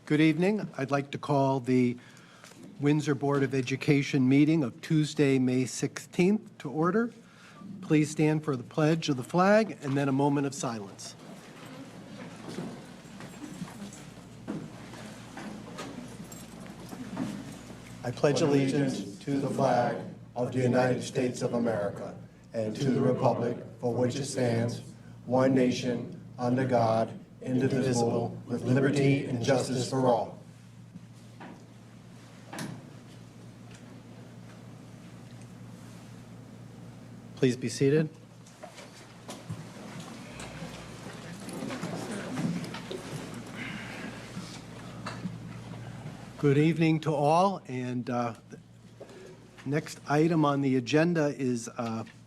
Good evening. I'd like to call the Windsor Board of Education meeting of Tuesday, May 16th to order. Please stand for the pledge of the flag and then a moment of silence. I pledge allegiance to the flag of the United States of America and to the republic for which it stands, one nation, under God, indivisible, with liberty and justice for all. Please be seated. Good evening to all, and next item on the agenda is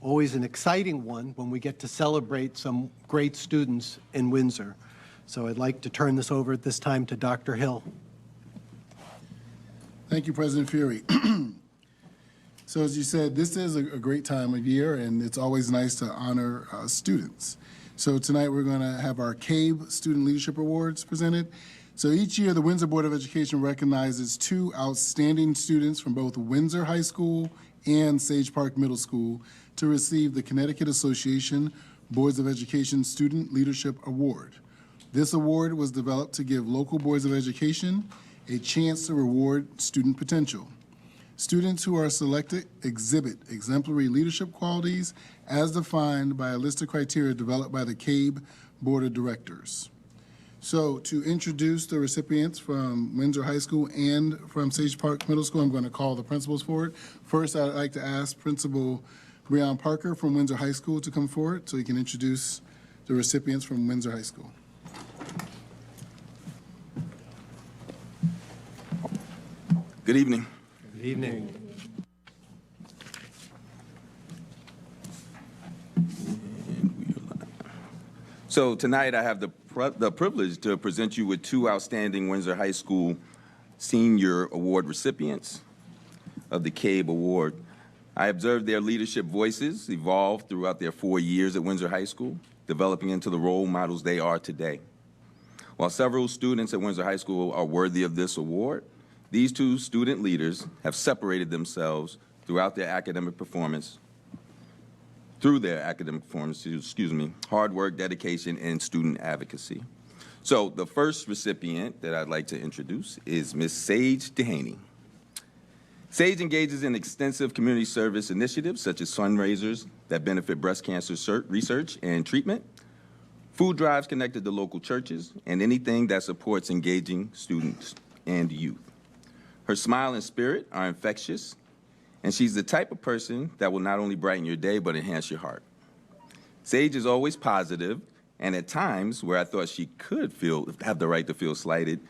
always an exciting one when we get to celebrate some great students in Windsor. So I'd like to turn this over at this time to Dr. Hill. Thank you, President Fury. So as you said, this is a great time of year, and it's always nice to honor students. So tonight we're going to have our CABE Student Leadership Awards presented. So each year, the Windsor Board of Education recognizes 2 outstanding students from both Windsor High School and Sage Park Middle School to receive the Connecticut Association Boards of Education Student Leadership Award. This award was developed to give local boards of education a chance to reward student potential. Students who are selected exhibit exemplary leadership qualities as defined by a list of criteria developed by the CABE Board of Directors. So to introduce the recipients from Windsor High School and from Sage Park Middle School, I'm going to call the principals forward. First, I'd like to ask Principal Breon Parker from Windsor High School to come forward so he can introduce the recipients from Windsor High School. Good evening. Good evening. So tonight I have the privilege to present you with 2 outstanding Windsor High School Senior Award recipients of the CABE Award. I observed their leadership voices evolve throughout their 4 years at Windsor High School, developing into the role models they are today. While several students at Windsor High School are worthy of this award, these 2 student leaders have separated themselves throughout their academic performance, hard work, dedication, and student advocacy. So the first recipient that I'd like to introduce is Ms. Sage Dehaney. Sage engages in extensive community service initiatives such as fundraisers that benefit breast cancer research and treatment, food drives connected to local churches, and anything that supports engaging students and youth. Her smile and spirit are infectious, and she's the type of person that will not only brighten your day, but enhance your heart. Sage is always positive, and at times where I thought she could have the right to feel slighted,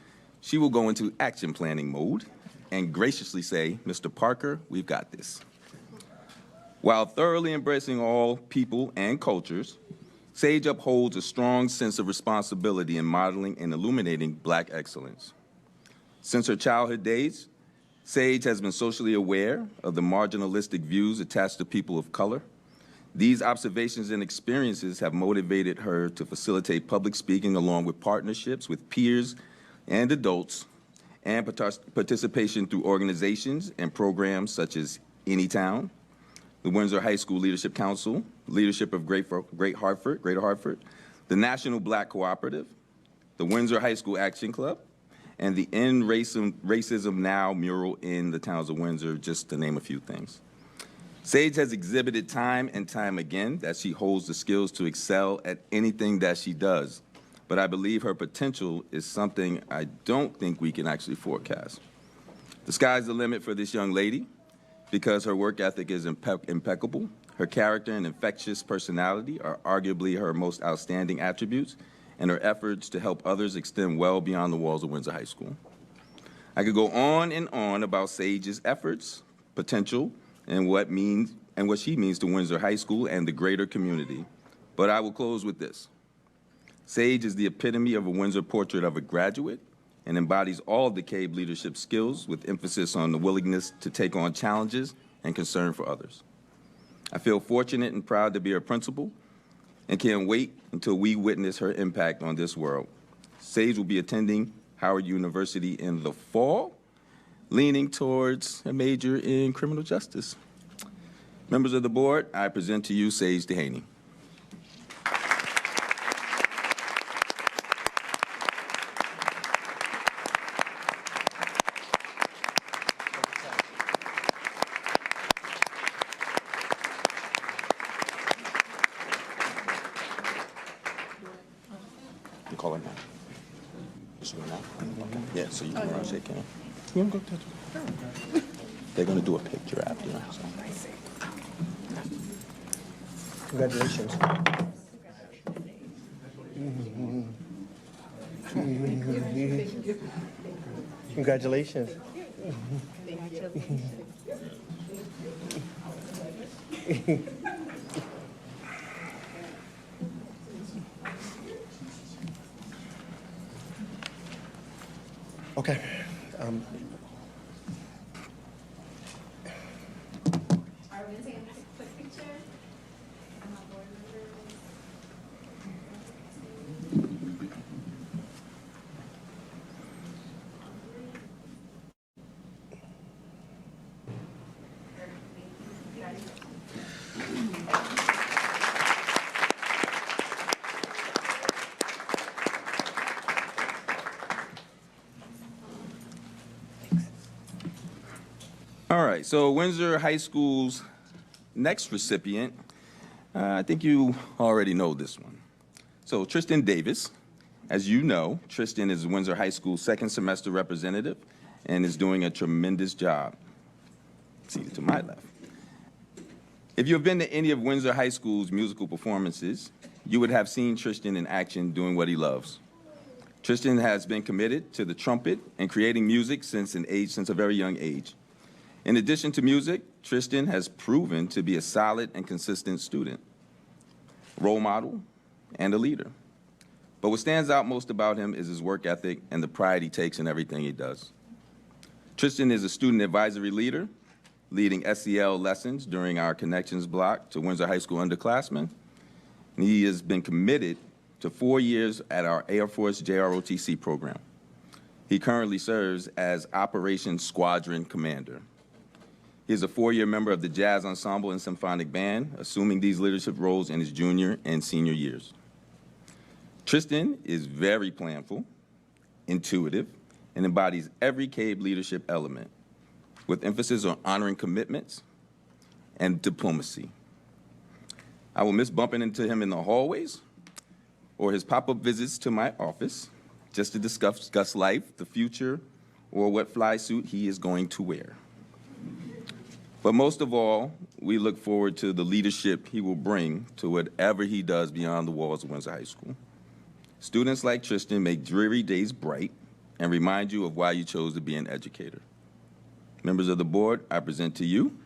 she will go into action planning mode and graciously say, "Mr. Parker, we've got this." While thoroughly embracing all people and cultures, Sage upholds a strong sense of responsibility in modeling and illuminating Black excellence. Since her childhood days, Sage has been socially aware of the marginalistic views attached to people of color. These observations and experiences have motivated her to facilitate public speaking along with partnerships with peers and adults and participation through organizations and programs such as Anytown, the Windsor High School Leadership Council, Leadership of Greater Hartford, the National Black Cooperative, the Windsor High School Action Club, and the End Racism Now mural in the towns of Windsor, just to name a few things. Sage has exhibited time and time again that she holds the skills to excel at anything that she does, but I believe her potential is something I don't think we can actually forecast. The sky's the limit for this young lady because her work ethic is impeccable. Her character and infectious personality are arguably her most outstanding attributes, and her efforts to help others extend well beyond the walls of Windsor High School. I could go on and on about Sage's efforts, potential, and what she means to Windsor High School and the greater community, but I will close with this. Sage is the epitome of a Windsor portrait of a graduate and embodies all of the CABE leadership skills with emphasis on the willingness to take on challenges and concern for others. I feel fortunate and proud to be her principal and can't wait until we witness her impact on this world. Sage will be attending Howard University in the fall, leaning towards a major in criminal justice. Members of the board, I present to you Sage Dehaney. You call her now. Is she going now? Yeah, so you can run shake hands. You want to go touch her? They're going to do a picture after. So. Congratulations. Congratulations. Okay. Are we going to take a quick picture? Board members. All right, so Windsor High School's next recipient, I think you already know this one. So Tristan Davis, as you know, Tristan is Windsor High School's second semester representative and is doing a tremendous job. Seated to my left. If you have been to any of Windsor High School's musical performances, you would have seen Tristan in action doing what he loves. Tristan has been committed to the trumpet and creating music since a very young age. In addition to music, Tristan has proven to be a solid and consistent student, role model, and a leader. But what stands out most about him is his work ethic and the pride he takes in everything he does. Tristan is a student advisory leader, leading SEL lessons during our Connections block to Windsor High School underclassmen. And he has been committed to 4 years at our Air Force JROTC program. He currently serves as Operations Squadron Commander. He is a 4-year member of the Jazz Ensemble and Symphonic Band, assuming these leadership roles in his junior and senior years. Tristan is very planful, intuitive, and embodies every CABE leadership element, with emphasis on honoring commitments and diplomacy. I will miss bumping into him in the hallways or his pop-up visits to my office just to discuss life, the future, or what fly suit he is going to wear. But most of all, we look forward to the leadership he will bring to whatever he does beyond the walls of Windsor High School. Students like Tristan make dreary days bright and remind you of why you chose to be an educator. Members of the board, I present to you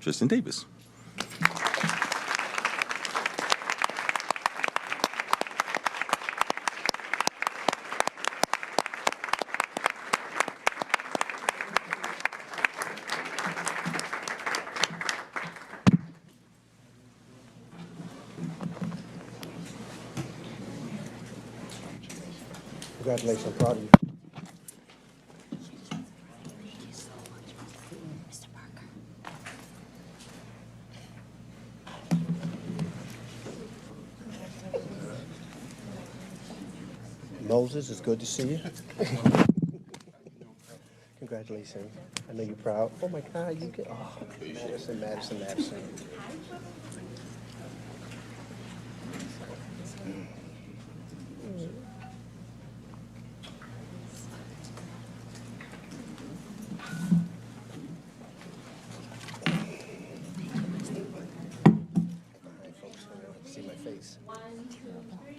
Tristan Davis. Congratulations, I'm proud of you. Mr. Parker. Moses, it's good to see you. Congratulations. I know you're proud. Oh my God, you get, oh, Madison. Folks gonna see my face. 1, 2, 3.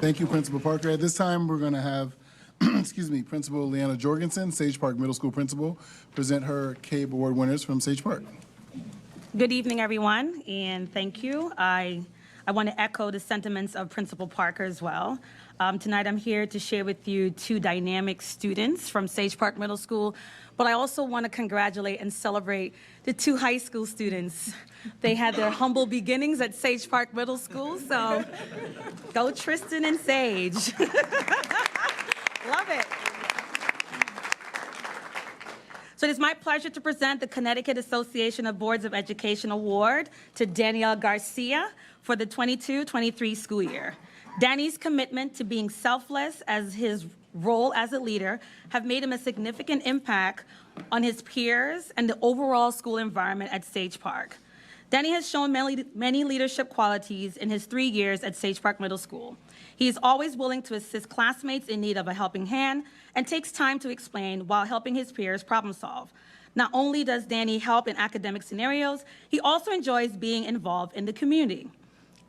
Thank you, Principal Parker. At this time, we're going to have, Principal Leanna Jorgensen, Sage Park Middle School Principal, present her CABE Award winners from Sage Park. Good evening, everyone, and thank you. I want to echo the sentiments of Principal Parker as well. Tonight, I'm here to share with you two dynamic students from Sage Park Middle School, but I also want to congratulate and celebrate the two high school students. They had their humble beginnings at Sage Park Middle School, so go Tristan and Sage. Love it. So it is my pleasure to present the Connecticut Association of Boards of Education Award to Danielle Garcia for the 22-23 school year. Danny's commitment to being selfless as his role as a leader have made him a significant impact on his peers and the overall school environment at Sage Park. Danny has shown many leadership qualities in his 3 years at Sage Park Middle School. He is always willing to assist classmates in need of a helping hand and takes time to explain while helping his peers problem solve. Not only does Danny help in academic scenarios, he also enjoys being involved in the community.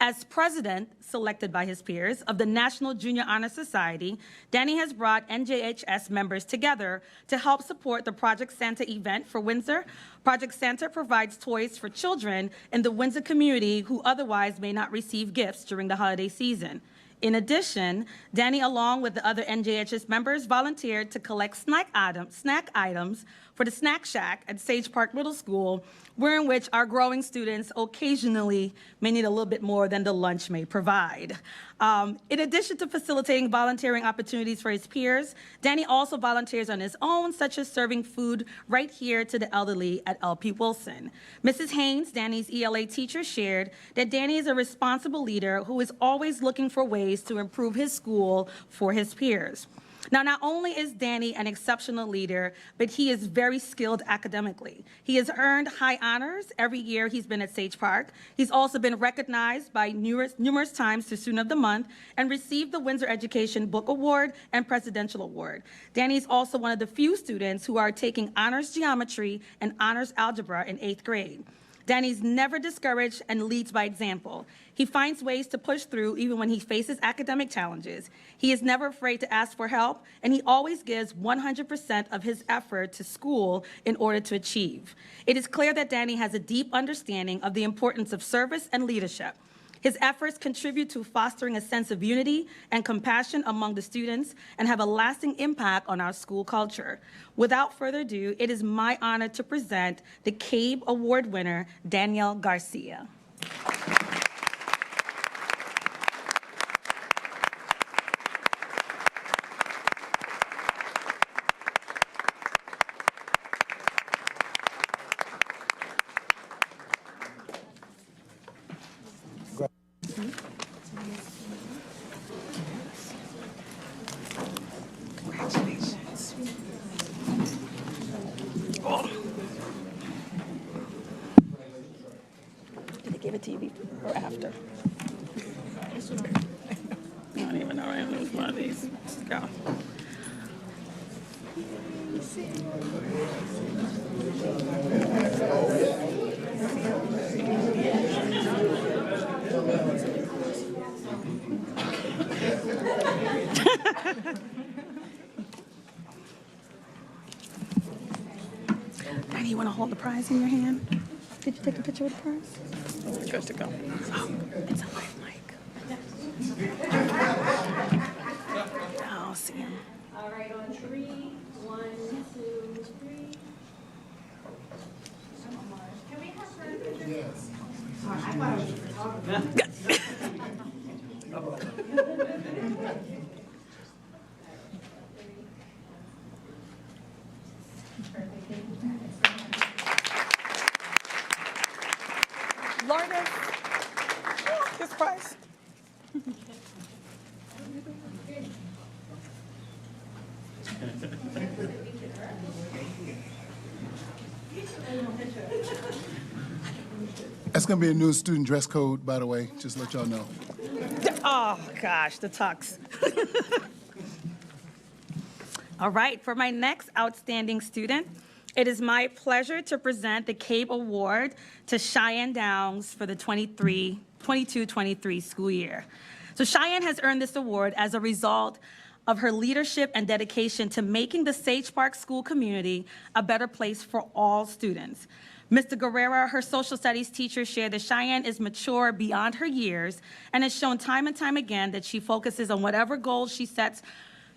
As president, selected by his peers, of the National Junior Honor Society, Danny has brought NJHS members together to help support the Project Santa event for Windsor. Project Santa provides toys for children in the Windsor community who otherwise may not receive gifts during the holiday season. In addition, Danny, along with the other NJHS members, volunteered to collect snack items for the Snack Shack at Sage Park Middle School, wherein which our growing students occasionally may need a little bit more than the lunch may provide. In addition to facilitating volunteering opportunities for his peers, Danny also volunteers on his own, such as serving food right here to the elderly at LP Wilson. Mrs. Haynes, Danny's ELA teacher, shared that Danny is a responsible leader who is always looking for ways to improve his school for his peers. Now, not only is Danny an exceptional leader, but he is very skilled academically. He has earned high honors every year he's been at Sage Park. He's also been recognized by numerous times to Student of the Month and received the Windsor Education Book Award and Presidential Award. Danny is also one of the few students who are taking honors geometry and honors algebra in 8th grade. Danny's never discouraged and leads by example. He finds ways to push through even when he faces academic challenges. He is never afraid to ask for help, and he always gives 100% of his effort to school in order to achieve. It is clear that Danny has a deep understanding of the importance of service and leadership. His efforts contribute to fostering a sense of unity and compassion among the students and have a lasting impact on our school culture. Without further ado, it is my honor to present the CABE Award winner, Danielle Garcia. Congratulations. Oh. Did they give it to you before or after? I don't even know. I don't know which one of these. Let's go. Danny, you want to hold the prize in your hand? Did you take a picture with the prize? Good to go. Oh, it's a live mic. I'll see him. All right, on 3, 1, 2, 3. Can we have her? Yes. Sorry, I thought it was a photographer. Lourdes, this prize. That's going to be a new student dress code, by the way, just to let y'all know. Oh, gosh, the tux. All right, for my next outstanding student, it is my pleasure to present the CABE Award to Cheyenne Downs for the 22-23 school year. So Cheyenne has earned this award as a result of her leadership and dedication to making the Sage Park school community a better place for all students. Mr. Guerrera, her social studies teacher, shared that Cheyenne is mature beyond her years and has shown time and time again that she focuses on whatever goals she sets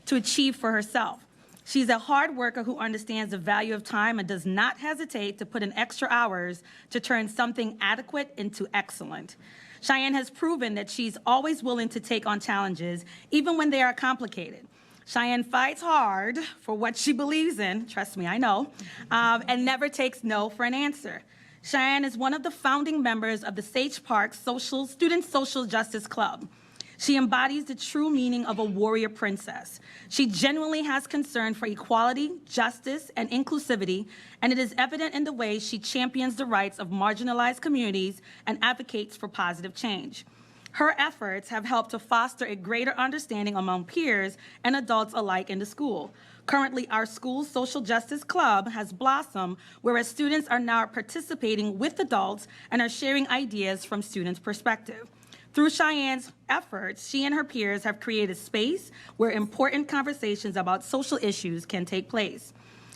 to achieve for herself. She's a hard worker who understands the value of time and does not hesitate to put in extra hours to turn something adequate into excellent. Cheyenne has proven that she's always willing to take on challenges, even when they are complicated. Cheyenne fights hard for what she believes in, trust me, I know, and never takes no for an answer. Cheyenne is one of the founding members of the Sage Park Student Social Justice Club. She embodies the true meaning of a warrior princess. She genuinely has concern for equality, justice, and inclusivity, and it is evident in the way she champions the rights of marginalized communities and advocates for positive change. Her efforts have helped to foster a greater understanding among peers and adults alike in the school. Currently, our school's social justice club has blossomed, whereas students are now participating with adults and are sharing ideas from students' perspective. Through Cheyenne's efforts, she and her peers have created space where important conversations about social issues can take place.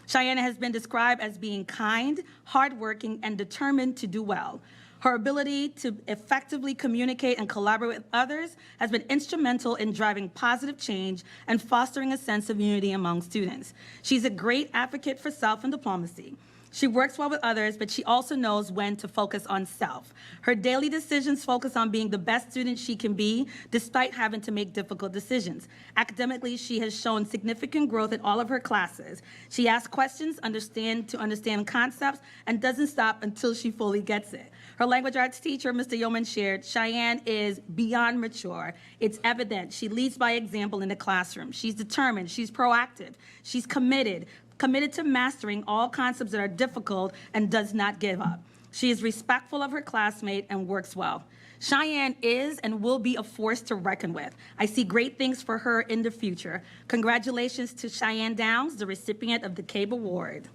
Cheyenne has been described as being kind, hardworking, and determined to do well. Her ability to effectively communicate and collaborate with others has been instrumental in driving positive change and fostering a sense of unity among students. She's a great advocate for self and diplomacy. She works well with others, but she also knows when to focus on self. Her daily decisions focus on being the best student she can be, despite having to make difficult decisions. Academically, she has shown significant growth in all of her classes. She asks questions, to understand concepts, and doesn't stop until she fully gets it. Her language arts teacher, Mr. Yeoman, shared, Cheyenne is beyond mature. It's evident. She leads by example in the classroom. She's determined. She's proactive. She's committed to mastering all concepts that are difficult and does not give up. She is respectful of her classmate and works well. Cheyenne is and will be a force to reckon with. I see great things for her in the future. Congratulations to Cheyenne Downs, the recipient of the CABE Award.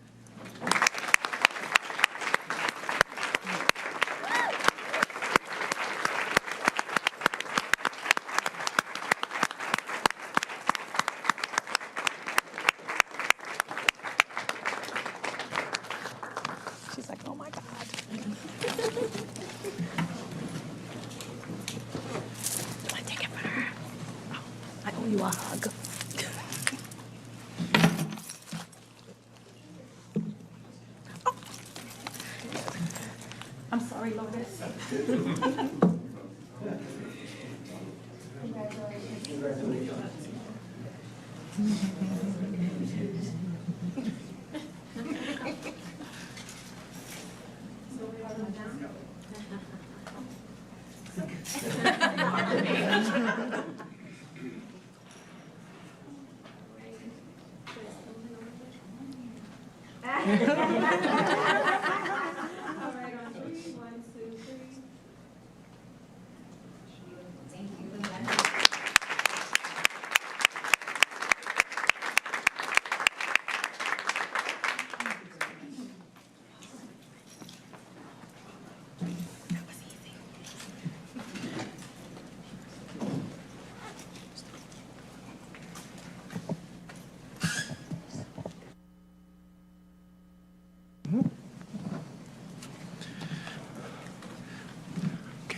She's like, oh my God. I take it for her. Oh, I owe you a hug. Oh. I'm sorry, Lotus.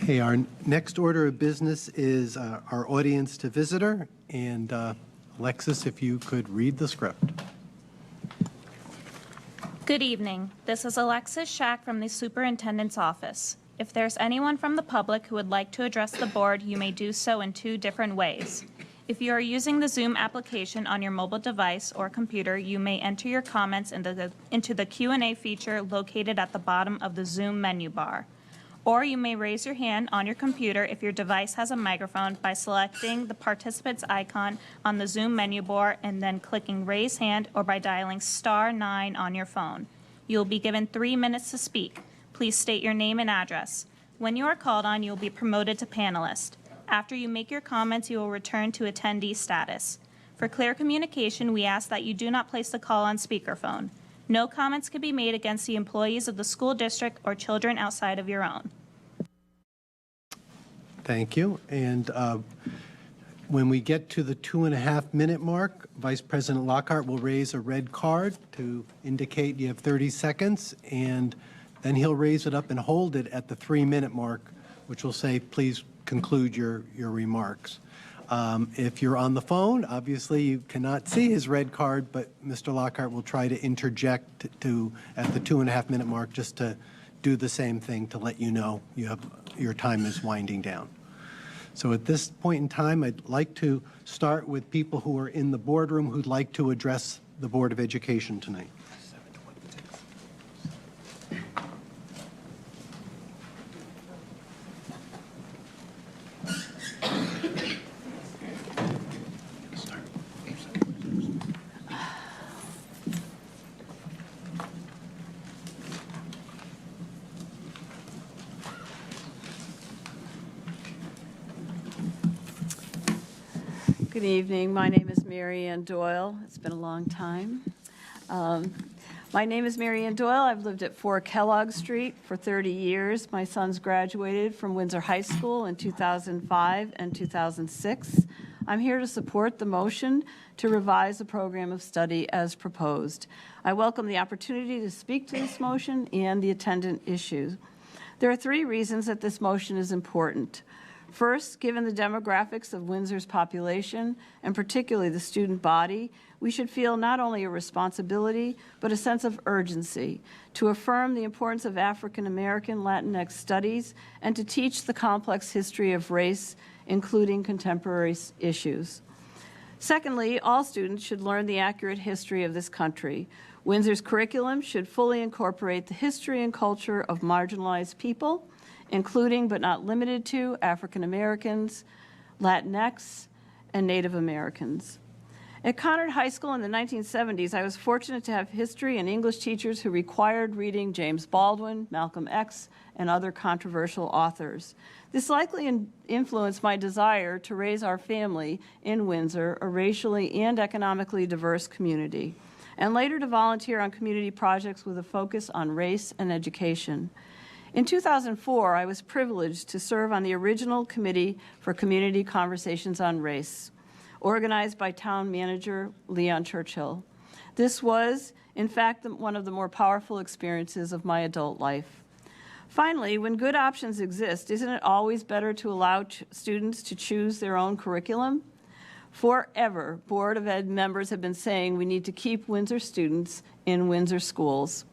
Okay, our next order of business is our audience to visitor. And Alexis, if you could read the script. Good evening. This is Alexis Shack from the Superintendent's Office. If there's anyone from the public who would like to address the board, you may do so in two different ways. If you are using the Zoom application on your mobile device or computer, you may enter your comments into the Q&A feature located at the bottom of the Zoom menu bar. Or you may raise your hand on your computer if your device has a microphone by selecting the participant's icon on the Zoom menu bar and then clicking raise hand, or by dialing *9 on your phone. You will be given 3 minutes to speak. Please state your name and address. When you are called on, you will be promoted to panelist. After you make your comments, you will return to attendee status. For clear communication, we ask that you do not place the call on speakerphone. No comments can be made against the employees of the school district or children outside of your own. Thank you. And when we get to the 2.5-minute mark, Vice President Lockhart will raise a red card to indicate you have 30 seconds, and Then he'll raise it up and hold it at the 3-minute mark, which will say, please conclude your remarks. If you're on the phone, obviously you cannot see his red card, but Mr. Lockhart will try to interject at the 2.5-minute mark just to do the same thing to let you know your time is winding down. So at this point in time, I'd like to start with people who are in the boardroom who'd like to address the Board of Education tonight. Good evening. My name is Mary Ann Doyle. It's been a long time. My name is Mary Ann Doyle. I've lived at 4 Kellogg Street for 30 years. My sons graduated from Windsor High School in 2005 and 2006. I'm here to support the motion to revise the program of study as proposed. I welcome the opportunity to speak to this motion and the attendant issues. There are 3 reasons that this motion is important. First, given the demographics of Windsor's population, and particularly the student body, we should feel not only a responsibility, but a sense of urgency to affirm the importance of African American Latinx studies and to teach the complex history of race, including contemporary issues. Secondly, all students should learn the accurate history of this country. Windsor's curriculum should fully incorporate the history and culture of marginalized people, including but not limited to African Americans, Latinx, and Native Americans. At Conard High School in the 1970s, I was fortunate to have history and English teachers who required reading James Baldwin, Malcolm X, and other controversial authors. This likely influenced my desire to raise our family in Windsor, a racially and economically diverse community, and later to volunteer on community projects with a focus on race and education. In 2004, I was privileged to serve on the original Committee for Community Conversations on Race, organized by town manager Leon Churchill. This was, in fact, one of the more powerful experiences of my adult life. Finally, when good options exist, isn't it always better to allow students to choose their own curriculum? Forever, Board of Ed members have been saying we need to keep Windsor students in Windsor schools.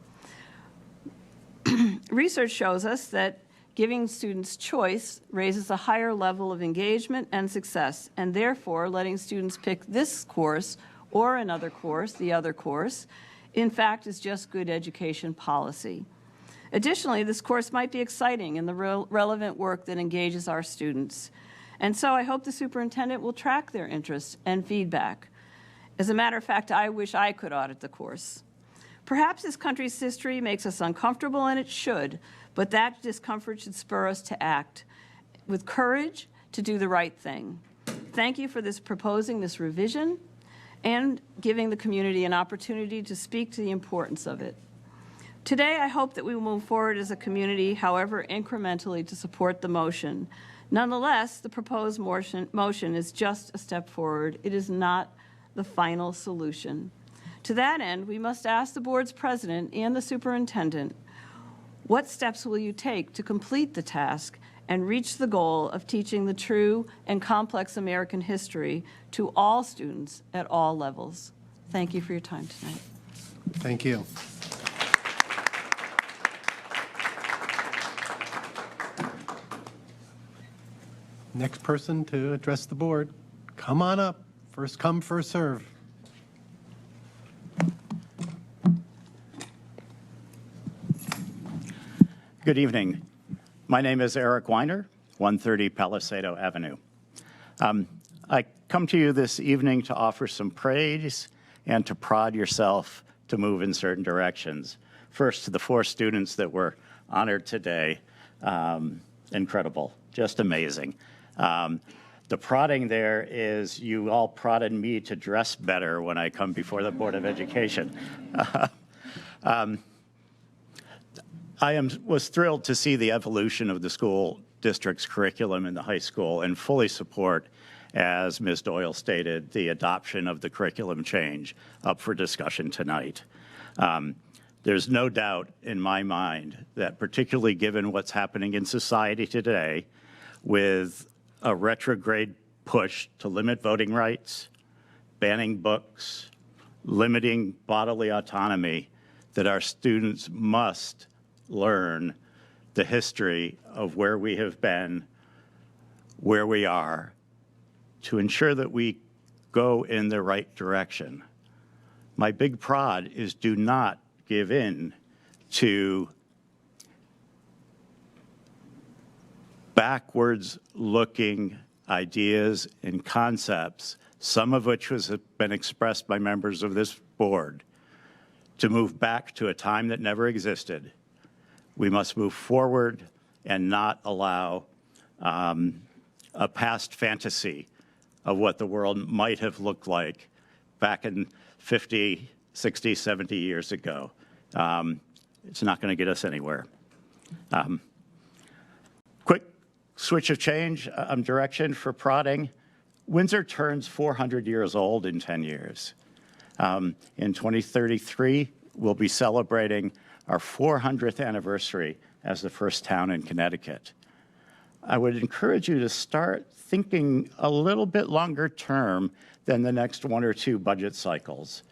Research shows us that giving students choice raises a higher level of engagement and success, and therefore letting students pick this course or another course, the other course, in fact is just good education policy. Additionally, this course might be exciting in the relevant work that engages our students. And so I hope the superintendent will track their interests and feedback. As a matter of fact, I wish I could audit the course. Perhaps this country's history makes us uncomfortable, and it should, but that discomfort should spur us to act with courage to do the right thing. Thank you for proposing this revision and giving the community an opportunity to speak to the importance of it. Today, I hope that we will move forward as a community, however incrementally, to support the motion. Nonetheless, the proposed motion is just a step forward. It is not the final solution. To that end, we must ask the board's president and the superintendent, what steps will you take to complete the task and reach the goal of teaching the true and complex American history to all students at all levels? Thank you for your time tonight. Thank you. Next person to address the board, come on up. First come, first serve. Good evening. My name is Eric Weiner, 130 Palisado Avenue. I come to you this evening to offer some praise and to prod yourself to move in certain directions. First, to the 4 students that were honored today, incredible, just amazing. The prodding there is you all prodded me to dress better when I come before the Board of Education. I was thrilled to see the evolution of the school district's curriculum in the high school and fully support, as Ms. Doyle stated, the adoption of the curriculum change up for discussion tonight. There's no doubt in my mind that, particularly given what's happening in society today, with a retrograde push to limit voting rights, banning books, limiting bodily autonomy, that our students must learn the history of where we have been, where we are, to ensure that we go in the right direction. My big prod is do not give in to backwards-looking ideas and concepts, some of which has been expressed by members of this board, to move back to a time that never existed. We must move forward and not allow a past fantasy of what the world might have looked like back in 50, 60, 70 years ago. It's not going to get us anywhere. Quick switch of change, direction for prodding. Windsor turns 400 years old in 10 years. In 2033, we'll be celebrating our 400th anniversary as the first town in Connecticut. I would encourage you to start thinking a little bit longer term than the next 1 or 2 budget cycles,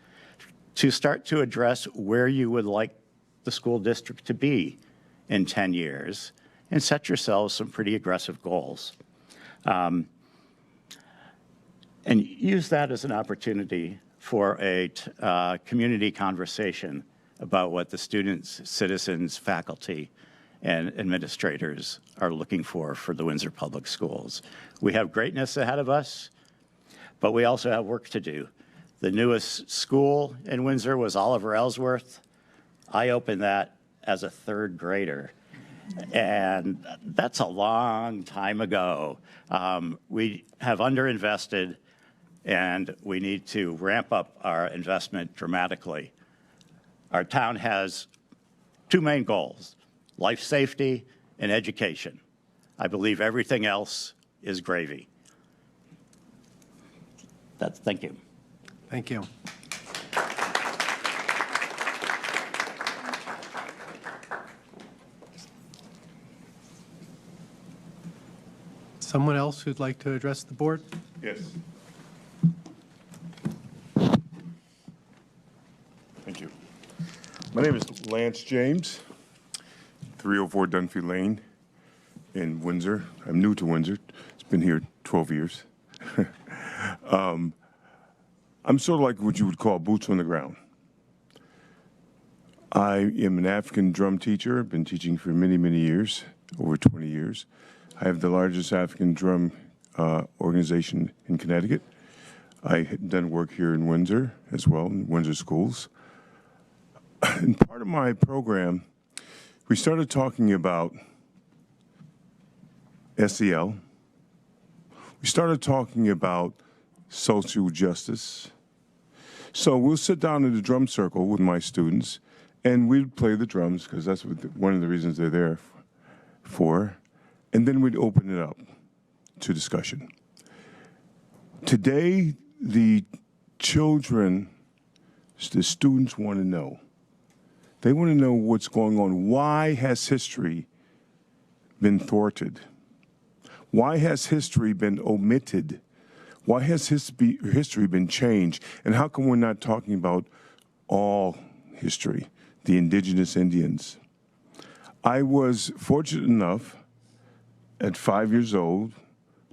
to start to address where you would like the school district to be in 10 years and set yourselves some pretty aggressive goals. And use that as an opportunity for a community conversation about what the students, citizens, faculty, and administrators are looking for the Windsor Public Schools. We have greatness ahead of us, but we also have work to do. The newest school in Windsor was Oliver Ellsworth. I opened that as a 3rd grader, and that's a long time ago. We have underinvested, and we need to ramp up our investment dramatically. Our town has 2 main goals: life safety and education. I believe everything else is gravy. Thank you. Thank you. Someone else who'd like to address the board? Yes. Thank you. My name is Lance James, 304 Dunphy Lane in Windsor. I'm new to Windsor. It's been here 12 years. I'm sort of like what you would call boots on the ground. I am an African drum teacher. I've been teaching for many, many years, over 20 years. I have the largest African drum organization in Connecticut. I had done work here in Windsor as well, in Windsor schools. And part of my program, we started talking about SEL. We started talking about social justice. So we'll sit down in the drum circle with my students, and we'd play the drums, because that's one of the reasons they're there for. And then we'd open it up to discussion. Today, the children, the students want to know. They want to know what's going on. Why has history been thwarted? Why has history been omitted? Why has history been changed? And how come we're not talking about all history, the indigenous Indians? I was fortunate enough at 5 years old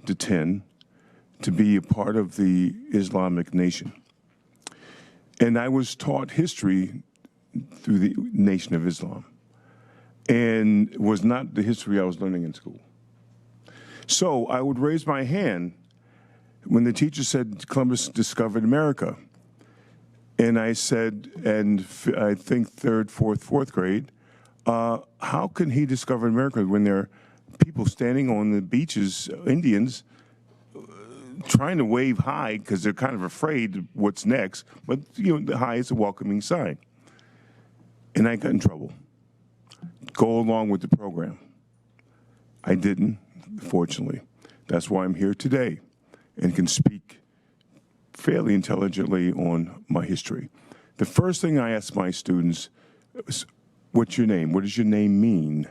to 10 to be a part of the Islamic nation. And I was taught history through the Nation of Islam, and was not the history I was learning in school. So I would raise my hand when the teacher said Columbus discovered America. And I said, and I think 3rd, 4th, 4th grade, how can he discover America when there are people standing on the beaches, Indians, trying to wave high because they're kind of afraid of what's next, but the high is a welcoming sign. And I got in trouble. Go along with the program. I didn't, fortunately. That's why I'm here today and can speak fairly intelligently on my history. The first thing I ask my students What's your name? What does your name mean?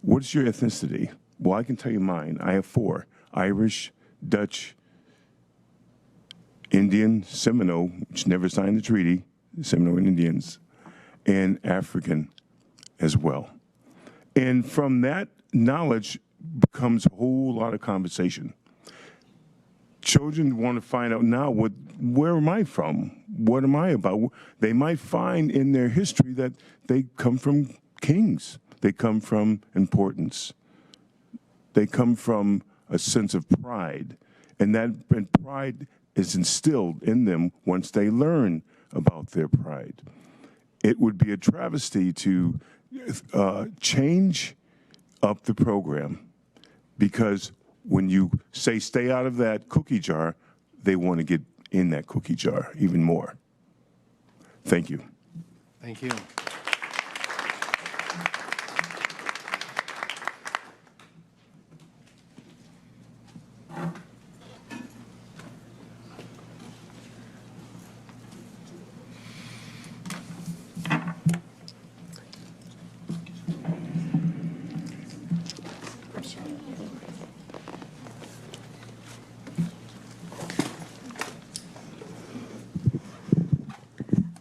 What is your ethnicity? Well, I can tell you mine. I have 4: Irish, Dutch, Indian, Seminole, which never signed the treaty, Seminole Indians, and African as well. And from that knowledge becomes a whole lot of conversation. Children want to find out now, where am I from? What am I about? They might find in their history that they come from kings. They come from importance. They come from a sense of pride. And pride is instilled in them once they learn about their pride. It would be a travesty to change up the program, because when you say stay out of that cookie jar, they want to get in that cookie jar even more. Thank you. Thank you.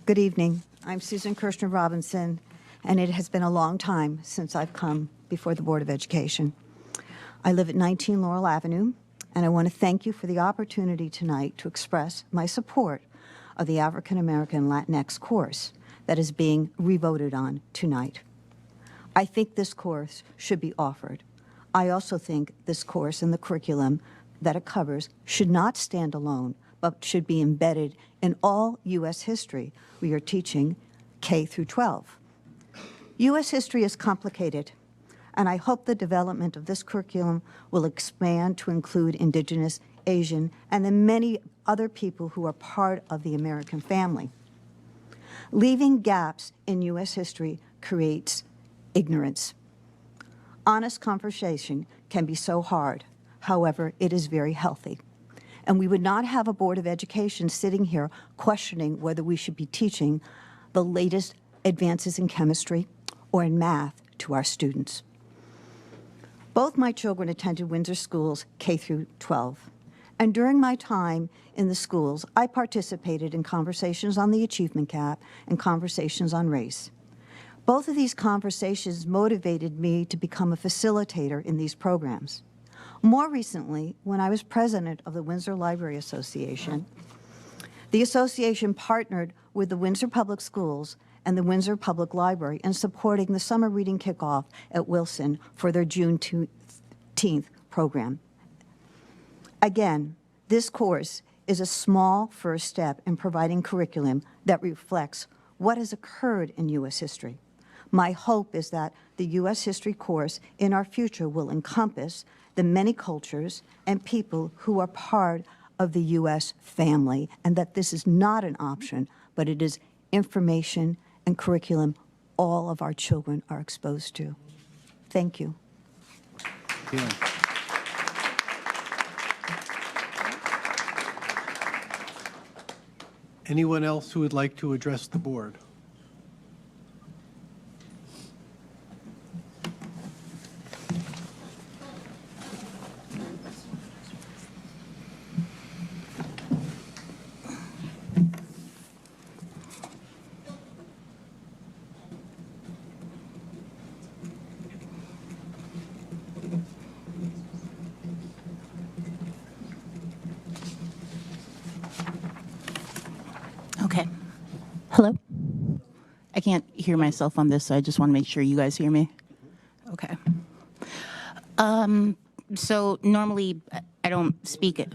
Good evening. I'm Susan Kirshner Robinson, and it has been a long time since I've come before the Board of Education. I live at 19 Laurel Avenue, and I want to thank you for the opportunity tonight to express my support of the African American Latinx course that is being revoted on tonight. I think this course should be offered. I also think this course and the curriculum that it covers should not stand alone, but should be embedded in all U.S. history we are teaching K through 12. U.S. history is complicated, and I hope the development of this curriculum will expand to include Indigenous, Asian, and the many other people who are part of the American family. Leaving gaps in U.S. history creates ignorance. Honest conversation can be so hard. However, it is very healthy. And we would not have a Board of Education sitting here questioning whether we should be teaching the latest advances in chemistry or in math to our students. Both my children attended Windsor schools K through 12. And during my time in the schools, I participated in conversations on the achievement gap and conversations on race. Both of these conversations motivated me to become a facilitator in these programs. More recently, when I was president of the Windsor Library Association, the association partnered with the Windsor Public Schools and the Windsor Public Library in supporting the summer reading kickoff at Wilson for their June 18th program. Again, this course is a small first step in providing curriculum that reflects what has occurred in U.S. history. My hope is that the U.S. history course in our future will encompass the many cultures and people who are part of the U.S. family, and that this is not an option, but it is information and curriculum all of our children are exposed to. Thank you. Yeah. Anyone else who would like to address the board? Okay. Hello? I can't hear myself on this, so I just want to make sure you guys hear me. Okay. So normally I don't speak it.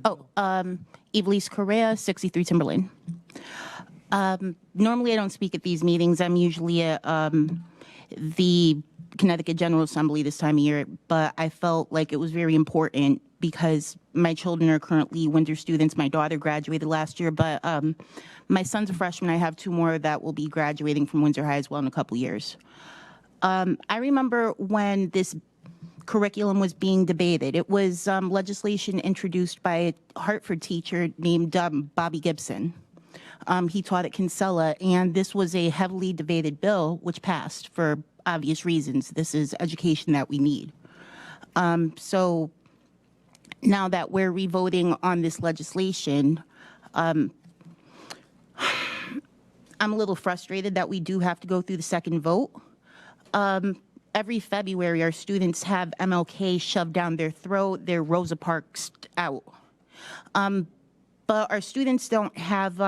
Oh, Evelise Correa, 63 Timberlane. Normally I don't speak at these meetings. I'm usually at the Connecticut General Assembly this time of year, but I felt like it was very important because my children are currently Windsor students. My daughter graduated last year, but my son's a freshman. I have 2 more that will be graduating from Windsor High as well in a couple years. I remember when this curriculum was being debated. It was legislation introduced by a Hartford teacher named Bobby Gibson. He taught at Kinsella, and this was a heavily debated bill, which passed for obvious reasons. This is education that we need. So now that we're revoting on this legislation, I'm a little frustrated that we do have to go through the second vote. Every February, our students have MLK shoved down their throat, their Rosa Parks out. But our students don't have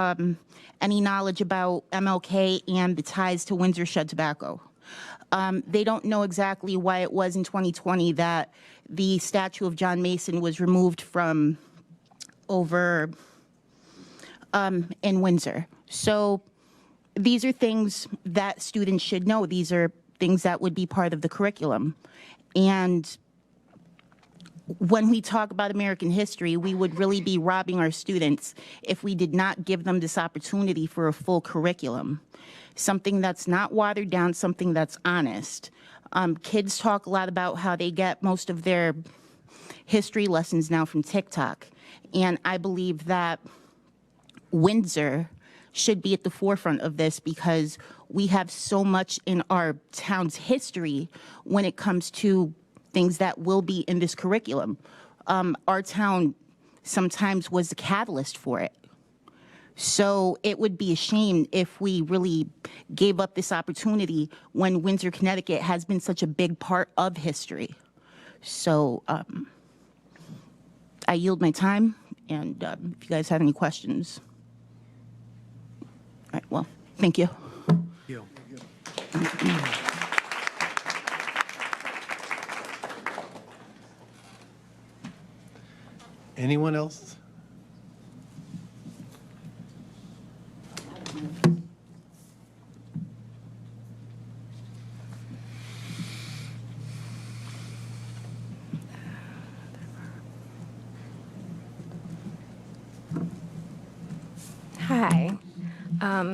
any knowledge about MLK and the ties to Windsor Shed Tobacco. They don't know exactly why it was in 2020 that the statue of John Mason was removed from over in Windsor. So these are things that students should know. These are things that would be part of the curriculum. And when we talk about American history, we would really be robbing our students if we did not give them this opportunity for a full curriculum. Something that's not watered down, something that's honest. Kids talk a lot about how they get most of their history lessons now from TikTok. And I believe that Windsor should be at the forefront of this because we have so much in our town's history when it comes to things that will be in this curriculum. Our town sometimes was the catalyst for it. So it would be a shame if we really gave up this opportunity when Windsor, Connecticut has been such a big part of history. So I yield my time, and if you guys have any questions. All right, well, thank you. You. Anyone else? Hi,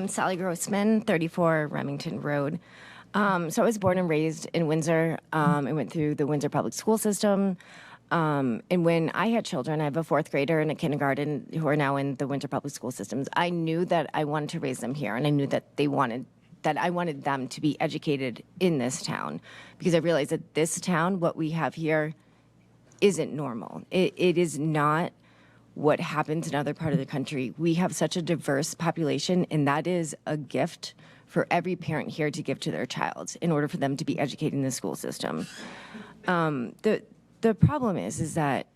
Sally Grossman, 34 Remington Road. So I was born and raised in Windsor. I went through the Windsor public school system. And when I had children, I have a fourth grader and a kindergarten who are now in the Windsor public school systems. I knew that I wanted to raise them here, and I knew that I wanted them to be educated in this town, because I realized that this town, what we have here, isn't normal. It is not what happens in other part of the country. We have such a diverse population, and that is a gift for every parent here to give to their child in order for them to be educated in the school system. The problem is that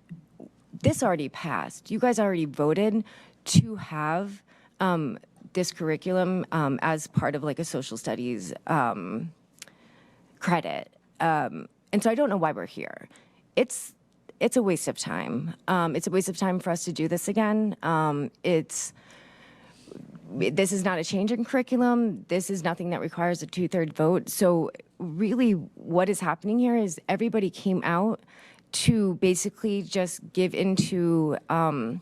this already passed. You guys already voted to have this curriculum as part of like a social studies credit. And so I don't know why we're here. It's a waste of time. It's a waste of time for us to do this again. This is not a change in curriculum. This is nothing that requires a 2/3 vote. So really what is happening here is everybody came out to basically just give into, some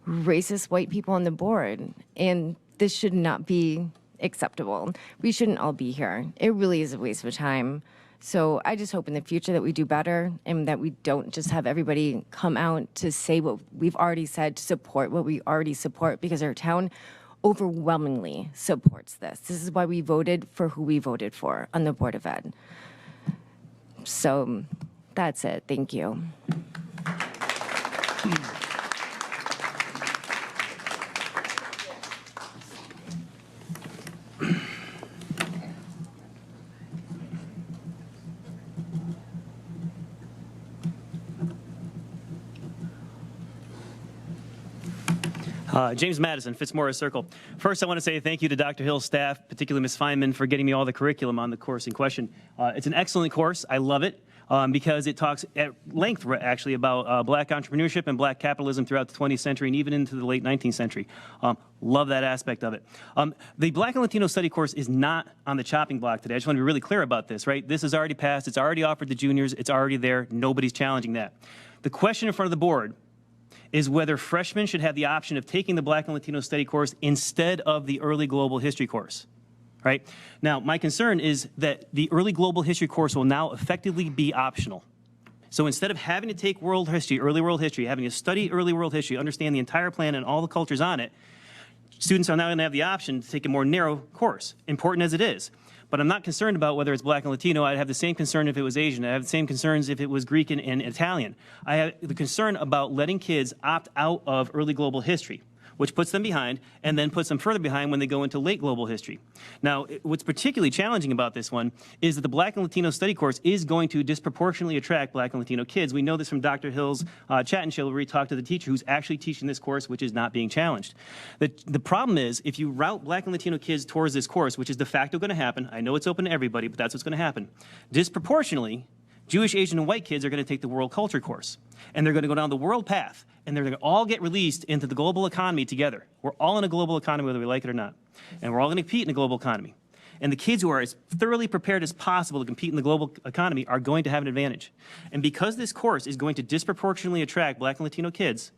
racist white people on the board. And this should not be acceptable. We shouldn't all be here. It really is a waste of time. So I just hope in the future that we do better and that we don't just have everybody come out to say what we've already said, to support what we already support, because our town overwhelmingly supports this. This is why we voted for who we voted for on the Board of Ed. So that's it. Thank you. James Madison, Fitzmaurice Circle. First, I want to say thank you to Dr. Hill's staff, particularly Ms. Feynman, for getting me all the curriculum on the course in question. It's an excellent course. I love it because it talks at length, actually, about black entrepreneurship and black capitalism throughout the 20th century and even into the late 19th century. Love that aspect of it. The Black and Latino Study course is not on the chopping block today. I just want to be really clear about this, right? This is already passed. It's already offered to juniors. It's already there. Nobody's challenging that. The question in front of the board is whether freshmen should have the option of taking the Black and Latino Study course instead of the Early Global History course, right? Now, my concern is that the Early Global History course will now effectively be optional. So instead of having to take world history, early world history, having to study early world history, understand the entire planet and all the cultures on it, students are now going to have the option to take a more narrow course, important as it is. But I'm not concerned about whether it's Black and Latino. I'd have the same concern if it was Asian. I have the same concerns if it was Greek and Italian. I have the concern about letting kids opt out of early global history, which puts them behind and then puts them further behind when they go into late global history. Now, what's particularly challenging about this one is that the Black and Latino study course is going to disproportionately attract Black and Latino kids. We know this from Dr. Hill's chat and show where he talked to the teacher who's actually teaching this course, which is not being challenged. The problem is, if you route Black and Latino kids towards this course, which is de facto going to happen, I know it's open to everybody, but that's what's going to happen, disproportionately, Jewish, Asian, and white kids are going to take the world culture course. And they're going to go down the world path, and they're going to all get released into the global economy together. We're all in a global economy, whether we like it or not. And we're all going to compete in a global economy. And the kids who are as thoroughly prepared as possible to compete in the global economy are going to have an advantage. And because this course is going to disproportionately attract Black and Latino kids,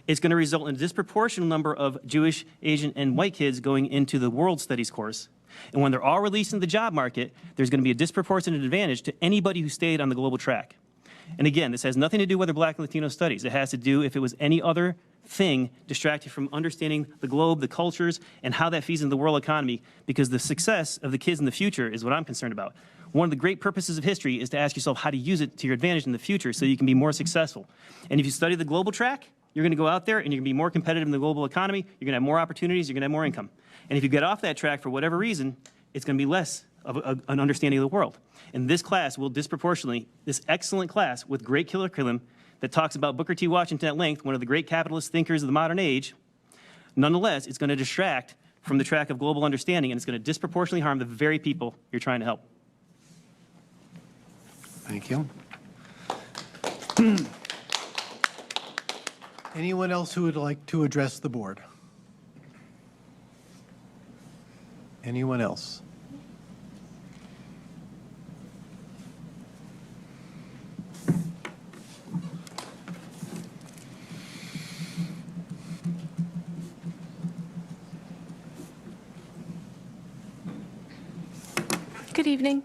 it's going to result in a disproportionate number of Jewish, Asian, and white kids going into the world studies course. And when they're all released in the job market, there's going to be a disproportionate advantage to anybody who stayed on the global track. And again, this has nothing to do with Black and Latino studies. It has to do if it was any other thing distract you from understanding the globe, the cultures, and how that feeds into the world economy, because the success of the kids in the future is what I'm concerned about. One of the great purposes of history is to ask yourself how to use it to your advantage in the future so you can be more successful. And if you study the global track, you're going to go out there and you're going to be more competitive in the global economy, you're going to have more opportunities, you're going to have more income. And if you get off that track for whatever reason, it's going to be less of an understanding of the world. And this class will disproportionately, this excellent class with great curriculum that talks about Booker T. Washington at length, one of the great capitalist thinkers of the modern age, nonetheless, it's going to distract from the track of global understanding, and it's going to disproportionately harm the very people you're trying to help. Thank you. Anyone else who would like to address the board? Anyone else? Good evening.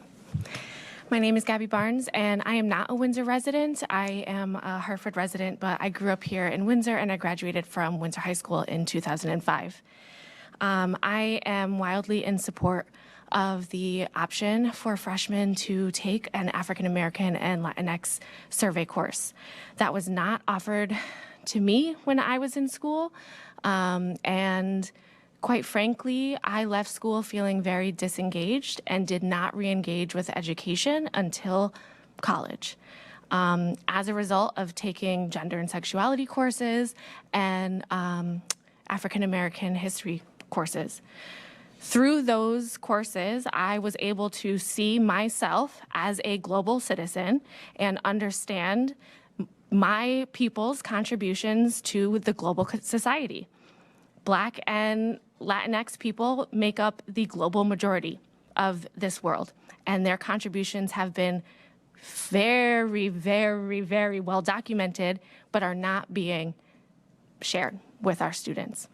My name is Gabby Barnes, and I am not a Windsor resident. I am a Hartford resident, but I grew up here in Windsor, and I graduated from Windsor High School in 2005. I am wildly in support of the option for freshmen to take an African American and Latinx survey course. That was not offered to me when I was in school, and quite frankly, I left school feeling very disengaged and did not re-engage with education until college. As a result of taking gender and sexuality courses and African American history courses. Through those courses, I was able to see myself as a global citizen and understand my people's contributions to the global society. Black and Latinx people make up the global majority of this world, and their contributions have been very, very, very well documented, but are not being shared with our students.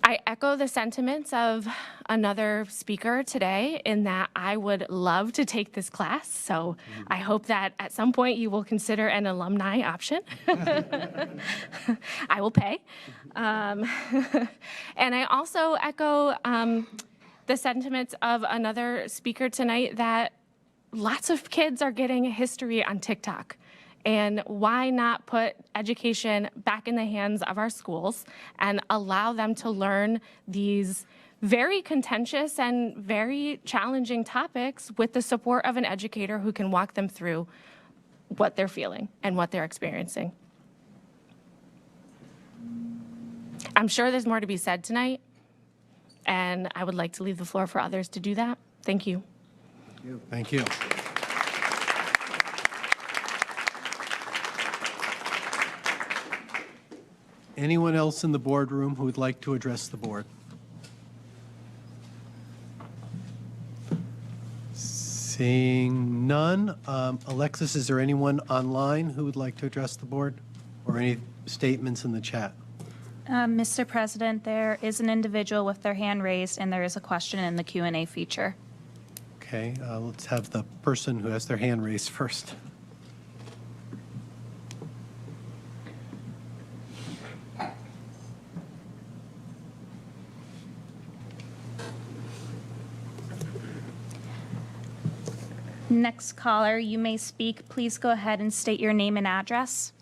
I echo the sentiments of another speaker today in that I would love to take this class, so I hope that at some point you will consider an alumni option. I will pay. And I also echo the sentiments of another speaker tonight that lots of kids are getting history on TikTok. And why not put education back in the hands of our schools and allow them to learn these very contentious and very challenging topics with the support of an educator who can walk them through what they're feeling and what they're experiencing. I'm sure there's more to be said tonight, and I would like to leave the floor for others to do that. Thank you. Thank you. Anyone else in the boardroom who would like to address the board? Seeing none, Alexis, is there anyone online who would like to address the board or any statements in the chat? Mr. President, there is an individual with their hand raised, and there is a question in the Q&A feature. Okay, let's have the person who has their hand raised first. Next caller, you may speak. Please go ahead and state your name and address.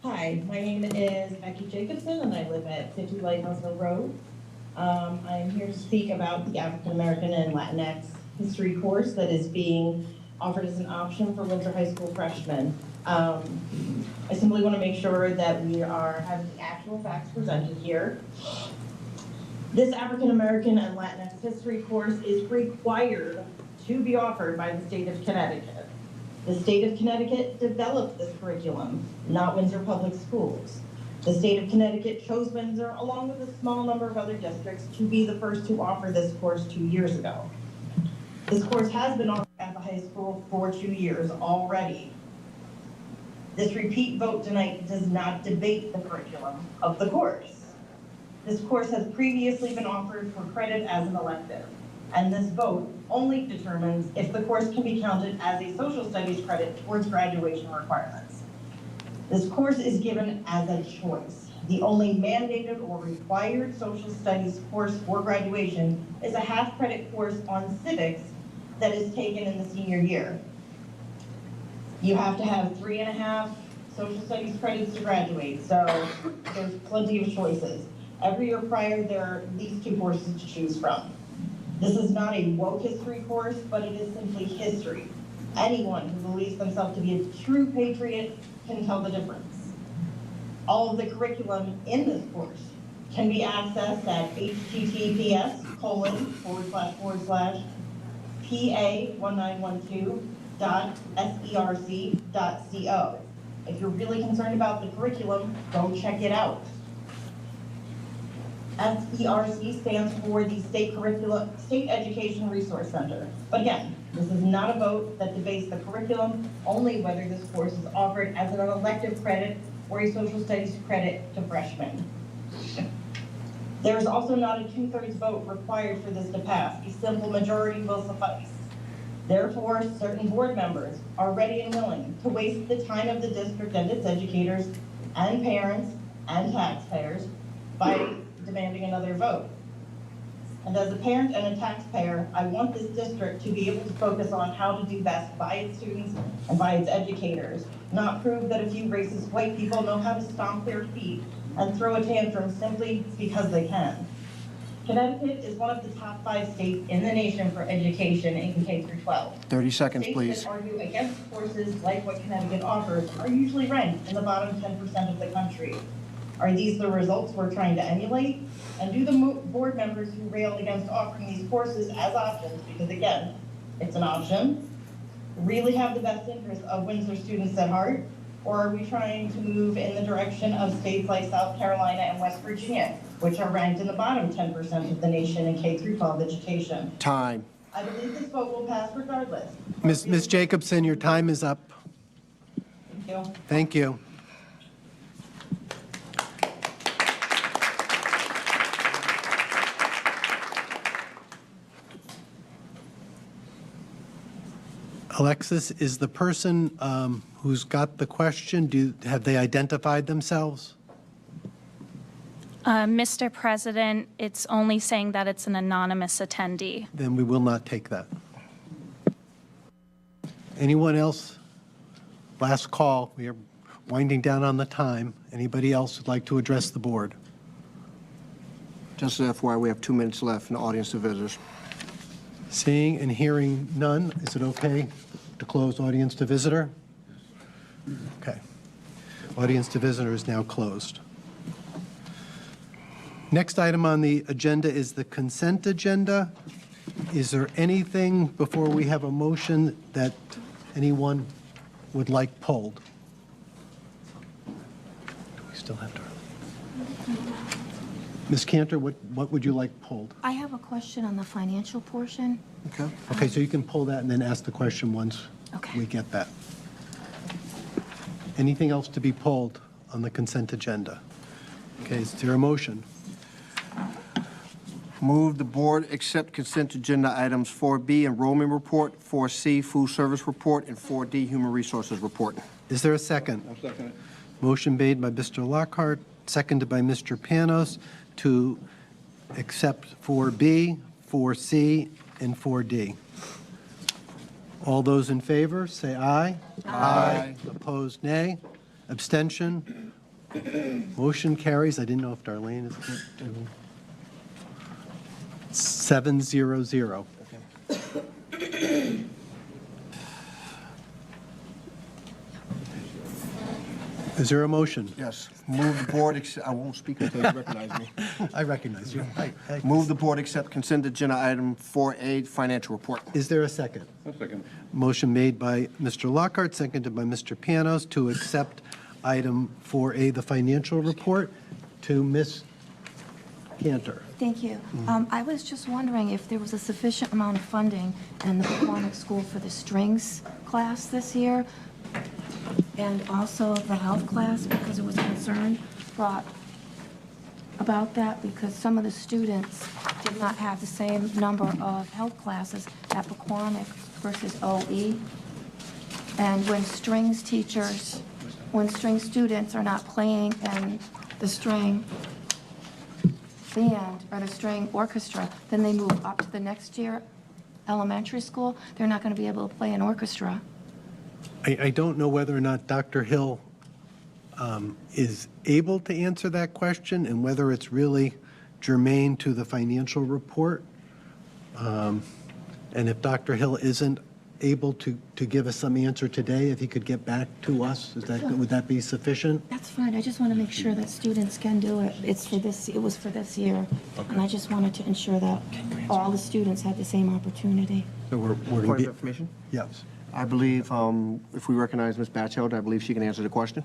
Hi, my name is Becky Jacobson, and I live at 50 Lighthouse Hill Road. I'm here to speak about the African American and Latinx history course that is being offered as an option for Windsor High School freshmen. I simply want to make sure that we are having the actual facts presented here. This African American and Latinx history course is required to be offered by the state of Connecticut. The state of Connecticut developed this curriculum, not Windsor Public Schools. The state of Connecticut chose Windsor, along with a small number of other districts, to be the first to offer this course 2 years ago. This course has been offered at the high school for 2 years already. This repeat vote tonight does not debate the curriculum of the course. This course has previously been offered for credit as an elective, and this vote only determines if the course can be counted as a social studies credit towards graduation requirements. This course is given as a choice. The only mandated or required social studies course for graduation is a half-credit course on civics that is taken in the senior year. You have to have 3.5 social studies credits to graduate, so there's plenty of choices. Every year prior, there are at least 2 courses to choose from. This is not a woke history course, but it is simply history. Anyone who believes themselves to be a true patriot can tell the difference. All of the curriculum in this course can be accessed at https://PA1912.serc.co. If you're really concerned about the curriculum, go check it out. SERC stands for the State Education Resource Center. But again, this is not a vote that debates the curriculum, only whether this course is offered as an elective credit or a social studies credit to freshmen. There is also not a 2/3 vote required for this to pass. A simple majority will suffice. Therefore, certain board members are ready and willing to waste the time of the district and its educators and parents and taxpayers by demanding another vote. And as a parent and a taxpayer, I want this district to be able to focus on how to do best by its students and by its educators, not prove that a few racist white people know how to stomp their feet and throw a tantrum simply because they can. Connecticut is one of the top 5 states in the nation for education in K-12. 30 seconds, please. States that argue against courses like what Connecticut offers are usually ranked in the bottom 10% of the country. Are these the results we're trying to emulate? And do the board members who rail against offering these courses as options, because again, it's an option, really have the best interest of Windsor students at heart? Or are we trying to move in the direction of states like South Carolina and West Virginia, which are ranked in the bottom 10% of the nation in K-12 education? Time. I believe this vote will pass regardless. Ms. Jacobson, your time is up. Thank you. Thank you. Alexis, is the person who's got the question, have they identified themselves? Mr. President, it's only saying that it's an anonymous attendee. Then we will not take that. Anyone else? Last call. We are winding down on the time. Anybody else who'd like to address the board? Just as FYI, we have 2 minutes left in the audience to visitors. Seeing and hearing none, is it okay to close audience to visitor? Okay. Audience to visitor is now closed. Next item on the agenda is the consent agenda. Is there anything before we have a motion that anyone would like pulled? Do we still have to? Ms. Cantor, what would you like pulled? I have a question on the financial portion. Okay. Okay, so you can pull that and then ask the question once we get that. Anything else to be pulled on the consent agenda? Okay, is there a motion? Move the board accept consent agenda items 4B, enrollment report, 4C, food service report, and 4D, human resources report. Is there a second? I'll second it. Motion made by Mr. Lockhart, seconded by Mr. Panos to accept 4B, 4C, and 4D. All those in favor, say aye. Aye. Opposed, nay. Abstention? Motion carries. I didn't know if Darlene is. 700. Is there a motion? Yes. Move the board, I won't speak until you recognize me. I recognize you. Move the board accept consent agenda item 4A, financial report. Is there a second? I'll second. Motion made by Mr. Lockhart, seconded by Mr. Panos to accept item 4A, the financial report, to Ms. Cantor. Thank you. I was just wondering if there was a sufficient amount of funding in the Pequannock School for the strings class this year, and also the health class, because there was concern brought about that, because some of the students did not have the same number of health classes at Pequannock versus OE. And when strings students are not playing in the string band or the string orchestra, then they move up to the next year, elementary school, they're not going to be able to play an orchestra. I don't know whether or not Dr. Hill is able to answer that question and whether it's really germane to the financial report. And if Dr. Hill isn't able to give us some answer today, if he could get back to us, would that be sufficient? That's fine. I just want to make sure that students can do it. It was for this year. And I just wanted to ensure that all the students had the same opportunity. So we're Point going of to information? Yes. I believe if we recognize Ms. Batchelder, I believe she can answer the question.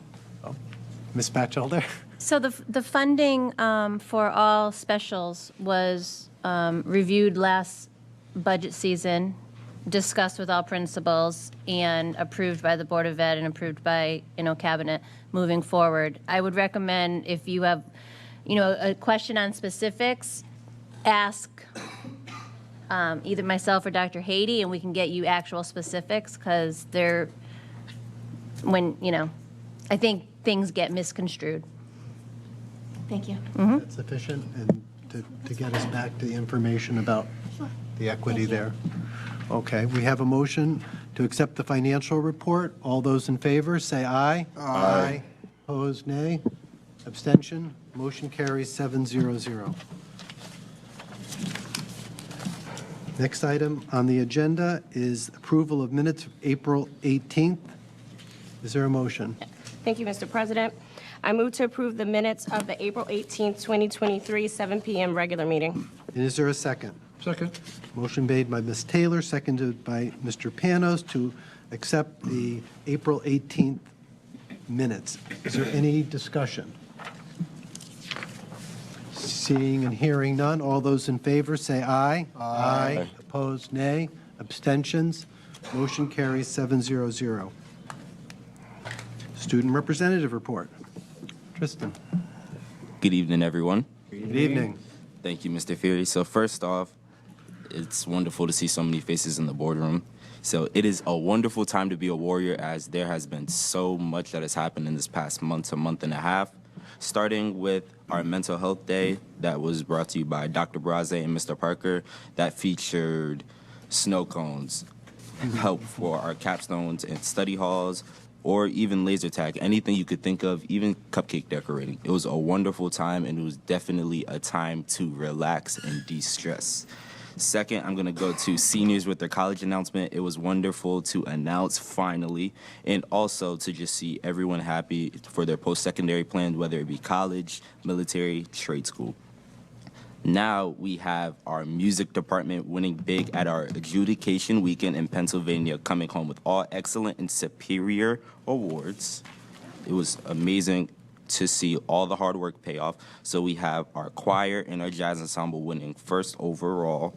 Ms. Batchelder? So the funding for all specials was reviewed last budget season, discussed with all principals, and approved by the Board of Ed and approved by, Cabinet moving forward. I would recommend if you have, a question on specifics, ask either myself or Dr. Haiti, and we can get you actual specifics, because I think things get misconstrued. Thank you. That's sufficient, and to get us back to the information about the equity there. Okay, we have a motion to accept the financial report. All those in favor, say aye. Aye. Opposed, nay. Abstention? Motion carries 700. Next item on the agenda is approval of minutes of April 18th. Is there a motion? Thank you, Mr. President. I move to approve the minutes of the April 18th, 2023, 7 p.m. regular meeting. And is there a second? Second. Motion made by Ms. Taylor, seconded by Mr. Panos to accept the April 18th minutes. Is there any discussion? Seeing and hearing none, all those in favor say aye. Aye. Opposed, nay. Abstentions? Motion carries 700. Student representative report. Tristan. Good evening, everyone. Good evening. Thank you, Mr. Fury. So first off, it's wonderful to see so many faces in the boardroom. So it is a wonderful time to be a Warrior, as there has been so much that has happened in this past month to month and a half, starting with our mental health day that was brought to you by Dr. Braze and Mr. Parker, that featured snow cones, help for our capstones and study halls, or even laser tag, anything you could think of, even cupcake decorating. It was a wonderful time, and it was definitely a time to relax and de-stress. Second, I'm going to go to seniors with their college announcement. It was wonderful to announce finally, and also to just see everyone happy for their post-secondary plans, whether it be college, military, trade school. Now we have our music department winning big at our adjudication weekend in Pennsylvania, coming home with all excellent and superior awards. It was amazing to see all the hard work pay off. So we have our choir and our jazz ensemble winning first overall.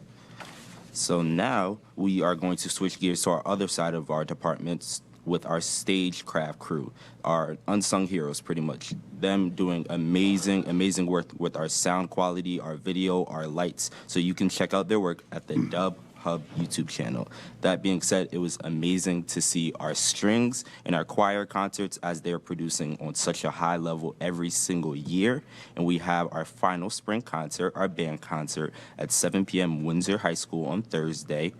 So now we are going to switch gears to our other side of our departments, with our stagecraft crew, our unsung heroes pretty much. Them doing amazing work with our sound quality, our video, our lights. So you can check out their work at the Dub Hub YouTube channel. That being said, it was amazing to see our strings and our choir concerts as they're producing on such a high level every single year. And we have our final spring concert, our band concert, at 7 p.m. Windsor High School on Thursday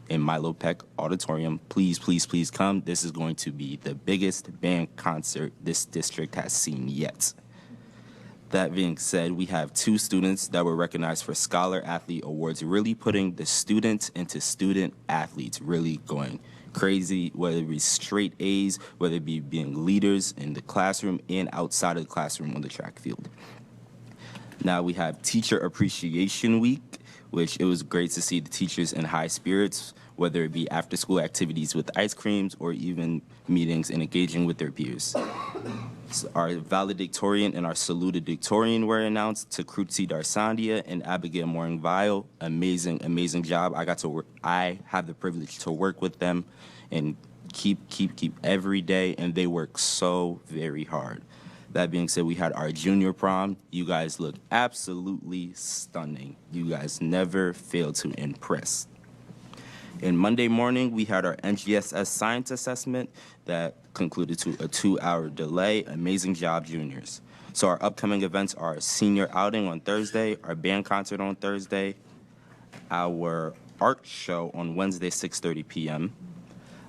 in Milo Peck Auditorium. Please, please, please come. This is going to be the biggest band concert this district has seen yet. That being said, we have 2 students that were recognized for Scholar Athlete Awards, really putting the students into student athletes, really going crazy, whether it be straight A's, whether it be being leaders in the classroom and outside of the classroom on the track field. Now we have Teacher Appreciation Week, which it was great to see the teachers in high spirits, whether it be after-school activities with ice creams or even meetings and engaging with their peers. So our valedictorian and our salutatorian were announced to Krutzi Darsandia and Abigail Moring-Vile. Amazing job. I have the privilege to work with them and keep every day, and they work so very hard. That being said, we had our junior prom. You guys look absolutely stunning. You guys never fail to impress. And Monday morning, we had our NGSS science assessment that concluded to a 2-hour delay. Amazing job, juniors. So our upcoming events are our senior outing on Thursday, our band concert on Thursday, our art show on Wednesday, 6:30 p.m.,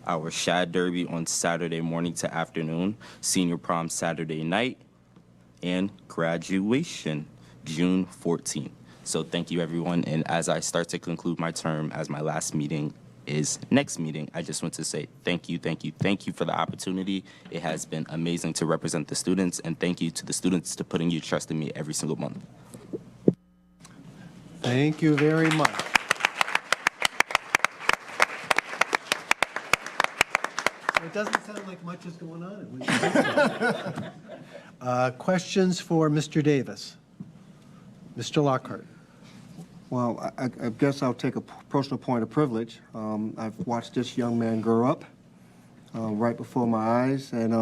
our Shad Derby on Saturday morning to afternoon, senior prom Saturday night, and graduation June 14th. So thank you, everyone. And as I start to conclude my term, as my last meeting is next meeting, I just want to say thank you for the opportunity. It has been amazing to represent the students, and thank you to the students to putting your trust in me every single month. Thank you very much. It doesn't sound like much is going on. Questions for Mr. Davis? Mr. Lockhart. Well, I guess I'll take a personal point of privilege. I've watched this young man grow up right before my eyes, and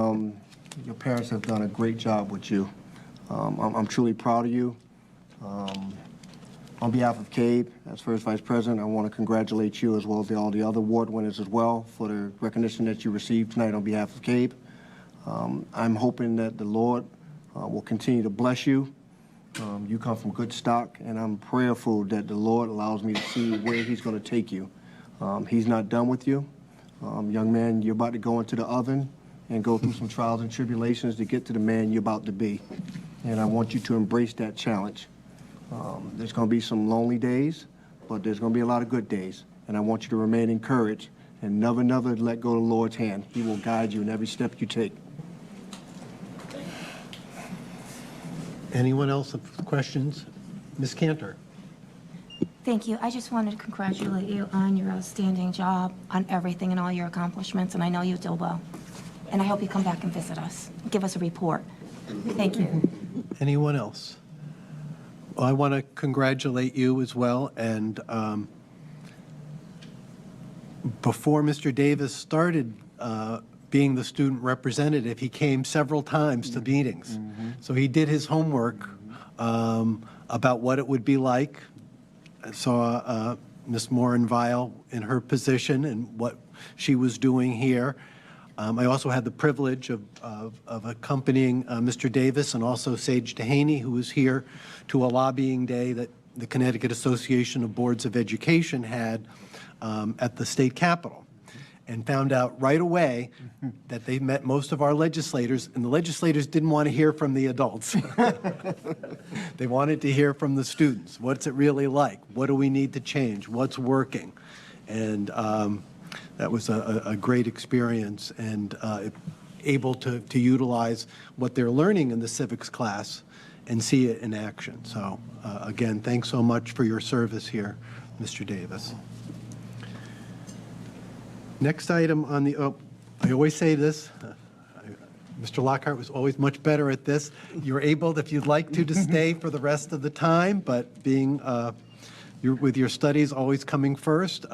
your parents have done a great job with you. I'm truly proud of you. On behalf of CABE, as First Vice President, I want to congratulate you as well as all the other award winners as well for the recognition that you received tonight on behalf of CABE. I'm hoping that the Lord will continue to bless you. You come from good stock, and I'm prayerful that the Lord allows me to see where he's going to take you. He's not done with you. Young man, you're about to go into the oven and go through some trials and tribulations to get to the man you're about to be. And I want you to embrace that challenge. There's going to be some lonely days, but there's going to be a lot of good days. And I want you to remain encouraged and never let go of the Lord's hand. He will guide you in every step you take. Anyone else have questions? Ms. Cantor. Thank you. I just wanted to congratulate you on your outstanding job, on everything and all your accomplishments, and I know you did well. And I hope you come back and visit us. Give us a report. Thank you. Anyone else? Well, I want to congratulate you as well. And before Mr. Davis started being the student representative, he came several times to meetings. So he did his homework about what it would be like. I saw Ms. Morin-Vile in her position and what she was doing here. I also had the privilege of accompanying Mr. Davis and also Sage Dehaney, who was here to a lobbying day that the Connecticut Association of Boards of Education had at the state capitol, and found out right away that they met most of our legislators, and the legislators didn't want to hear from the adults. They wanted to hear from the students. What's it really like? What do we need to change? What's working? And that was a great experience, and able to utilize what they're learning in the civics class and see it in action. So again, thanks so much for your service here, Mr. Davis. Next item on the, I always say this, Mr. Lockhart was always much better at this. You're able, if you'd like to stay for the rest of the time, but being, with your studies always coming first,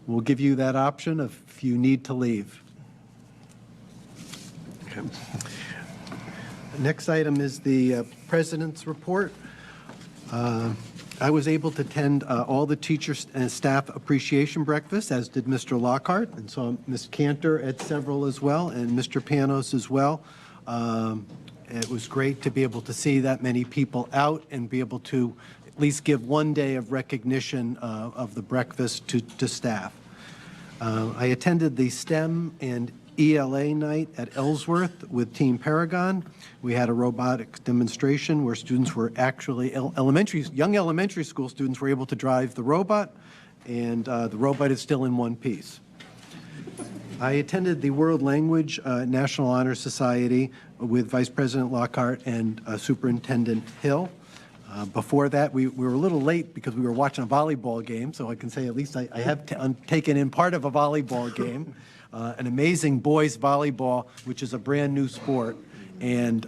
we'll give you that option if you need to leave. Okay. Next item is the president's report. I was able to attend all the teacher and staff appreciation breakfasts, as did Mr. Lockhart, and saw Ms. Cantor at several as well, and Mr. Panos as well. It was great to be able to see that many people out and be able to at least give one day of recognition of the breakfast to staff. I attended the STEM and ELA night at Ellsworth with Team Paragon. We had a robotics demonstration where students were actually, young elementary school students were able to drive the robot, and the robot is still in one piece. I attended the World Language National Honor Society with Vice President Lockhart and Superintendent Hill. Before that, we were a little late because we were watching a volleyball game, so I can say at least I have taken in part of a volleyball game. An amazing boys volleyball, which is a brand new sport, and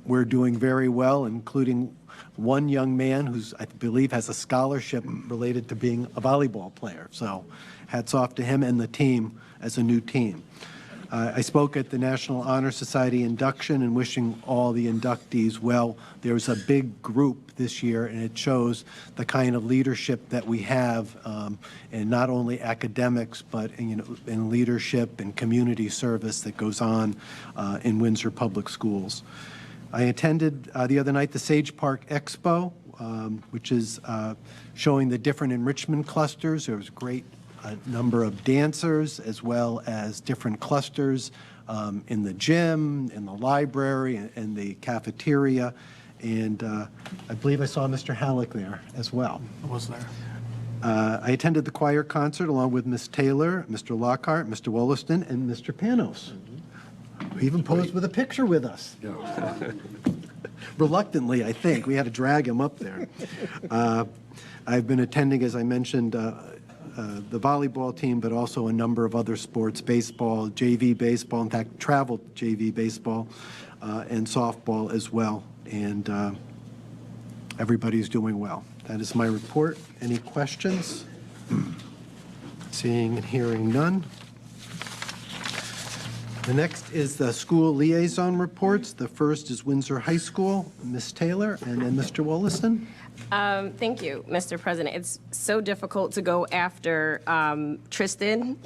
we're doing very well, including one young man who's, I believe, has a scholarship related to being a volleyball player. So hats off to him and the team as a new team. I spoke at the National Honor Society induction and wishing all the inductees well. There was a big group this year, and it shows the kind of leadership that we have, in not only academics, but in leadership and community service that goes on in Windsor Public Schools. I attended the other night the Sage Park Expo, which is showing the different enrichment clusters. There was great number of dancers as well as different clusters in the gym, in the library, in the cafeteria, and I believe I saw Mr. Halleck there as well. I was there. I attended the choir concert along with Ms. Taylor, Mr. Lockhart, Mr. Wollaston, and Mr. Panos, who even posed with a picture with us. Reluctantly, I think. We had to drag him up there. I've been attending, as I mentioned, the volleyball team, but also a number of other sports, baseball, JV baseball, in fact, travel JV baseball, and softball as well. And everybody's doing well. That is my report. Any questions? Seeing and hearing none. The next is the school liaison reports. The first is Windsor High School, Ms. Taylor, and then Mr. Wollaston. Thank you, Mr. President. It's so difficult to go after Tristan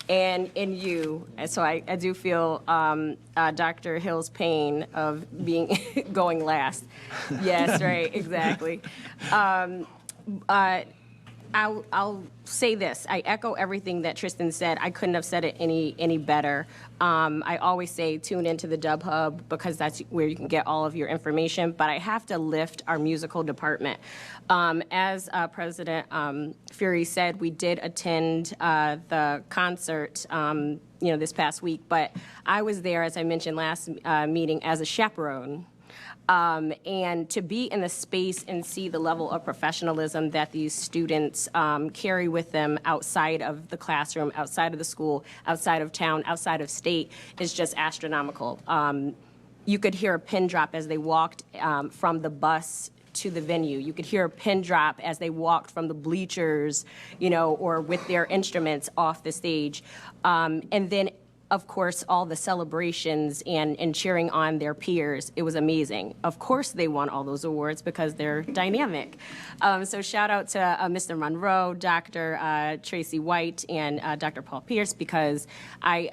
and you. And so I do feel Dr. Hill's pain of being going last. Yes, right, exactly. I'll say this. I echo everything that Tristan said. I couldn't have said it any better. I always say tune into the Dub Hub because that's where you can get all of your information. But I have to lift our musical department. As President Fury said, we did attend the concert this past week. But I was there, as I mentioned last meeting, as a chaperone. And to be in the space and see the level of professionalism that these students carry with them outside of the classroom, outside of the school, outside of town, outside of state is just astronomical. You could hear a pin drop as they walked from the bus to the venue. You could hear a pin drop as they walked from the bleachers, or with their instruments off the stage. And then of course, all the celebrations and cheering on their peers. It was amazing. Of course, they won all those awards because they're dynamic. So shout out to Mr. Monroe, Dr. Tracy White, and Dr. Paul Pierce, because I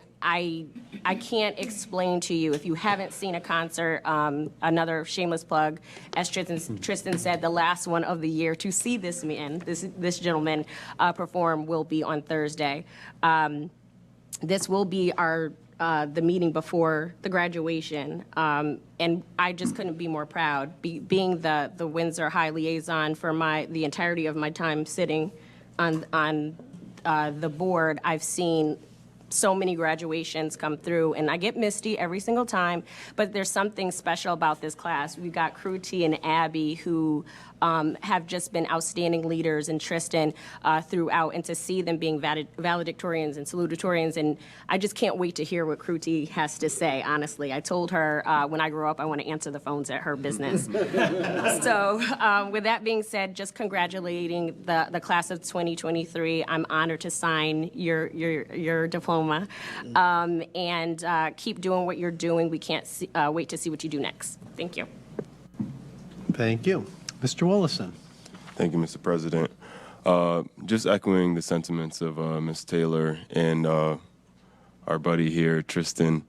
can't explain to you, if you haven't seen a concert, another shameless plug, as Tristan said, the last one of the year, to see this man, this gentleman perform will be on Thursday. This will be the meeting before the graduation, and I just couldn't be more proud. Being the Windsor High liaison for the entirety of my time sitting on the board, I've seen so many graduations come through, and I get misty every single time, but there's something special about this class. We've got Kruti and Abby who have just been outstanding leaders, and Tristan throughout, and to see them being valedictorians and salutatorians, and I just can't wait to hear what Kruti has to say, honestly. I told her when I grow up I want to answer the phones at her business. So with that being said, just congratulating the class of 2023. I'm honored to sign your diploma diploma. And keep doing what you're doing. We can't wait to see what you do next. Thank you. Thank you. Mr. Willison. Thank you, Mr. President. Just echoing the sentiments of Ms. Taylor and our buddy here, Tristan.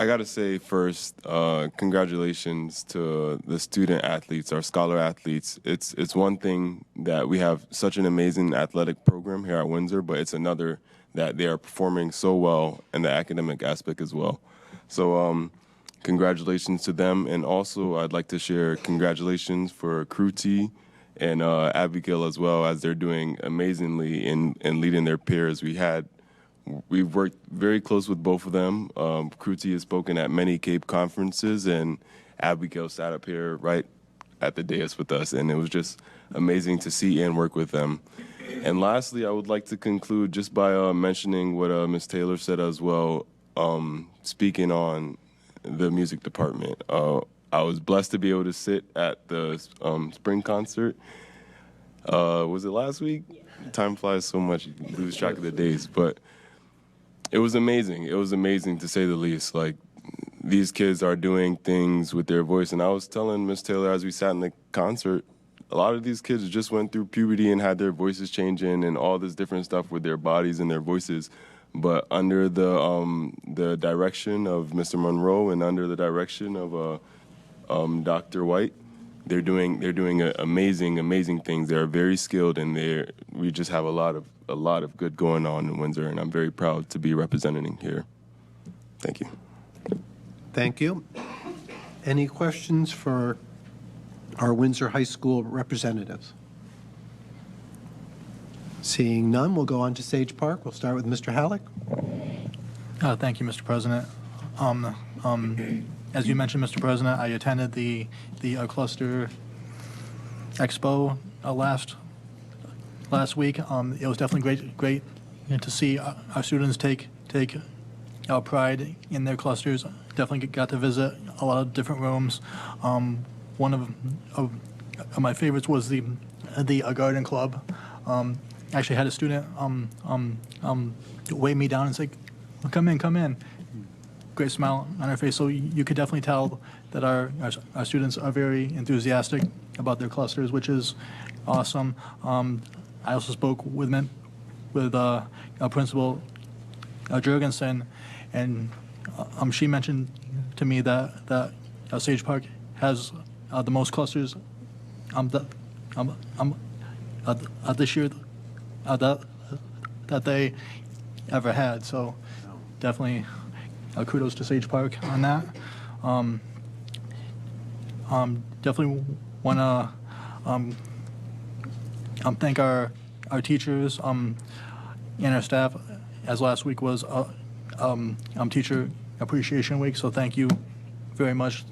I got to say first, congratulations to the student athletes, our scholar athletes. It's one thing that we have such an amazing athletic program here at Windsor, but it's another that they are performing so well in the academic aspect as well. So congratulations to them. And also I'd like to share congratulations for Kruti and Abigail as well, as they're doing amazingly in leading their peers. We've worked very close with both of them. Kruti has spoken at many CAPE conferences, and Abigail sat up here right at the dais with us, and it was just amazing to see and work with them. And lastly, I would like to conclude just by mentioning what Ms. Taylor said as well, speaking on the music department. I was blessed to be able to sit at the spring concert. Was it last week? Yeah. Time flies so much, you lose track of the days, but it was amazing. It was amazing, to say the least. Like, these kids are doing things with their voice. And I was telling Miss Taylor as we sat in the concert, a lot of these kids just went through puberty and had their voices changing and all this different stuff with their bodies and their voices. But under the direction of Mr. Monroe and under the direction of Dr. White, they're doing amazing things. They're very skilled, and we just have a lot of good going on in Windsor, and I'm very proud to be representing here. Thank you. Thank you. Any questions for our Windsor High School representatives? Seeing none, we'll go on to Sage Park. We'll start with Mr. Halleck. Thank you, Mr. President. As you mentioned, Mr. President, I attended the cluster expo last week. It was definitely great to see our students take pride in their clusters. Definitely got to visit a lot of different rooms. One of my favorites was the garden club. Actually had a student wave me down and say, "Come in." Great smile on her face. So you could definitely tell that our students are very enthusiastic about their clusters, which is awesome. I also spoke with Principal Jurgensen, and she mentioned to me that Sage Park has the most clusters this year that they ever had. So definitely kudos to Sage Park on that. Definitely want to thank our teachers and our staff, as last week was Teacher Appreciation Week. So thank you very much,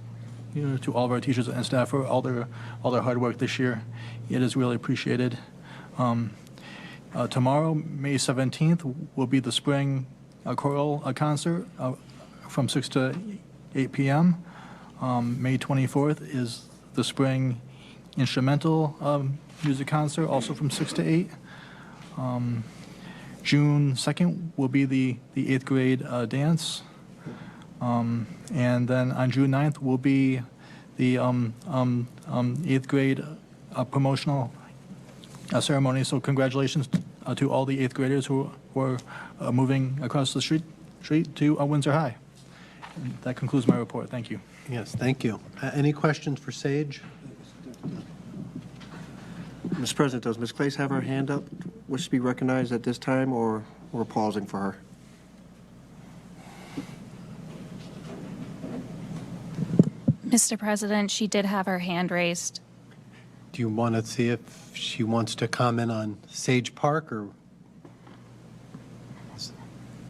to all of our teachers and staff for all their hard work this year. It is really appreciated. Tomorrow, May 17th, will be the spring choral concert from 6 to 8 p.m. May 24th is the spring instrumental music concert, also from 6 to 8. June 2nd will be the 8th grade dance. And then on June 9th will be the 8th grade promotional ceremony. So congratulations to all the 8th graders who were moving across the street to Windsor High. And that concludes my report. Thank you. Yes, thank you. Any questions for Sage? Mr. President, does Ms. Clace have her hand up? Wish to be recognized at this time, or we're pausing for her? Mr. President, she did have her hand raised. Do you want to see if she wants to comment on Sage Park, or?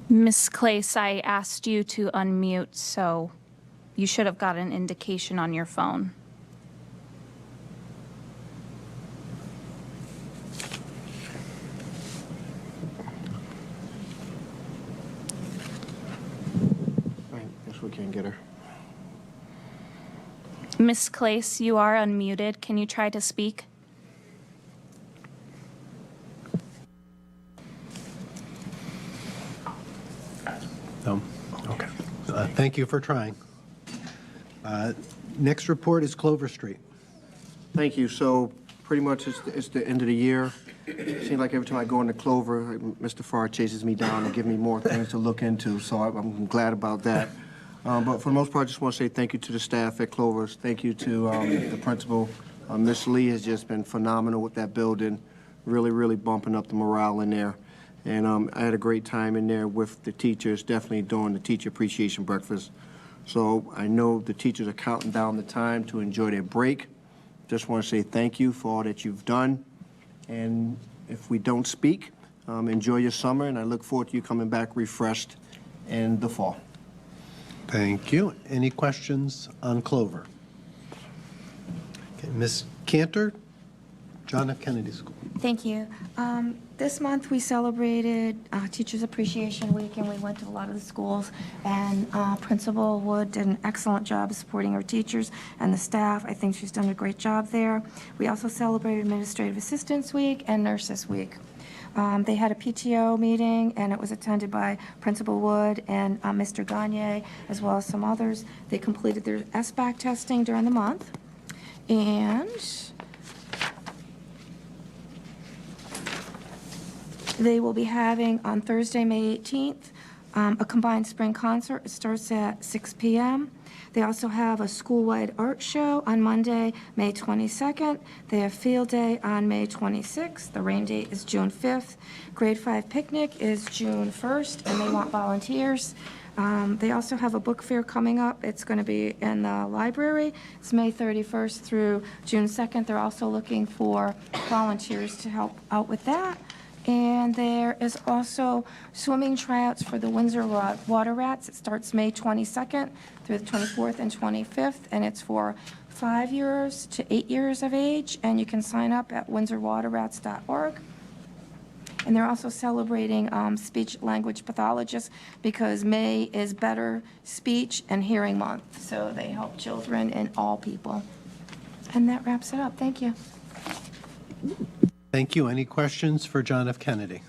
Ms. Clace, I asked you to unmute, so you should have got an indication on your phone. I guess we can't get her. Ms. Clace, you are unmuted. Can you try to speak? No? Okay. Thank you for trying. Next report is Clover Street. Thank you. So pretty much it's the end of the year. It seems like every time I go into Clover, Mr. Farr chases me down and gives me more things to look into, so I'm glad about that. But for the most part, I just want to say thank you to the staff at Clover. Thank you to the principal. Ms. Lee has just been phenomenal with that building, really bumping up the morale in there. And I had a great time in there with the teachers, definitely during the teacher appreciation breakfast. So I know the teachers are counting down the time to enjoy their break. Just want to say thank you for all that you've done. And if we don't speak, enjoy your summer, and I look forward to you coming back refreshed in the fall. Thank you. Any questions on Clover? Okay, Ms. Cantor, John F. Kennedy School. Thank you. This month we celebrated Teachers Appreciation Week, and we went to a lot of the schools, and Principal Wood did an excellent job supporting our teachers and the staff. I think she's done a great job there. We also celebrated Administrative Assistants Week and Nurses Week. They had a PTO meeting, and it was attended by Principal Wood and Mr. Gagne, as well as some others. They completed their SBAC testing during the month, and they will be having on Thursday, May 18th, a combined spring concert. It starts at 6 p.m. They also have a school-wide art show on Monday, May 22nd. They have field day on May 26th. The rain date is June 5th. Grade 5 picnic is June 1st, and they want volunteers. They also have a book fair coming up. It's going to be in the library. It's May 31st through June 2nd. They're also looking for volunteers to help out with that. And there is also swimming tryouts for the Windsor Water Rats. It starts May 22nd through the 24th and 25th, and it's for 5 years to 8 years of age, and you can sign up at windsorwaterrats.org. And they're also celebrating speech language pathologists because May is Better Speech and Hearing Month, so they help children and all people. And that wraps it up. Thank you. Thank you. Any questions for John F. Kennedy?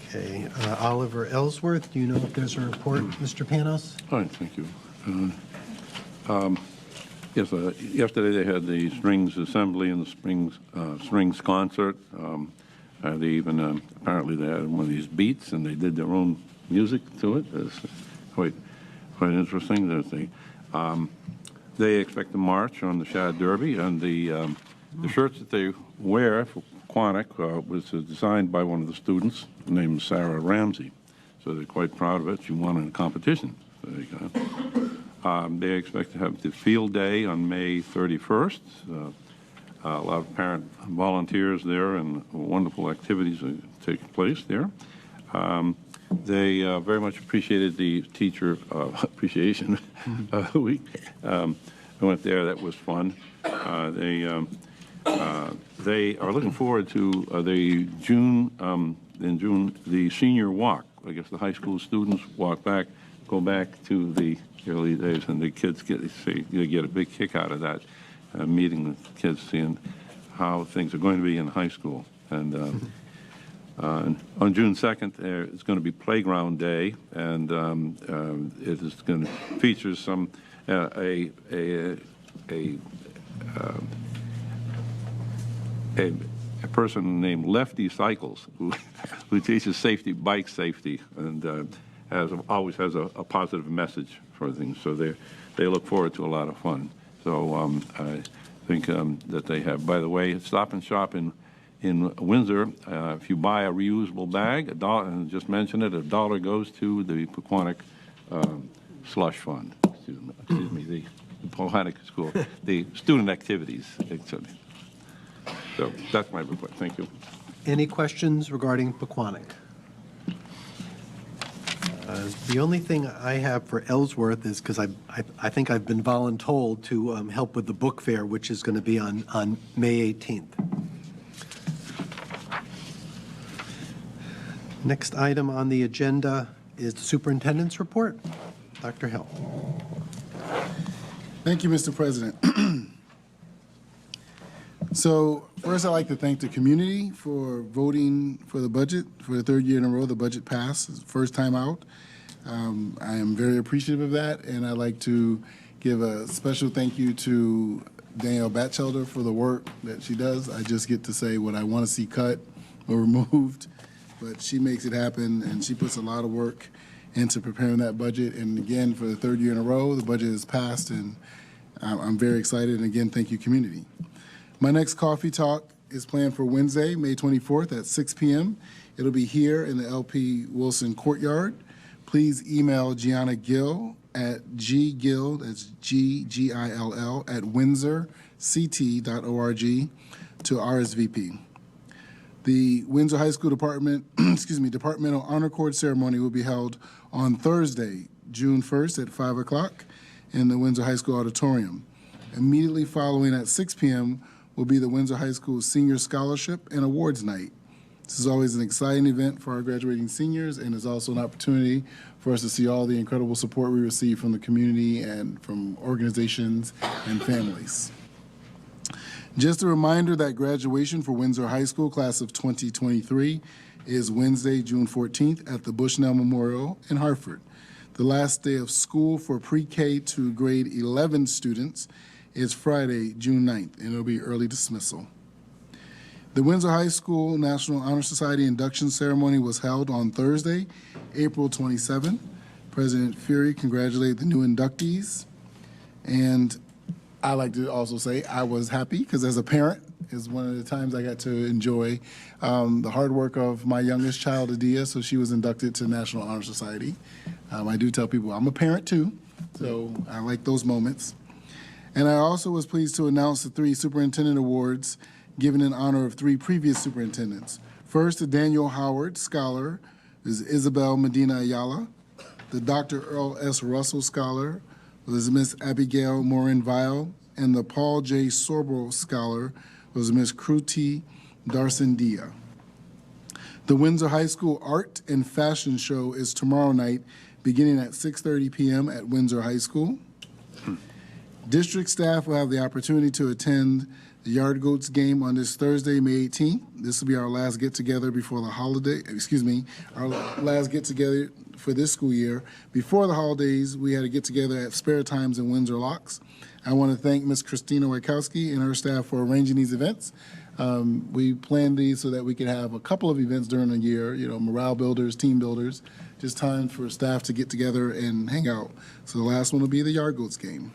Okay, Oliver Ellsworth, do you know if there's a report, Mr. Panos? Hi, thank you. Yes, yesterday they had the Strings Assembly and the Strings Concert. They even, apparently they had one of these beats and they did their own music to it. It's quite interesting. They expect to march on the Shad Derby, and the shirts that they wear for Quantic was designed by one of the students named Sarah Ramsey. So they're quite proud of it. She won in a competition. They expect to have the field day on May 31st. A lot of parent volunteers there and wonderful activities take place there. They very much appreciated the teacher appreciation week. I went there. That was fun. They are looking forward to in June, the senior walk. I guess the high school students go back to the early days, and the kids get a big kick out of that, meeting the kids, seeing how things are going to be in high school. And on June 2nd, it's going to be Playground Day, and it is going to feature some a person named Lefty Cycles who teaches bike safety, and always has a positive message for things. So they look forward to a lot of fun. So I think that they have. By the way, Stop and Shop in Windsor. If you buy a reusable bag, and just mention it, $1 goes to the Pequannock slush fund. Excuse me, the Pequannock School, the student activities. So that's my report. Thank you. Any questions regarding Pequannock? The only thing I have for Ellsworth is because I think I've been voluntold to help with the book fair, which is going to be on May 18th. Next item on the agenda is the superintendent's report. Dr. Hill. Thank you, Mr. President. So first, I'd like to thank the community for voting for the budget for the third year in a row. The budget passed, it's the first time out. I am very appreciative of that, and I'd like to give a special thank you to Danielle Batchelder for the work that she does. I just get to say what I want to see cut or removed, but she makes it happen, and she puts a lot of work into preparing that budget. And again, for the third year in a row, the budget is passed, and I'm very excited. And again, thank you, community. My next coffee talk is planned for Wednesday, May 24th at 6 p.m. It'll be here in the LP Wilson Courtyard. Please email Gianna Gill at ggill, that's G-G-I-L-L, at windsorct.org to RSVP. The Windsor High School Departmental Honor Cord ceremony will be held on Thursday, June 1st at 5 o'clock in the Windsor High School auditorium. Immediately following at 6 p.m. will be the Windsor High School Senior Scholarship and Awards Night. This is always an exciting event for our graduating seniors, and is also an opportunity for us to see all the incredible support we receive from the community and from organizations and families. Just a reminder that graduation for Windsor High School class of 2023 is Wednesday, June 14th at the Bushnell Memorial in Hartford. The last day of school for pre-K to grade 11 students is Friday, June 9th, and it'll be early dismissal. The Windsor High School National Honor Society induction ceremony was held on Thursday, April 27th. President Fury congratulated the new inductees, and I like to also say I was happy because as a parent is one of the times I got to enjoy the hard work of my youngest child, Adia, so she was inducted to National Honor Society. I do tell people I'm a parent too, so I like those moments. And I also was pleased to announce the 3 superintendent awards given in honor of 3 previous superintendents. First, the Daniel Howard Scholar is Isabel Medina Ayala. The Dr. Earl S. Russell Scholar was Miss Abigail Morin Vile, and the Paul J. Sorbo Scholar was Miss Kruti Darsendia. The Windsor High School Art and Fashion Show is tomorrow night, beginning at 6:30 p.m. at Windsor High School. District staff will have the opportunity to attend the Yard Goats game on this Thursday, May 18th. This will be our last get-together before the holiday, our last get-together for this school year. Before the holidays, we had a get-together at Spare Times in Windsor Locks. I want to thank Ms. Christina Wachowski and her staff for arranging these events. We planned these so that we could have a couple of events during the year, morale builders, team builders, just time for staff to get together and hang out. So the last one will be the Yard Goats game.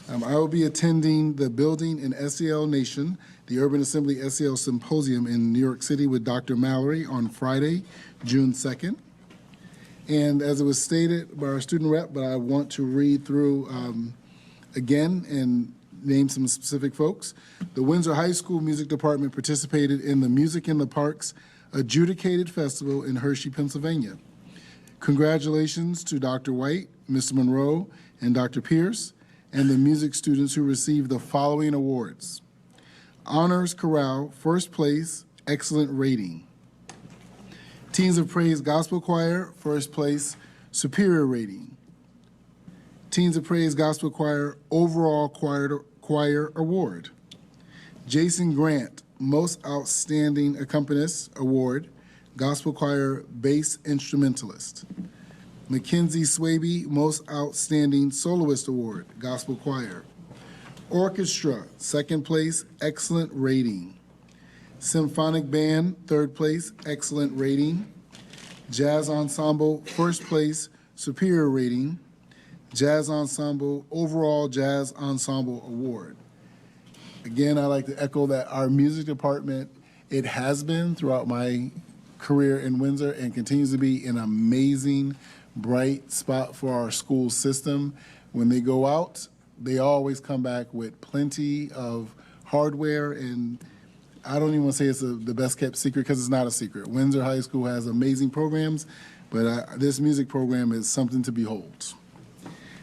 I will be attending the Building in SEL Nation, the Urban Assembly SEL Symposium in New York City with Dr. Mallory on Friday, June 2nd. And as it was stated by our student rep, but I want to read through again and name some specific folks. The Windsor High School Music Department participated in the Music in the Parks Adjudicated Festival in Hershey, Pennsylvania. Congratulations to Dr. White, Mr. Monroe, and Dr. Pierce, and the music students who received the following awards. Honors Chorale, first place, excellent rating. Teens of Praise Gospel Choir, first place, superior rating. Teens of Praise Gospel Choir, overall choir award. Jason Grant, most outstanding accompanist award, Gospel Choir bass instrumentalist. Mackenzie Swaby, Most Outstanding Soloist Award, Gospel Choir. Orchestra, second place, excellent rating. Symphonic Band, third place, excellent rating. Jazz Ensemble, first place, superior rating. Jazz Ensemble, overall Jazz Ensemble Award. Again, I'd like to echo that our music department, it has been throughout my career in Windsor and continues to be an amazing bright spot for our school system. When they go out, they always come back with plenty of hardware, and I don't even want to say it's the best kept secret because it's not a secret. Windsor High School has amazing programs, but this music program is something to behold.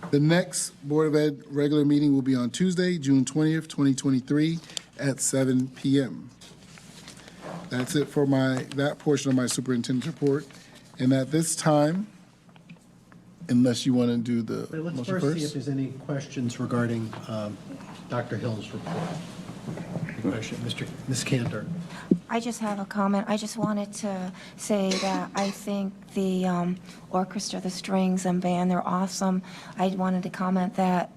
The next Board of Ed regular meeting will be on Tuesday, June 20th, 2023 at 7 p.m. That's it for that portion of my superintendent's report. And at this time, unless you want to do the Let's motion first see if there's any questions regarding Dr. Hill's report. Ms. Cantor. I just have a comment. I just wanted to say that I think the orchestra, the strings and band, they're awesome. I wanted to comment that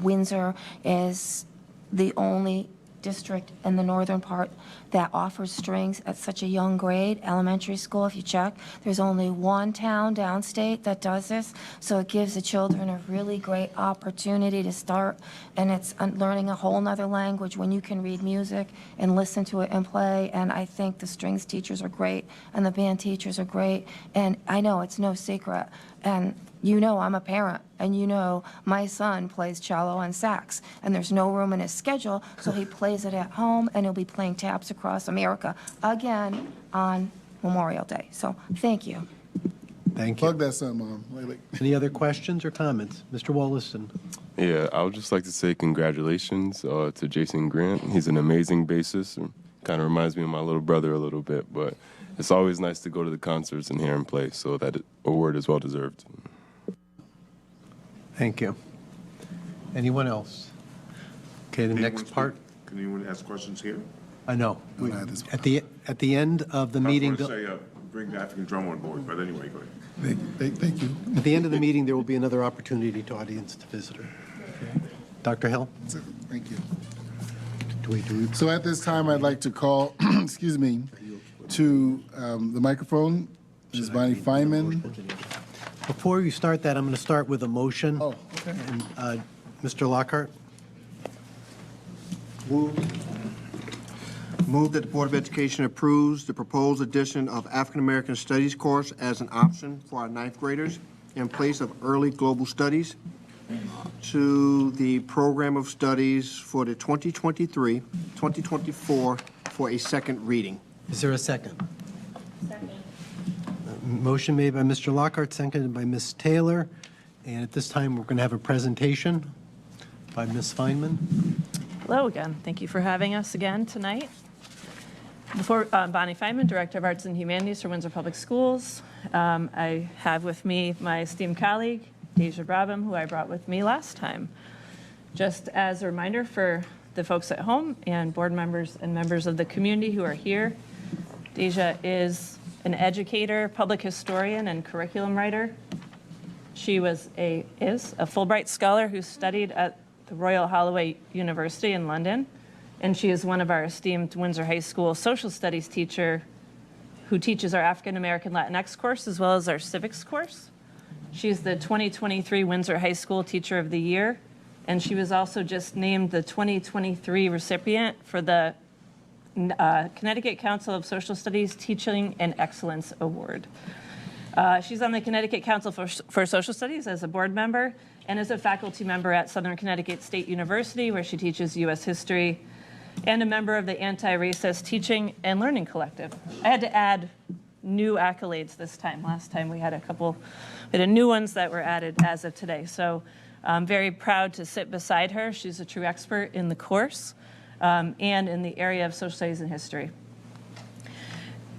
Windsor is the only district in the northern part that offers strings at such a young grade. Elementary school, if you check, there's only one town downstate that does this, so it gives the children a really great opportunity to start, and it's learning a whole nother language when you can read music and listen to it and play. And I think the strings teachers are great and the band teachers are great, and I know it's no secret, and you know I'm a parent, and you know my son plays cello and sax, and there's no room in his schedule, so he plays it at home, and he'll be playing taps across America again on Memorial Day. So thank you. Thank you. Plug that son, Mom. Any other questions or comments? Mr. Wollaston. Yeah, I would just like to say congratulations to Jason Grant. He's an amazing bassist. Kind of reminds me of my little brother a little bit, but it's always nice to go to the concerts and hear him play, so that award is well deserved. Thank you. Anyone else? Okay, the next part. Can anyone ask questions here? I know. At the end of the meeting. I was going to say, bring the African drum on board, but anyway, go ahead. Thank you. At the end of the meeting, there will be another opportunity to audience to visitor. Dr. Hill? Thank you. Do we do? So at this time, I'd like to call, excuse me, to the microphone, Ms. Bonnie Feynman. Before you start that, I'm going to start with a motion. Oh, okay. And, Mr. Lockhart? Move that the Board of Education approves the proposed addition of African American Studies course as an option for our ninth graders in place of early global studies to the program of studies for the 2023-2024 for a second reading. Is there a second? Second. Motion made by Mr. Lockhart, seconded by Ms. Taylor. And at this time, we're going to have a presentation by Ms. Feynman. Hello again. Thank you for having us again tonight. Bonnie Feynman, Director of Arts and Humanities for Windsor Public Schools. I have with me my esteemed colleague, Deja Brabham, who I brought with me last time. Just as a reminder for the folks at home and board members and members of the community who are here, Deja is an educator, public historian, and curriculum writer. She is a Fulbright Scholar who studied at the Royal Holloway University in London, and she is one of our esteemed Windsor High School social studies teacher who teaches our African American Latinx course as well as our civics course. She's the 2023 Windsor High School Teacher of the Year, and she was also just named the 2023 recipient for the Connecticut Council of Social Studies Teaching and Excellence Award. She's on the Connecticut Council for Social Studies as a board member and is a faculty member at Southern Connecticut State University, where she teaches U.S. history, and a member of the Anti-Racist Teaching and Learning Collective. I had to add new accolades this time. Last time we had new ones that were added as of today. So I'm very proud to sit beside her. She's a true expert in the course and in the area of social studies and history.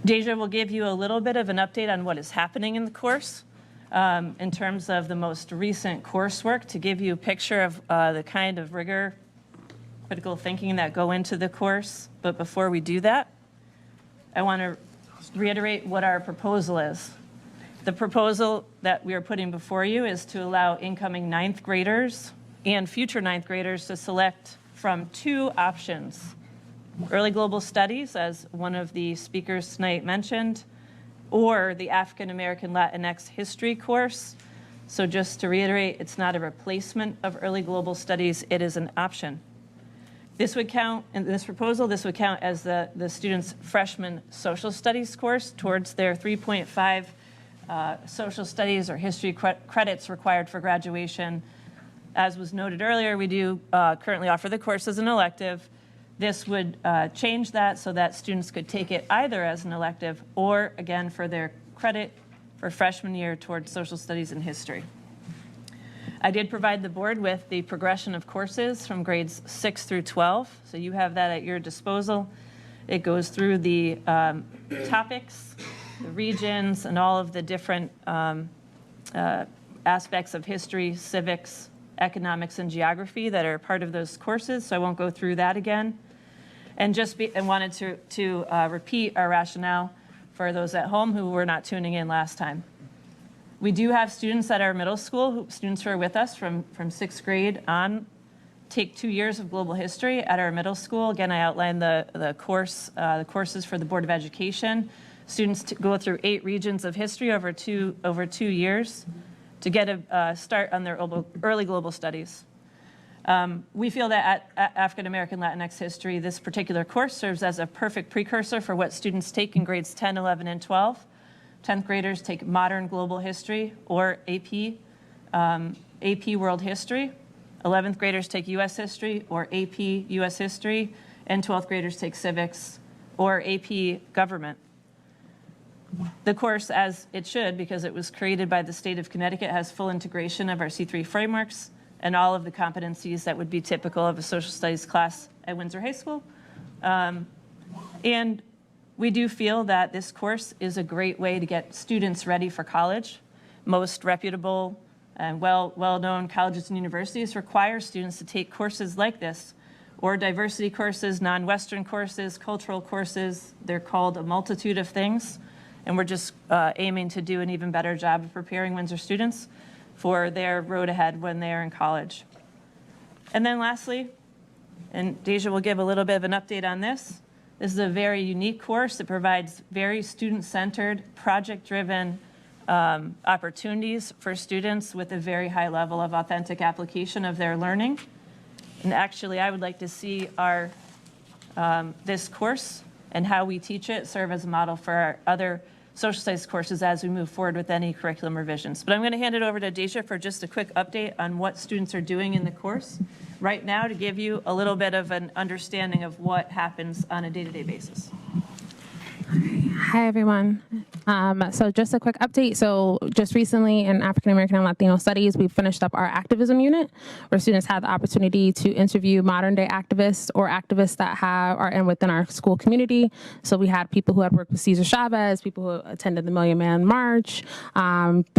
Deja will give you a little bit of an update on what is happening in the course in terms of the most recent coursework, to give you a picture of the kind of rigor, critical thinking that go into the course. But before we do that, I want to reiterate what our proposal is. The proposal that we are putting before you is to allow incoming ninth graders and future ninth graders to select from two options: early global studies, as one of the speakers tonight mentioned, or the African American Latinx history course. So just to reiterate, it's not a replacement of early global studies, it is an option. This would count, in this proposal, this would count as the student's freshman social studies course towards their 3.5 social studies or history credits required for graduation. As was noted earlier, we do currently offer the course as an elective. This would change that so that students could take it either as an elective or, again, for their credit for freshman year towards social studies and history. I did provide the board with the progression of courses from grades 6 through 12, so you have that at your disposal. It goes through the topics, the regions, and all of the different aspects of history, civics, economics, and geography that are part of those courses, so I won't go through that again. And wanted to repeat our rationale for those at home who were not tuning in last time. We do have students at our middle school, students who are with us from 6th grade on, take 2 years of global history at our middle school. Again, I outlined the courses for the Board of Education. Students go through 8 regions of history over 2 years to get a start on their early global studies. We feel that at African American Latinx history, this particular course serves as a perfect precursor for what students take in grades 10, 11, and 12. 10th graders take modern global history or AP World History. 11th graders take U.S. history or AP U.S. history, and 12th graders take civics or AP government. The course, as it should, because it was created by the state of Connecticut, has full integration of our C3 frameworks and all of the competencies that would be typical of a social studies class at Windsor High School. And we do feel that this course is a great way to get students ready for college. Most reputable and well-known colleges and universities require students to take courses like this, or diversity courses, non-Western courses, cultural courses. They're called a multitude of things. And we're just aiming to do an even better job of preparing Windsor students for their road ahead when they are in college. And then lastly, and Deja will give a little bit of an update on this, this is a very unique course. It provides very student-centered, project-driven opportunities for students with a very high level of authentic application of their learning. And actually, I would like to see this course and how we teach it serve as a model for our other social studies courses as we move forward with any curriculum revisions. But I'm going to hand it over to Deja for just a quick update on what students are doing in the course right now to give you a little bit of an understanding of what happens on a day-to-day basis. Hi, everyone. So just a quick update. So just recently in African American and Latino Studies, we finished up our activism unit where students had the opportunity to interview modern day activists or activists that are within our school community. So we had people who had worked with Cesar Chavez, people who attended the Million Man March,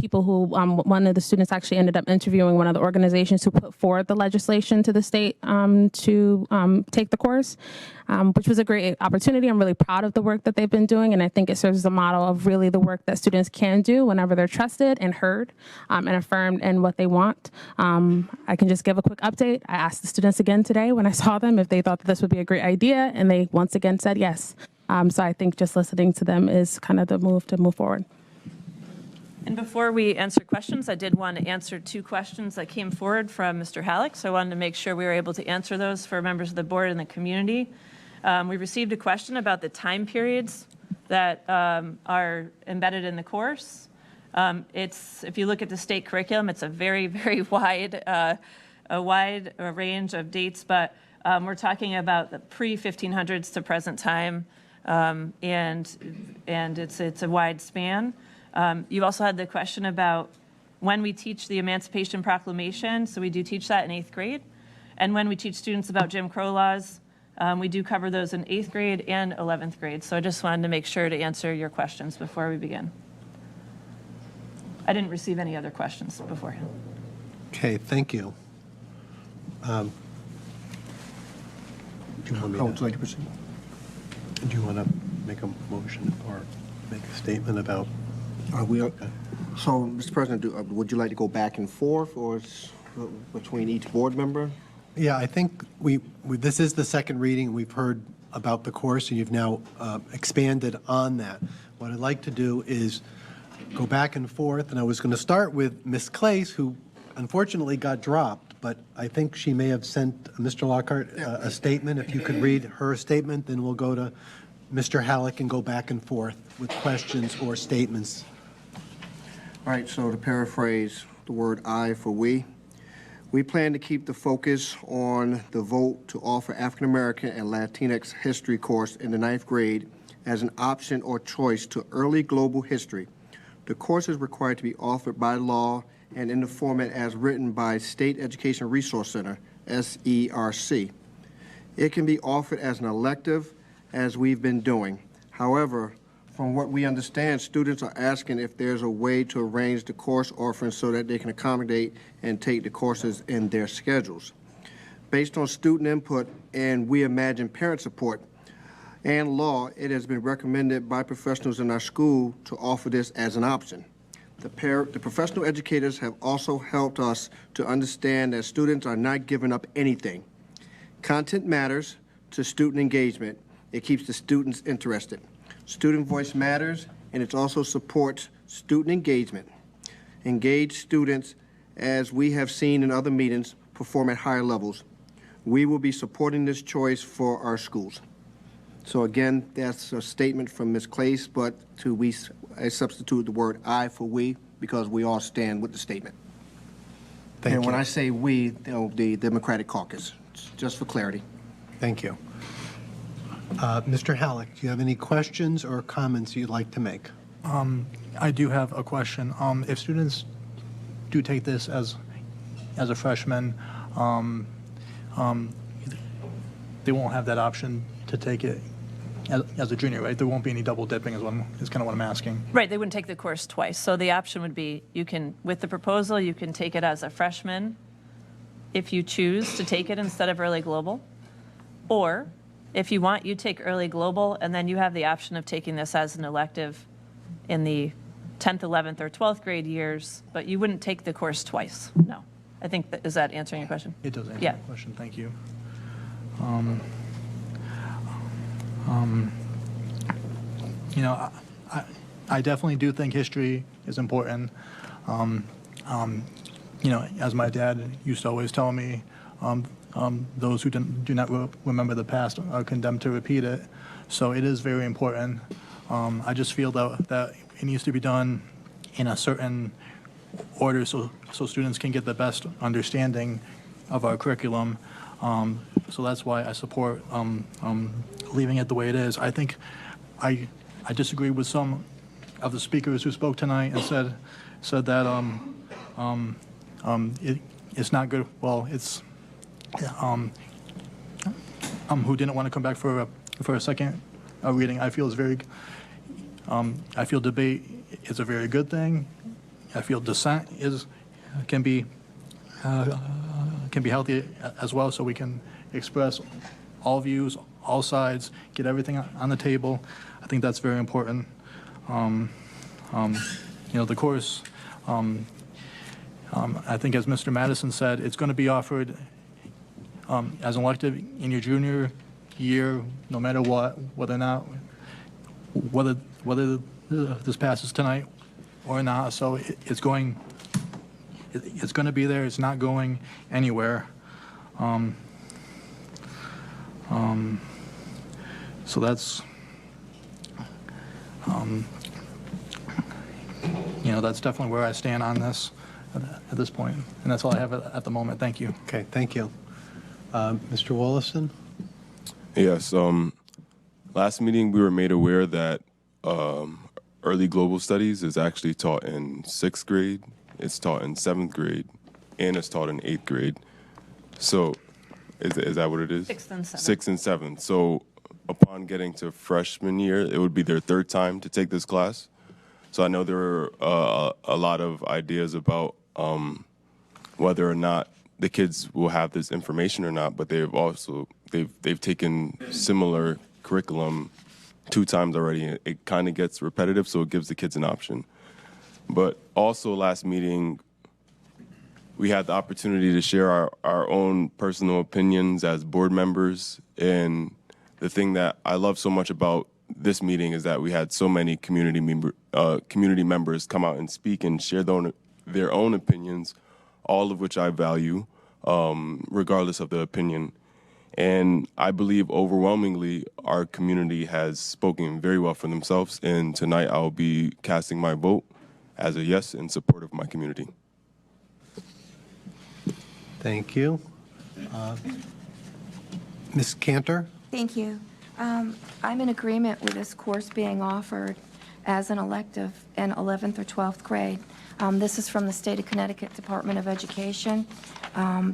people who, one of the students actually ended up interviewing one of the organizations who put forward the legislation to the state to take the course, which was a great opportunity. I'm really proud of the work that they've been doing, and I think it serves as a model of really the work that students can do whenever they're trusted and heard and affirmed in what they want. I can just give a quick update. I asked the students again today when I saw them if they thought that this would be a great idea, and they once again said yes. So I think just listening to them is kind of the move to move forward. And before we answer questions, I did want to answer 2 questions that came forward from Mr. Halleck. So I wanted to make sure we were able to answer those for members of the board and the community. We received a question about the time periods that are embedded in the course. If you look at the state curriculum, it's a very, very wide range of dates, but we're talking about the pre-1500s to present time, and it's a wide span. You also had the question about when we teach the Emancipation Proclamation, so we do teach that in 8th grade, and when we teach students about Jim Crow laws, we do cover those in 8th grade and 11th grade. So I just wanted to make sure to answer your questions before we begin. I didn't receive any other questions beforehand. Okay, thank you. How would you like to proceed? Do you want to make a motion or make a statement about? So, Mr. President, would you like to go back and forth or between each board member? Yeah, I think this is the second reading. We've heard about the course, and you've now expanded on that. What I'd like to do is go back and forth, and I was going to start with Ms. Clace, who unfortunately got dropped, but I think she may have sent Mr. Lockhart a statement. If you could read her statement, then we'll go to Mr. Halleck and go back and forth with questions or statements. All right, so to paraphrase the word I for we plan to keep the focus on the vote to offer African American and Latinx history course in the 9th grade as an option or choice to early global history. The course is required to be offered by law and in the format as written by State Education Resource Center, SERC. It can be offered as an elective, as we've been doing. However, from what we understand, students are asking if there's a way to arrange the course offerings so that they can accommodate and take the courses in their schedules. Based on student input and we imagine parent support, and law, it has been recommended by professionals in our school to offer this as an option. The professional educators have also helped us to understand that students are not giving up anything. Content matters to student engagement. It keeps the students interested. Student voice matters, and it also supports student engagement. Engaged students, as we have seen in other meetings, perform at higher levels. We will be supporting this choice for our schools. So again, that's a statement from Ms. Clace, but I substitute the word I for we, because we all stand with the statement. Thank and you. when I say we, the Democratic Caucus, just for clarity. Thank you. Mr. Halleck, do you have any questions or comments you'd like to make? I do have a question. If students do take this as a freshman, they won't have that option to take it as a junior, right? There won't be any double dipping is kind of what I'm asking. Right, they wouldn't take the course twice. So the option would be, with the proposal, you can take it as a freshman if you choose to take it instead of early global. Or if you want, you take early global, and then you have the option of taking this as an elective in the 10th, 11th, or 12th grade years, but you wouldn't take the course twice, no. I think, is that answering your question? It does answer Yeah. the question, thank you. You know, I definitely do think history is important. You know, as my dad used to always tell me, those who do not remember the past are condemned to repeat it. So it is very important. I just feel that it needs to be done in a certain order so students can get the best understanding of our curriculum. So that's why I support leaving it the way it is. I think I disagree with some of the speakers who spoke tonight and said that it's not good. Well, it's who didn't want to come back for a second reading. I feel it's very. I feel debate is a very good thing. I feel dissent can be healthy as well, so we can express all views, all sides, get everything on the table. I think that's very important. You know, the course, I think as Mr. Madison said, it's going to be offered as an elective in your junior year, no matter what, whether this passes tonight or not. So it's going to be there. It's not going anywhere. So that's, you know, that's definitely where I stand on this at this point. And that's all I have at the moment. Thank you. Okay, thank you. Mr. Wollaston? Yes. Last meeting, we were made aware that early global studies is actually taught in 6th grade, it's taught in 7th grade, and it's taught in 8th grade. So is that what it is? 6th and 7th. 6th and 7th. So upon getting to freshman year, it would be their 3rd time to take this class. So I know there are a lot of ideas about whether or not the kids will have this information or not, but they've taken similar curriculum 2 times already. It kind of gets repetitive, so it gives the kids an option. But also last meeting, we had the opportunity to share our own personal opinions as board members. And the thing that I love so much about this meeting is that we had so many community members come out and speak and share their own opinions, all of which I value, regardless of the opinion. And I believe overwhelmingly our community has spoken very well for themselves. And tonight I'll be casting my vote as a yes in support of my community. Thank you. Ms. Cantor? Thank you. I'm in agreement with this course being offered as an elective in 11th or 12th grade. This is from the State of Connecticut Department of Education.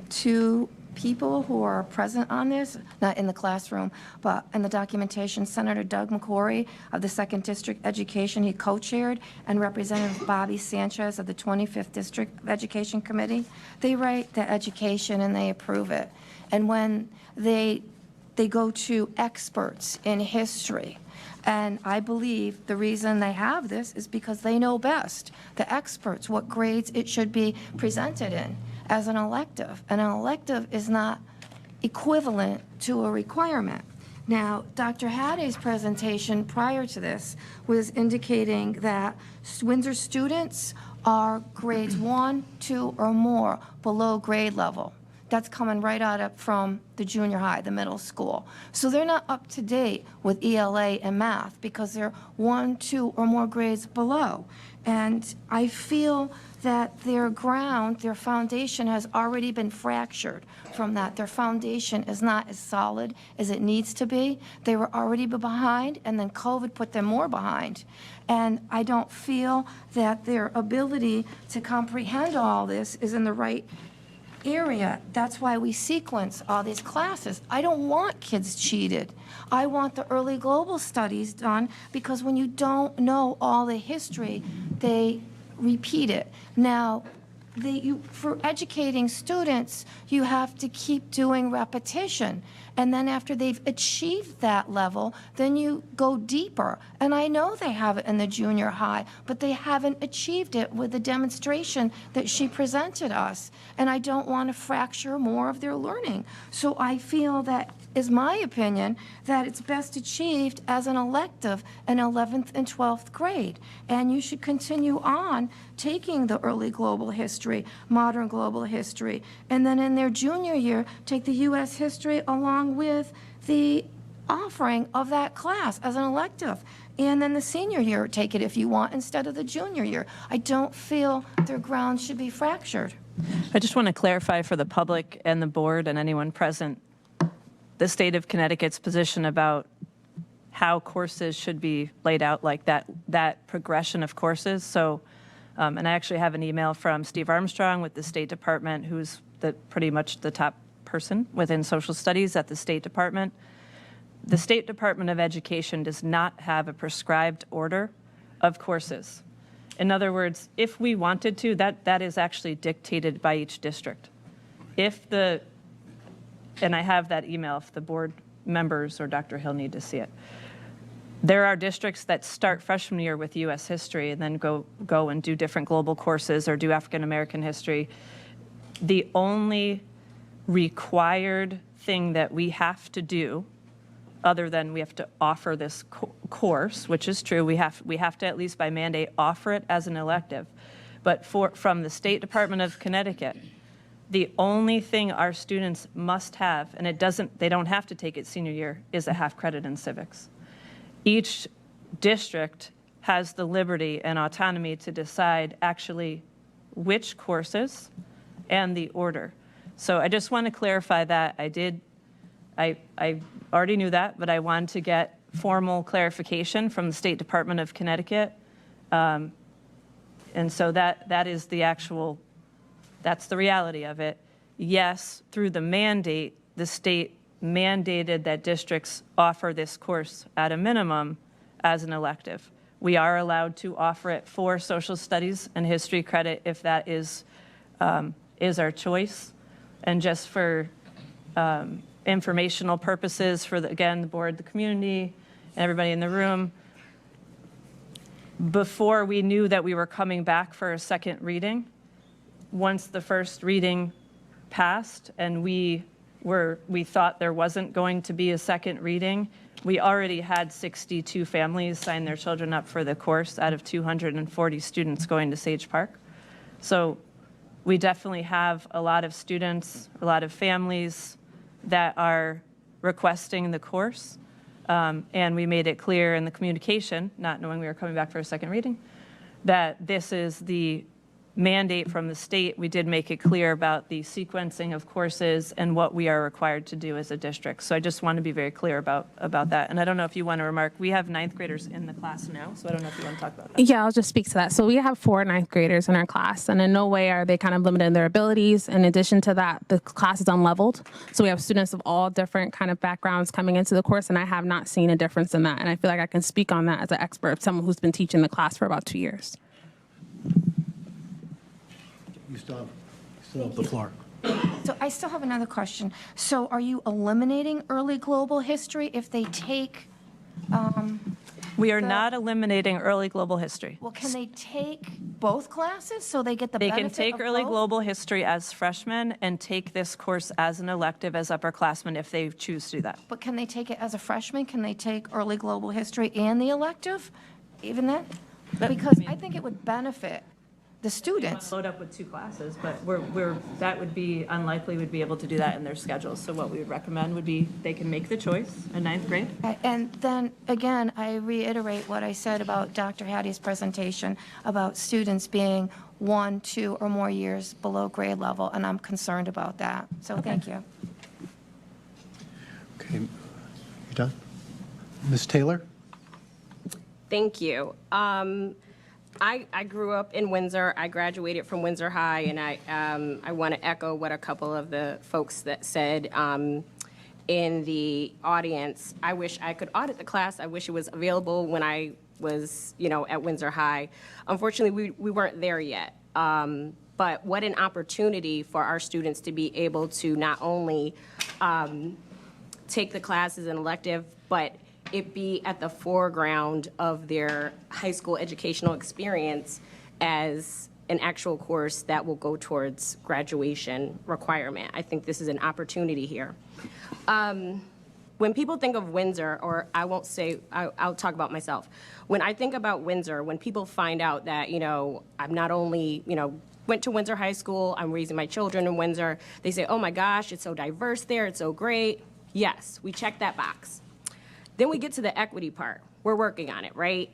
2 people who are present on this, not in the classroom, but in the documentation, Senator Doug McCory of the 2nd District Education, he co-chaired, and Representative Bobby Sanchez of the 25th District Education Committee. They write the education and they approve it. And when they they go to experts in history. And I believe the reason they have this is because they know best, the experts, what grades it should be presented in as an elective. And an elective is not equivalent to a requirement. Now, Dr. Hattie's presentation prior to this was indicating that Windsor students are grades 1, 2, or more below grade level. That's coming right out of from the junior high, the middle school. So they're not up to date with ELA and math because they're 1, 2, or more grades below. And I feel that their ground, their foundation has already been fractured from that. Their foundation is not as solid as it needs to be. They were already behind, and then COVID put them more behind. And I don't feel that their ability to comprehend all this is in the right area. That's why we sequence all these classes. I don't want kids cheated. I want the early global studies done because when you don't know all the history, they repeat it. Now, for educating students, you have to keep doing repetition. And then after they've achieved that level, then you go deeper. And I know they have it in the junior high, but they haven't achieved it with the demonstration that she presented us. And I don't want to fracture more of their learning. So I feel that, is my opinion, that it's best achieved as an elective in 11th and 12th grade. And you should continue on taking the early global history, modern global history, and then in their junior year, take the U.S. history along with the offering of that class as an elective. And then the senior year, take it if you want, instead of the junior year. I don't feel their ground should be fractured. I just want to clarify for the public and the board and anyone present the state of Connecticut's position about how courses should be laid out, like that progression of courses. So, and I actually have an email from Steve Armstrong with the State Department, who's pretty much the top person within social studies at the State Department. The State Department of Education does not have a prescribed order of courses. In other words, if we wanted to, that is actually dictated by each district. And I have that email if the board members or Dr. Hill need to see it. There are districts that start freshman year with U.S. history and then go and do different global courses or do African American history. The only required thing that we have to do, other than we have to offer this course, which is true, we have to at least by mandate offer it as an elective. But from the State Department of Connecticut, the only thing our students must have, and they don't have to take it senior year, is a half credit in civics. Each district has the liberty and autonomy to decide actually which courses and the order. So I just want to clarify that. I already knew that, but I wanted to get formal clarification from the State Department of Connecticut. And so that is that's the reality of it. Yes, through the mandate, the state mandated that districts offer this course at a minimum as an elective. We are allowed to offer it for social studies and history credit if that is our choice. And just for informational purposes for, again, the board, the community, and everybody in the room, before we knew that we were coming back for a second reading, once the first reading passed and we thought there wasn't going to be a second reading, we already had 62 families sign their children up for the course out of 240 students going to Sage Park. So we definitely have a lot of students, a lot of families that are requesting the course. And we made it clear in the communication, not knowing we were coming back for a second reading, that this is the mandate from the state. We did make it clear about the sequencing of courses and what we are required to do as a district. So I just want to be very clear about that. And I don't know if you want to remark, we have ninth graders in the class now, so I don't know if you want to talk about that. Yeah, I'll just speak to that. So we have 4 ninth graders in our class, and in no way are they kind of limited in their abilities. In addition to that, the class is unleveled. So we have students of all different kind of backgrounds coming into the course, and I have not seen a difference in that. And I feel like I can speak on that as an expert, someone who's been teaching the class for about 2 years. You still have the floor. So I still have another question. So are you eliminating early global history if they take, We are not eliminating early global history. well, can they take both classes so they get the They benefit can take of early both? global history as freshmen and take this course as an elective as upperclassmen if they choose to do that. But can they take it as a freshman? Can they take early global history and the elective? Even that? Because I think it would benefit the students. Load up with 2 classes, but that would be unlikely we'd be able to do that in their schedules. So what we would recommend would be they can make the choice in 9th grade. And then, again, I reiterate what I said about Dr. Hattie's presentation about students being 1, 2, or more years below grade level, and I'm concerned about that. So thank you. Okay, you done? Ms. Taylor? Thank you. I grew up in Windsor. I graduated from Windsor High, and I want to echo what a couple of the folks that said in the audience. I wish I could audit the class. I wish it was available when I was, at Windsor High. Unfortunately, we weren't there yet. But what an opportunity for our students to be able to not only take the class as an elective, but it be at the foreground of their high school educational experience as an actual course that will go towards graduation requirement. I think this is an opportunity here. When people think of Windsor, or I won't say, I'll talk about myself. When I think about Windsor, when people find out that, I'm not only, went to Windsor High School, I'm raising my children in Windsor, they say, oh my gosh, it's so diverse there, it's so great. Yes, we check that box. Then we get to the equity part. We're working on it, right?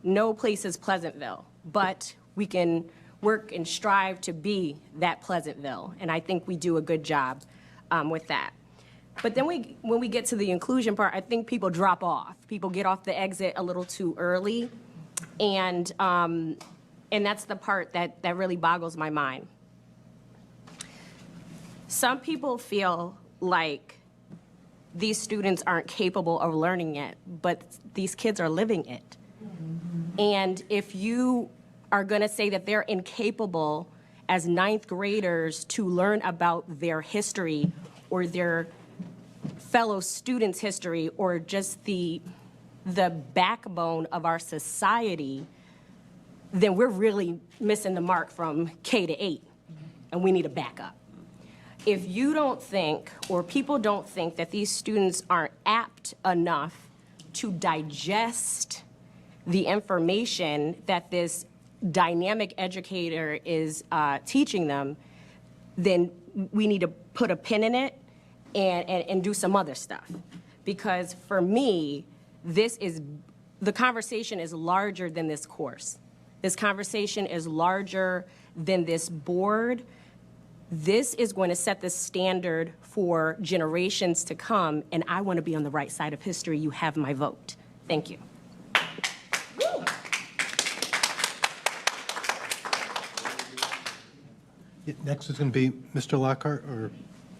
No place is Pleasantville, but we can work and strive to be that Pleasantville, and I think we do a good job with that. But then when we get to the inclusion part, I think people drop off. People get off the exit a little too early, and that's the part that really boggles my mind. Some people feel like these students aren't capable of learning it, but these kids are living it. And if you are gonna say that they're incapable as 9th graders to learn about their history or their fellow students' history or just the backbone of our society, then we're really missing the mark from K to 8, and we need to back up. If you don't think, or people don't think that these students aren't apt enough to digest the information that this dynamic educator is teaching them, then we need to put a pin in it and do some other stuff. Because for me, the conversation is larger than this course. This conversation is larger than this board. This is going to set the standard for generations to come, and I want to be on the right side of history. You have my vote. Thank you. Next is going to be Mr. Lockhart or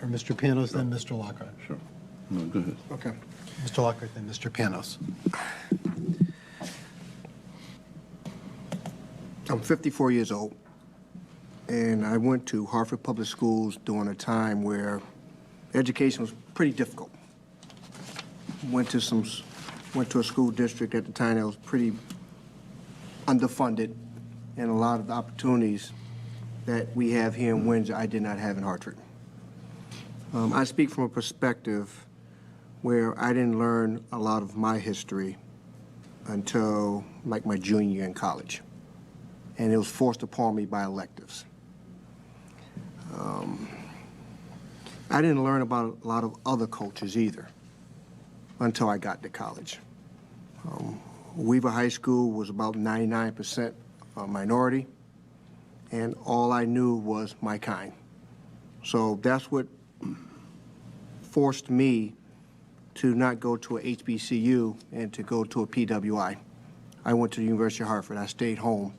Mr. Panos, then Mr. Lockhart. Sure. No, go ahead. Okay. Mr. Lockhart, then Mr. Panos. I'm 54 years old, and I went to Hartford Public Schools during a time where education was pretty difficult. Went to a school district at the time that was pretty underfunded, and a lot of the opportunities that we have here in Windsor I did not have in Hartford. I speak from a perspective where I didn't learn a lot of my history until like my junior year in college, and it was forced upon me by electives. I didn't learn about a lot of other cultures either until I got to college. Weaver High School was about 99% minority, and all I knew was my kind. So that's what forced me to not go to a HBCU and to go to a PWI. I went to the University of Hartford. I stayed home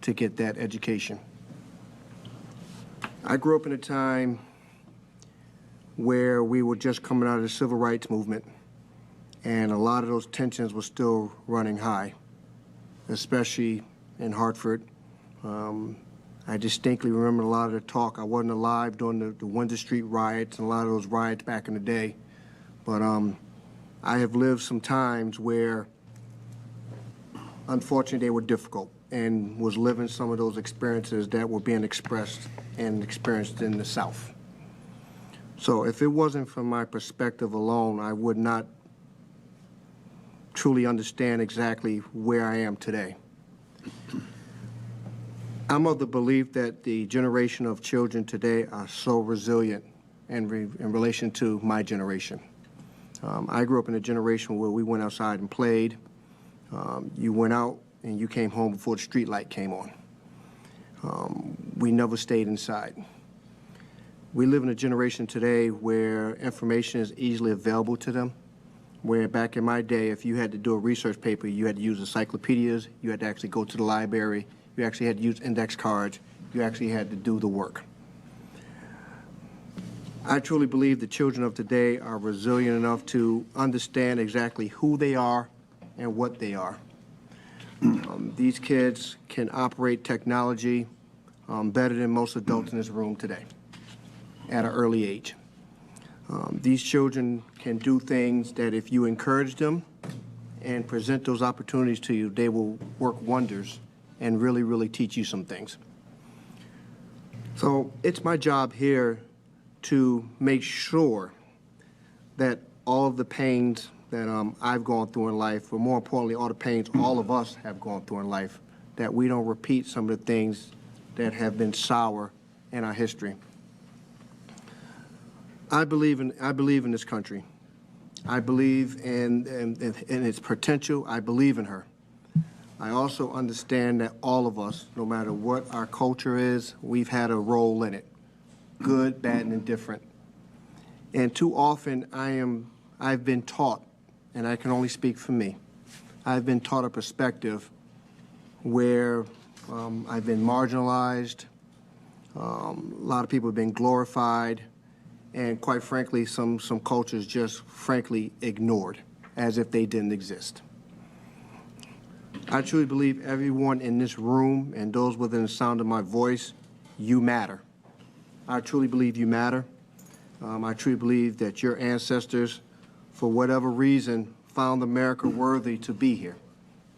to get that education. I grew up in a time where we were just coming out of the civil rights movement, and a lot of those tensions were still running high, especially in Hartford. I distinctly remember a lot of the talk. I wasn't alive during the Windsor Street riots and a lot of those riots back in the day. But I have lived some times where, unfortunately, they were difficult and was living some of those experiences that were being expressed and experienced in the South. So if it wasn't from my perspective alone, I would not truly understand exactly where I am today. I'm of the belief that the generation of children today are so resilient in relation to my generation. I grew up in a generation where we went outside and played. You went out and you came home before the street light came on. We never stayed inside. We live in a generation today where information is easily available to them, where back in my day, if you had to do a research paper, you had to use encyclopedias, you had to actually go to the library, you actually had to use index cards, you actually had to do the work. I truly believe the children of today are resilient enough to understand exactly who they are and what they are. These kids can operate technology better than most adults in this room today at an early age. These children can do things that if you encourage them and present those opportunities to you, they will work wonders and really, really teach you some things. So it's my job here to make sure that all of the pains that I've gone through in life, or more importantly, all the pains all of us have gone through in life, that we don't repeat some of the things that have been sour in our history. I believe in this country. I believe in its potential. I believe in her. I also understand that all of us, no matter what our culture is, we've had a role in it, good, bad, and indifferent. And too often I've been taught, and I can only speak for me, I've been taught a perspective where I've been marginalized, a lot of people have been glorified, and quite frankly, some cultures just frankly ignored as if they didn't exist. I truly believe everyone in this room and those within the sound of my voice, you matter. I truly believe you matter. I truly believe that your ancestors, for whatever reason, found America worthy to be here.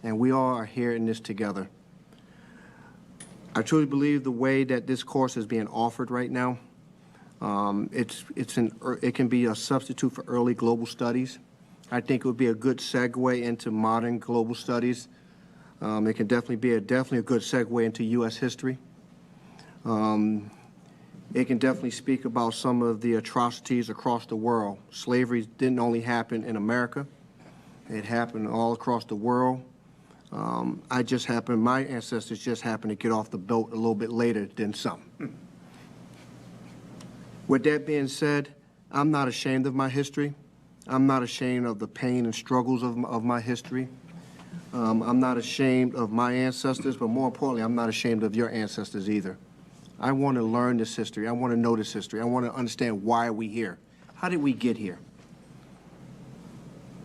And we all are here in this together. I truly believe the way that this course is being offered right now, it can be a substitute for early global studies. I think it would be a good segue into modern global studies. It can definitely be a good segue into U.S. history. It can definitely speak about some of the atrocities across the world. Slavery didn't only happen in America. It happened all across the world. My ancestors just happened to get off the boat a little bit later than some. With that being said, I'm not ashamed of my history. I'm not ashamed of the pain and struggles of my history. I'm not ashamed of my ancestors, but more importantly, I'm not ashamed of your ancestors either. I want to learn this history. I want to know this history. I want to understand why are we here. How did we get here?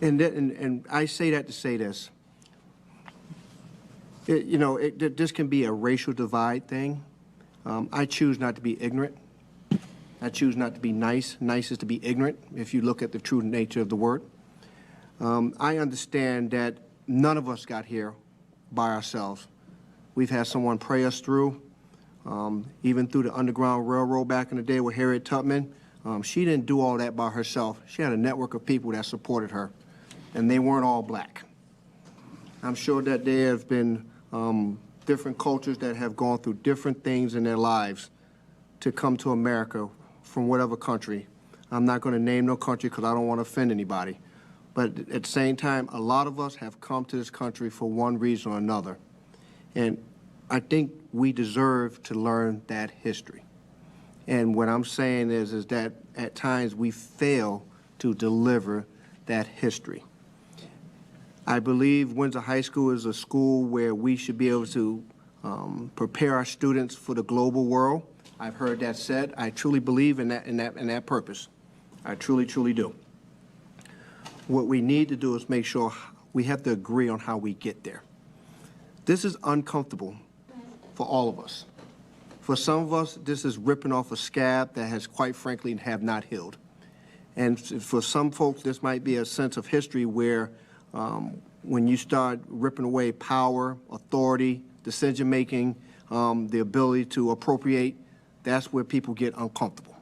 And I say that to say this. This can be a racial divide thing. I choose not to be ignorant. I choose not to be nice. Nice is to be ignorant, if you look at the true nature of the word. I understand that none of us got here by ourselves. We've had someone pray us through, even through the Underground Railroad back in the day with Harriet Tubman. She didn't do all that by herself. She had a network of people that supported her, and they weren't all black. I'm sure that there have been different cultures that have gone through different things in their lives to come to America from whatever country. I'm not going to name no country because I don't want to offend anybody. But at the same time, a lot of us have come to this country for one reason or another. And I think we deserve to learn that history. And what I'm saying is that at times we fail to deliver that history. I believe Windsor High School is a school where we should be able to prepare our students for the global world. I've heard that said. I truly believe in that purpose. I truly, truly do. What we need to do is make sure we have to agree on how we get there. This is uncomfortable for all of us. For some of us, this is ripping off a scab that has, quite frankly, have not healed. And for some folks, this might be a sense of history where when you start ripping away power, authority, decision-making, the ability to appropriate, that's where people get uncomfortable.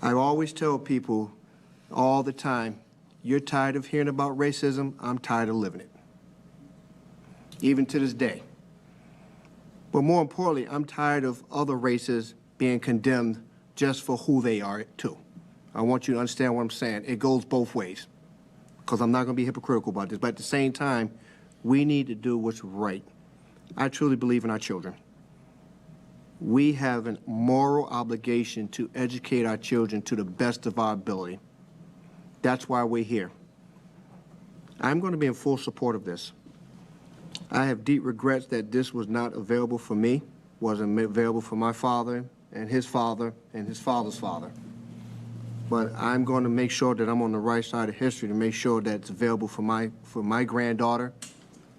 I always tell people all the time, you're tired of hearing about racism, I'm tired of living it. Even to this day. But more importantly, I'm tired of other races being condemned just for who they are, too. I want you to understand what I'm saying. It goes both ways, because I'm not going to be hypocritical about this. But at the same time, we need to do what's right. I truly believe in our children. We have a moral obligation to educate our children to the best of our ability. That's why we're here. I'm going to be in full support of this. I have deep regrets that this was not available for me, wasn't available for my father and his father's father. But I'm going to make sure that I'm on the right side of history to make sure that it's available for my granddaughter,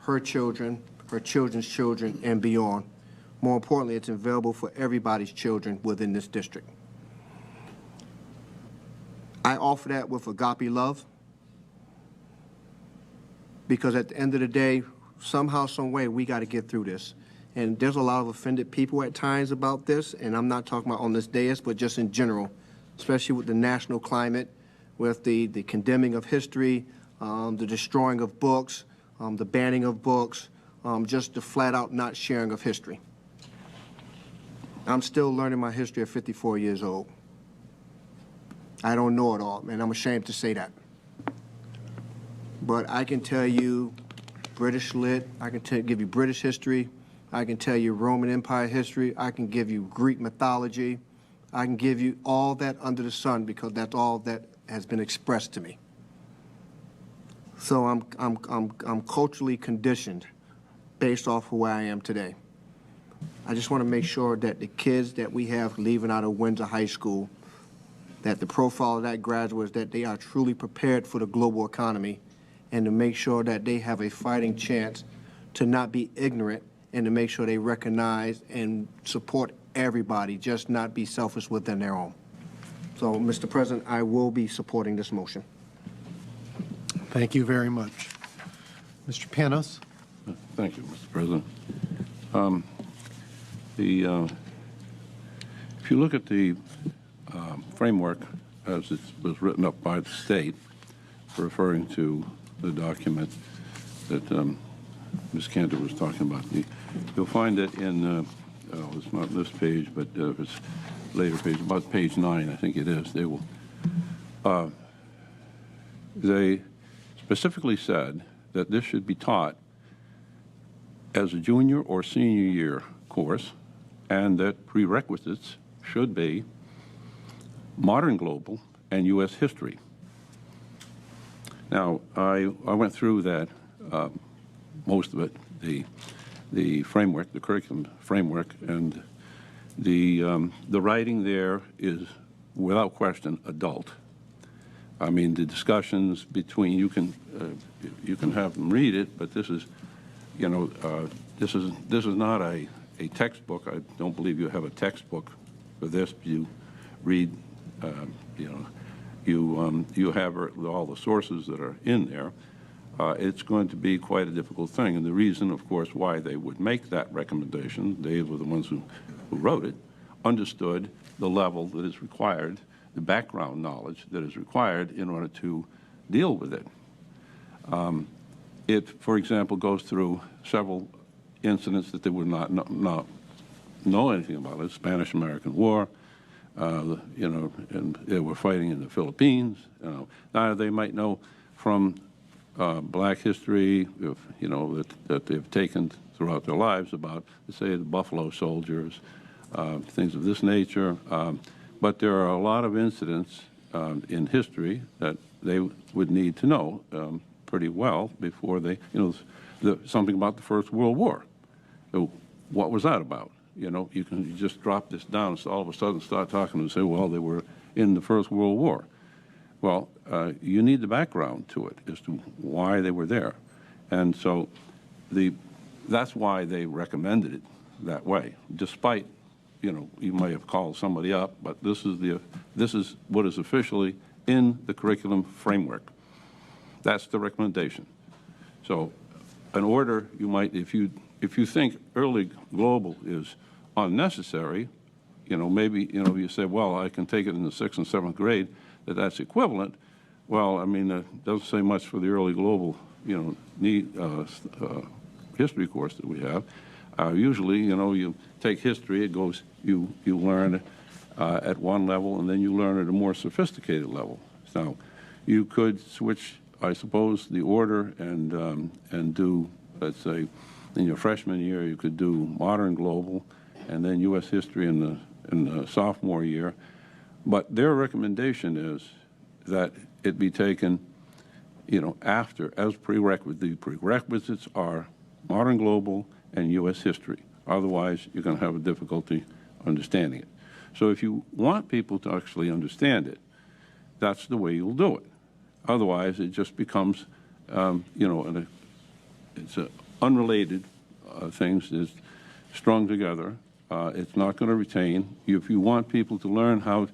her children, her children's children, and beyond. More importantly, it's available for everybody's children within this district. I offer that with agape love, because at the end of the day, somehow, some way, we got to get through this. And there's a lot of offended people at times about this, and I'm not talking about on this dais, but just in general, especially with the national climate, with the condemning of history, the destroying of books, the banning of books, just the flat-out not sharing of history. I'm still learning my history at 54 years old. I don't know it all, and I'm ashamed to say that. But I can tell you British lit, I can give you British history, I can tell you Roman Empire history, I can give you Greek mythology, I can give you all that under the sun, because that's all that has been expressed to me. So I'm culturally conditioned based off of where I am today. I just want to make sure that the kids that we have leaving out of Windsor High School, that the profile of that graduate is that they are truly prepared for the global economy, and to make sure that they have a fighting chance to not be ignorant, and to make sure they recognize and support everybody, just not be selfish within their own. So, Mr. President, I will be supporting this motion. Thank you very much. Mr. Panos? Thank you, Mr. President. If you look at the framework as it was written up by the state, referring to the document that Ms. Cantor was talking about, you'll find that in, it's not this page, but it's later page, about page 9, I think it is, they specifically said that this should be taught as a junior or senior year course, and that prerequisites should be modern global and U.S. history. Now, I went through that, most of it, the framework, the curriculum framework, and the writing there is, without question, adult. I mean, the discussions between, you can have them read it, but this is, you know, this is not a textbook. I don't believe you have a textbook for this. You read, you know, you have all the sources that are in there. It's going to be quite a difficult thing, and the reason, of course, why they would make that recommendation, they were the ones who wrote it, understood the level that is required, the background knowledge that is required in order to deal with it. It, for example, goes through several incidents that they would not know anything about. The Spanish-American War, you know, and they were fighting in the Philippines. You know, now they might know from Black history, if, you know, that they've taken throughout their lives about, say, the Buffalo Soldiers, things of this nature. But there are a lot of incidents in history that they would need to know pretty well before they, you know, something about the First World War. So what was that about? You know, you just drop this down and all of a sudden start talking and say, well, they were in the First World War. Well, you need the background to it as to why they were there. And so that's why they recommended it that way, despite, you may have called somebody up, but this is what is officially in the curriculum framework. That's the recommendation. So an order, you might, if you think early global is unnecessary, maybe, you say, well, I can take it in the 6th and 7th grade, that's equivalent. Well, I mean, it doesn't say much for the early global, history course that we have. Usually, you take history, it goes, you learn at one level, and then you learn at a more sophisticated level. So you could switch, I suppose, the order and do, let's say, in your freshman year, you could do modern global, and then U.S. history in the sophomore year. But their recommendation is that it be taken, after, as prerequisite. The prerequisites are modern global and U.S. history. Otherwise, you're going to have a difficulty understanding it. So if you want people to actually understand it, that's the way you'll do it. Otherwise, it just becomes, it's unrelated things is strung together. It's not going to retain. If you want people to learn how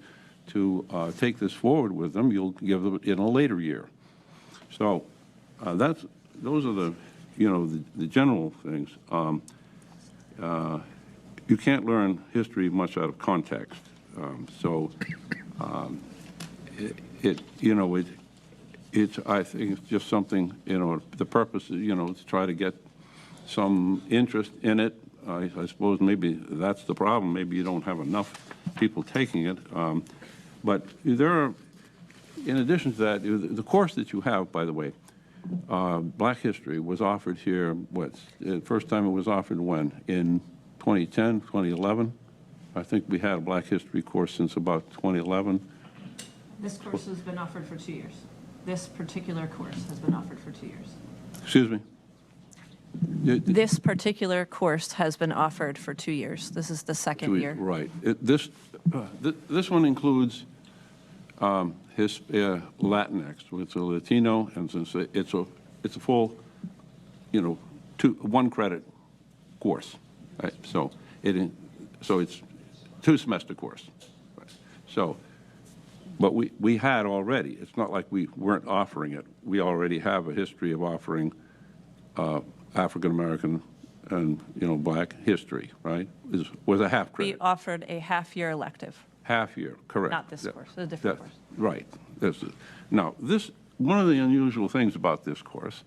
to take this forward with them, you'll give them in a later year. So those are the, the general things. You can't learn history much out of context. It's I think it's just something, the purpose is, to try to get some interest in it. I suppose maybe that's the problem. Maybe you don't have enough people taking it. But there are, in addition to that, the course that you have, by the way, Black History was offered here, the first time it was offered when? In 2010, 2011? I think we had a Black History course since about 2011. This course has been offered for 2 years. This particular course has been offered for 2 years. Excuse me? This particular course has been offered for 2 years. This is the second year. Right. This one includes Latinx. It's a Latino, and since it's a full, 1 credit course. Right? So it's 2-semester course. Right. So, but we had already. It's not like we weren't offering it. We already have a history of offering African American and Black history. Right? Was a half credit. We offered a half-year elective. Half year, correct. Not this course, a different course. Right. Now, one of the unusual things about this course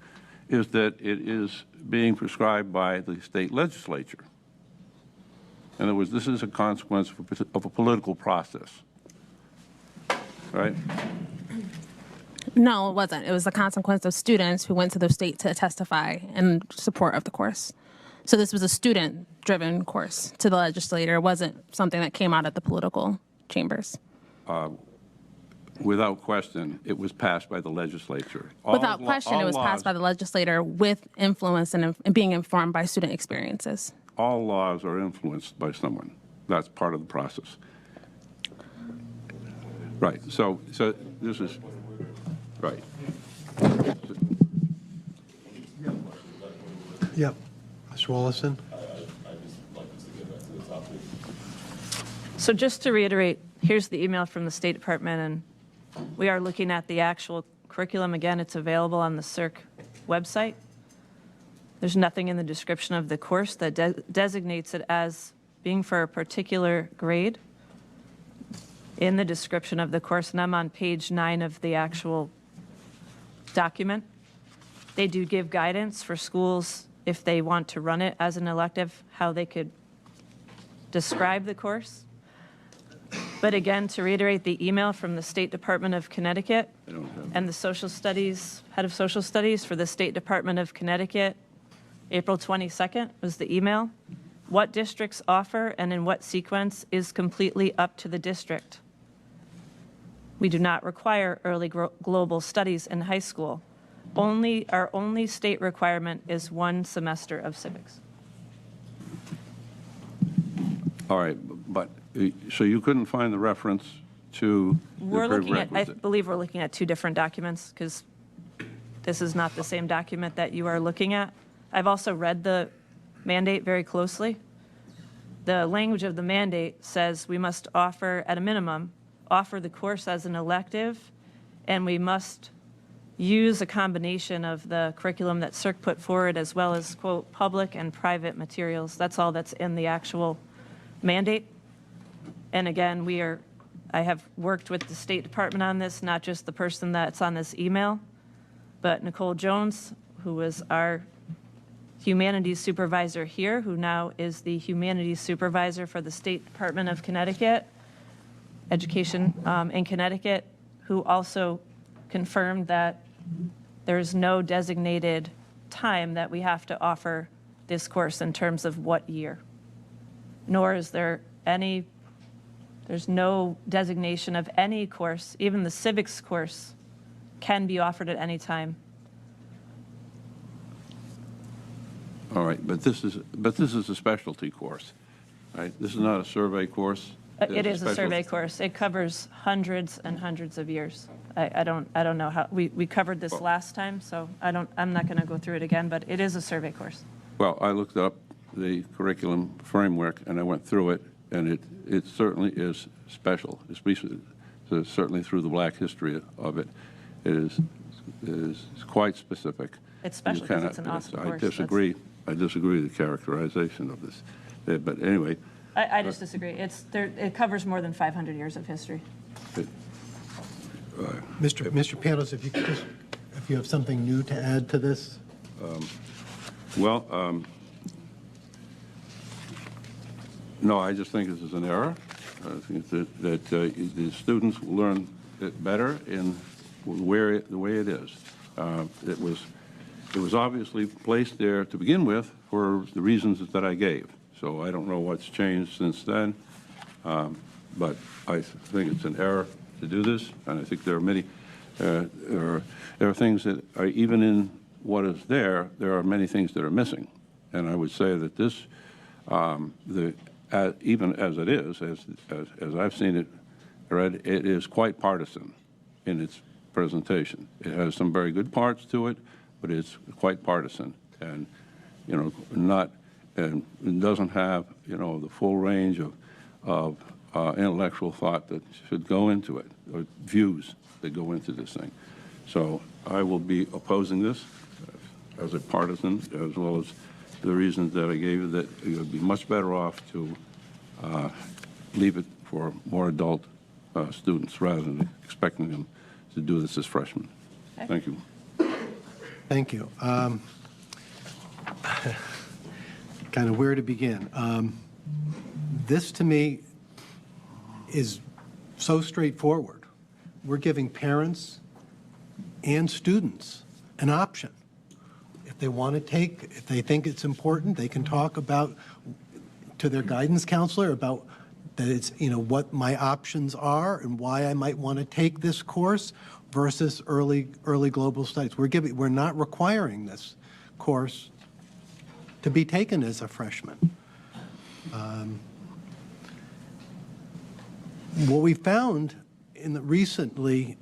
is that it is being prescribed by the state legislature. In other words, this is a consequence of a political process, right? No, it wasn't. It was the consequence of students who went to the state to testify in support of the course. So this was a student-driven course to the legislator. It wasn't something that came out of the political chambers. Without question, it was passed by the legislature. Without question, it was passed by the legislator with influence and being informed by student experiences. All laws are influenced by someone. That's part of the process. Right. So this is right. Yep. Mr. Wallison? So just to reiterate, here's the email from the State Department, and we are looking at the actual curriculum. Again, it's available on the CERC website. There's nothing in the description of the course that designates it as being for a particular grade in the description of the course, and I'm on page 9 of the actual document. They do give guidance for schools if they want to run it as an elective, how they could describe the course. But again, to reiterate the email from the State Department of Connecticut and the social studies, head of social studies for the State Department of Connecticut, April 22nd was the email. What districts offer and in what sequence is completely up to the district. We do not require early global studies in high school. Our only state requirement is 1 semester of civics. All right, but so you couldn't find the reference to We're the looking at, I prerequisite. believe we're looking at 2 different documents because this is not the same document that you are looking at. I've also read the mandate very closely. The language of the mandate says we must offer, at a minimum, offer the course as an elective, and we must use a combination of the curriculum that CERC put forward as well as, quote, public and private materials. That's all that's in the actual mandate. And again, I have worked with the State Department on this, not just the person that's on this email, but Nicole Jones, who was our humanities supervisor here, who now is the humanities supervisor for the State Department of Connecticut, Education in Connecticut, who also confirmed that there's no designated time that we have to offer this course in terms of what year, nor is there's no designation of any course, even the civics course can be offered at any time. All right, but this is a specialty course, right? This is not a survey course. It is a survey course. It covers hundreds and hundreds of years. I don't know how, we covered this last time, so I'm not going to go through it again, but it is a survey course. Well, I looked up the curriculum framework and I went through it, and it certainly is special, especially certainly through the Black history of it. It is quite specific. It's special because it's an awesome course. I disagree with the characterization of this, but anyway. I just disagree. It covers more than 500 years of history. Mr. Panos, if you have something new to add to this? No, I just think this is an error. I think that the students will learn it better in the way it is. It was obviously placed there to begin with for the reasons that I gave. So I don't know what's changed since then, but I think it's an error to do this, and I think there are many, there are things that are, even in what is there are many things that are missing. And I would say that this, even as it is, as I've seen it read, it is quite partisan in its presentation. It has some very good parts to it, but it's quite partisan, and and it doesn't have the full range of intellectual thought that should go into it, or views that go into this thing. So I will be opposing this as a partisan, as well as the reasons that I gave you, that it would be much better off to leave it for more adult students rather than expecting them to do this as freshmen. Okay. Thank you. Thank you. Kind of where to begin. This, to me, is so straightforward. We're giving parents and students an option. If they want to if they think it's important, they can talk to their guidance counselor about that it's, what my options are and why I might want to take this course versus early global studies. We're not requiring this course to be taken as a freshman. What we found recently,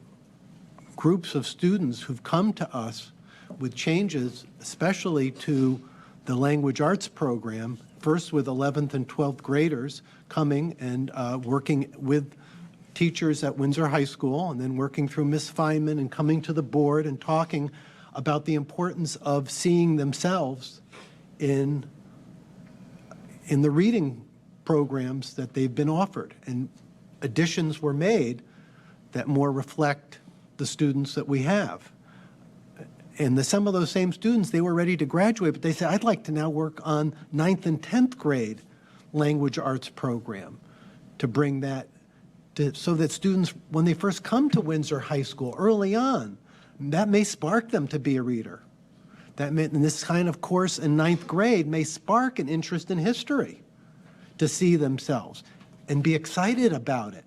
groups of students who've come to us with changes, especially to the language arts program, first with 11th and 12th graders coming and working with teachers at Windsor High School, and then working through Ms. Feynman and coming to the board and talking about the importance of seeing themselves in the reading programs that they've been offered. And additions were made that more reflect the students that we have. And some of those same students, they were ready to graduate, but they said, I'd like to now work on 9th and 10th grade language arts program to bring that so that students, when they first come to Windsor High School early on, that may spark them to be a reader. And this kind of course in 9th grade may spark an interest in history to see themselves and be excited about it.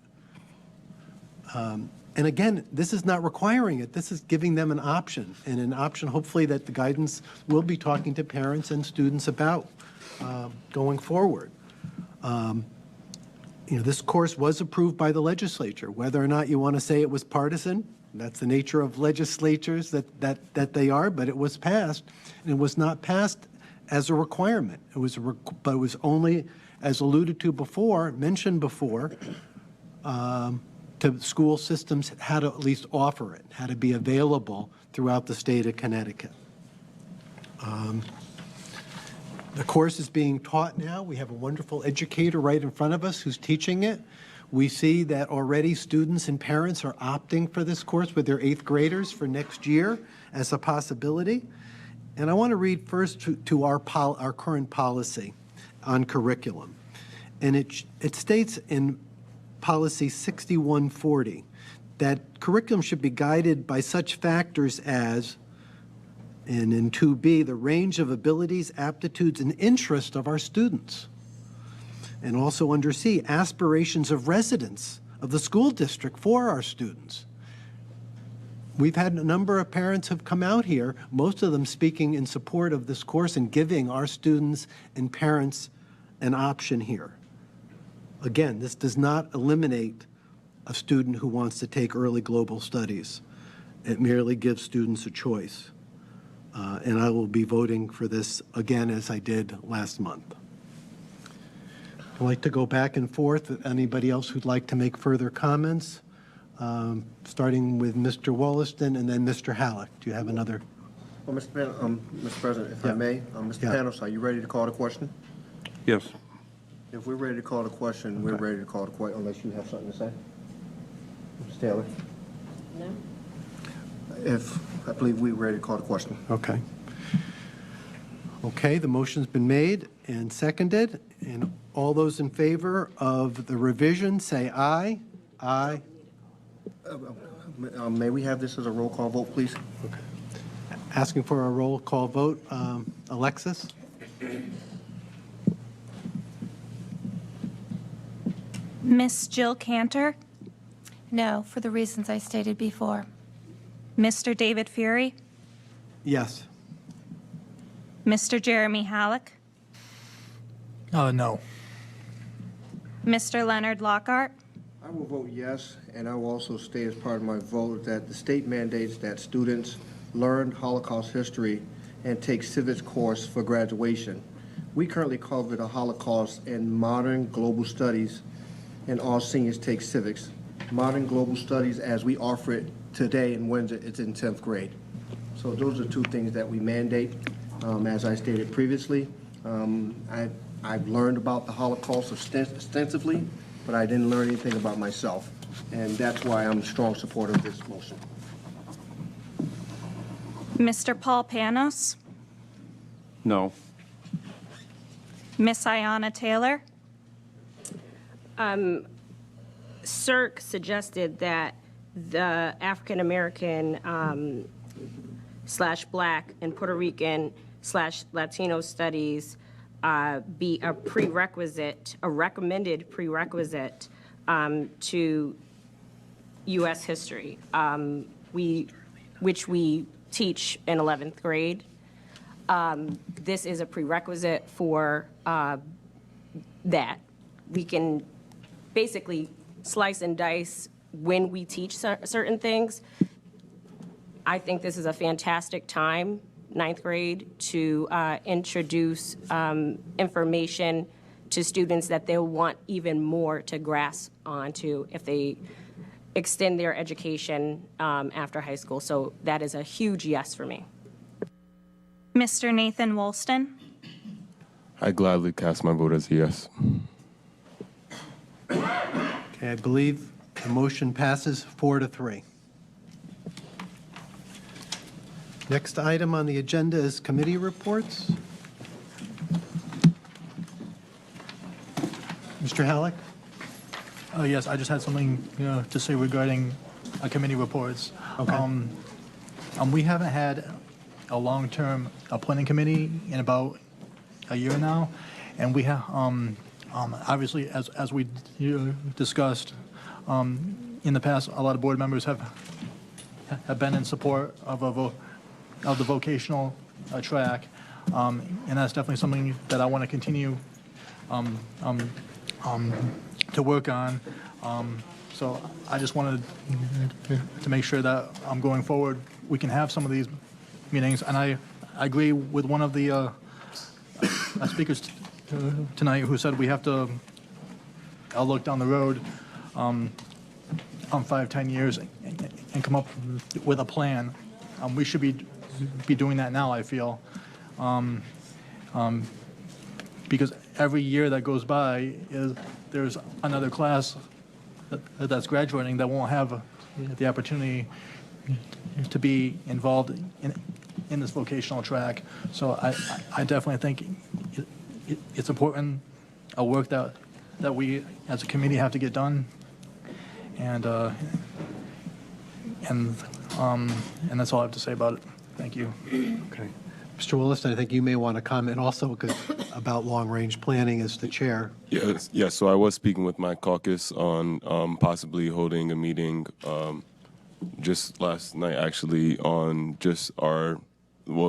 And again, this is not requiring it. This is giving them an option, and an option hopefully that the guidance will be talking to parents and students about going forward. This course was approved by the legislature. Whether or not you want to say it was partisan, that's the nature of legislatures that they are, but it was passed. And it was not passed as a requirement. But it was only as alluded to before, mentioned before, to school systems how to at least offer it, how to be available throughout the state of Connecticut. The course is being taught now. We have a wonderful educator right in front of us who's teaching it. We see that already students and parents are opting for this course with their 8th graders for next year as a possibility. And I want to read first to our current policy on curriculum. And it states in Policy 6140 that curriculum should be guided by such factors as, and in 2B, the range of abilities, aptitudes, and interests of our students. And also under C, aspirations of residents of the school district for our students. We've had a number of parents have come out here, most of them speaking in support of this course and giving our students and parents an option here. Again, this does not eliminate a student who wants to take early global studies. It merely gives students a choice. And I will be voting for this again as I did last month. I'd like to go back and forth with anybody else who'd like to make further comments, starting with Mr. Wollaston and then Mr. Halleck. Do you have another? Well, Mr. President, if I may, Mr. Panos, are you ready to call the question? Yes. If we're ready to call the question, we're ready to call the question, unless you have something to say. Ms. Taylor? No. I believe we're ready to call the question. Okay. Okay, the motion's been made and seconded, and all those in favor of the revision say aye. Aye. May we have this as a roll call vote, please? Okay. Asking for a roll call vote. Alexis? Miss Jill Cantor, No, for the reasons I stated before. Mr. David Fury, Yes. Mr. Jeremy Halleck, No. Mr. Leonard Lockhart, I will vote yes, and I will also state as part of my vote that the state mandates that students learn Holocaust history and take civics course for graduation. We currently cover the Holocaust in modern global studies, and all seniors take civics. Modern global studies, as we offer it today in Windsor, it's in 10th grade. So those are two things that we mandate. As I stated previously, I've learned about the Holocaust extensively, but I didn't learn anything about myself. And that's why I'm a strong supporter of this motion. Mr. Paul Panos, No. Miss Ayanna Taylor, CERC suggested that the African American / Black and Puerto Rican / Latino studies be a prerequisite, a recommended prerequisite to U.S. history, which we teach in 11th grade. This is a prerequisite for that. We can basically slice and dice when we teach certain things. I think this is a fantastic time, 9th grade, to introduce information to students that they'll want even more to grasp onto if they extend their education after high school. So that is a huge yes for me. Mr. Nathan Woolston, I gladly cast my vote as a yes. Okay, I believe the motion passes 4-3. Next item on the agenda is committee reports. Mr. Halleck? Yes, I just had something to say regarding committee reports. Okay. We haven't had a long-term planning committee in about a year now, and we have obviously, as we discussed in the past, a lot of board members have been in support of the vocational track, and that's definitely something that I want to continue to work on. So I just wanted to make sure that going forward we can have some of these meetings, and I agree with one of the speakers tonight who said we have to look down the road on 5-10 years and come up with a plan. We should be doing that now, I feel. Because every year that goes by, there's another class that's graduating that won't have the opportunity to be involved in this vocational track. So I definitely think it's important, a work that we as a committee have to get done, and that's all I have to say about it. Thank you. Okay. Mr. Willis, I think you may want to comment also about long-range planning as the chair. Yes. So I was speaking with my caucus on possibly holding a meeting just last night, actually, on just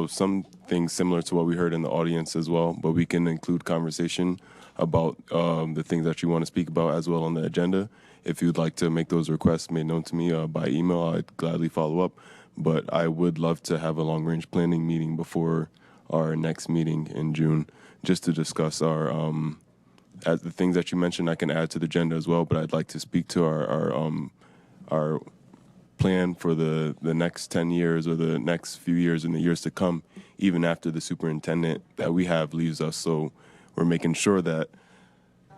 something similar to what we heard in the audience as well, but we can include conversation about the things that you want to speak about as well on the agenda. If you'd like to make those requests made known to me by email, I'd gladly follow up. But I would love to have a long-range planning meeting before our next meeting in June, just to discuss our as the things that you mentioned. I can add to the agenda as well, but I'd like to speak to our plan for the next 10 years or the next few years and the years to come, even after the superintendent that we have leaves us. So we're making sure that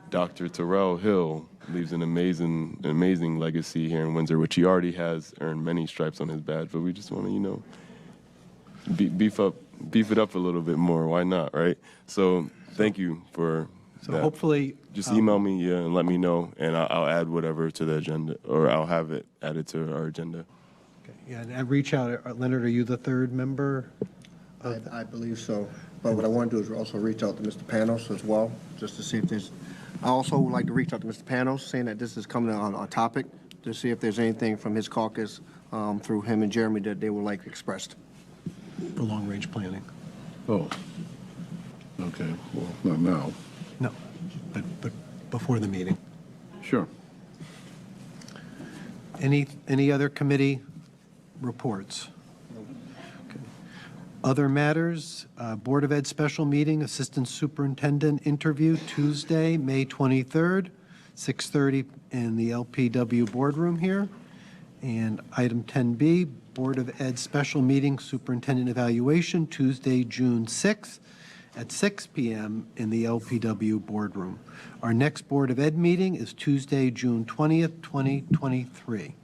Dr. Terrell Hill leaves an amazing legacy here in Windsor, which he already has earned many stripes on his badge. But we just want to, beef it up a little bit more. Why not, right? So thank you for that. Hopefully, just email me and let me know, and I'll add whatever to the agenda, or I'll have it added to our agenda. Okay. Yeah, and reach out. Leonard, are you the third member? I believe so. But what I want to do is also reach out to Mr. Panos as well, just to see if there's. I also would like to reach out to Mr. Panos, saying that this is coming on a topic, to see if there's anything from his caucus through him and Jeremy that they would like expressed. For long-range planning. Oh, okay. Well, not now. No, but before the meeting. Sure. Any other committee reports? Okay. Other matters, Board of Ed special meeting, Assistant Superintendent interview, Tuesday, May 23rd, 6:30 in the LPW boardroom here. And item 10B, Board of Ed special meeting, Superintendent evaluation, Tuesday, June 6th at 6 p.m. in the LPW boardroom. Our next Board of Ed meeting is Tuesday, June 20th, 2023.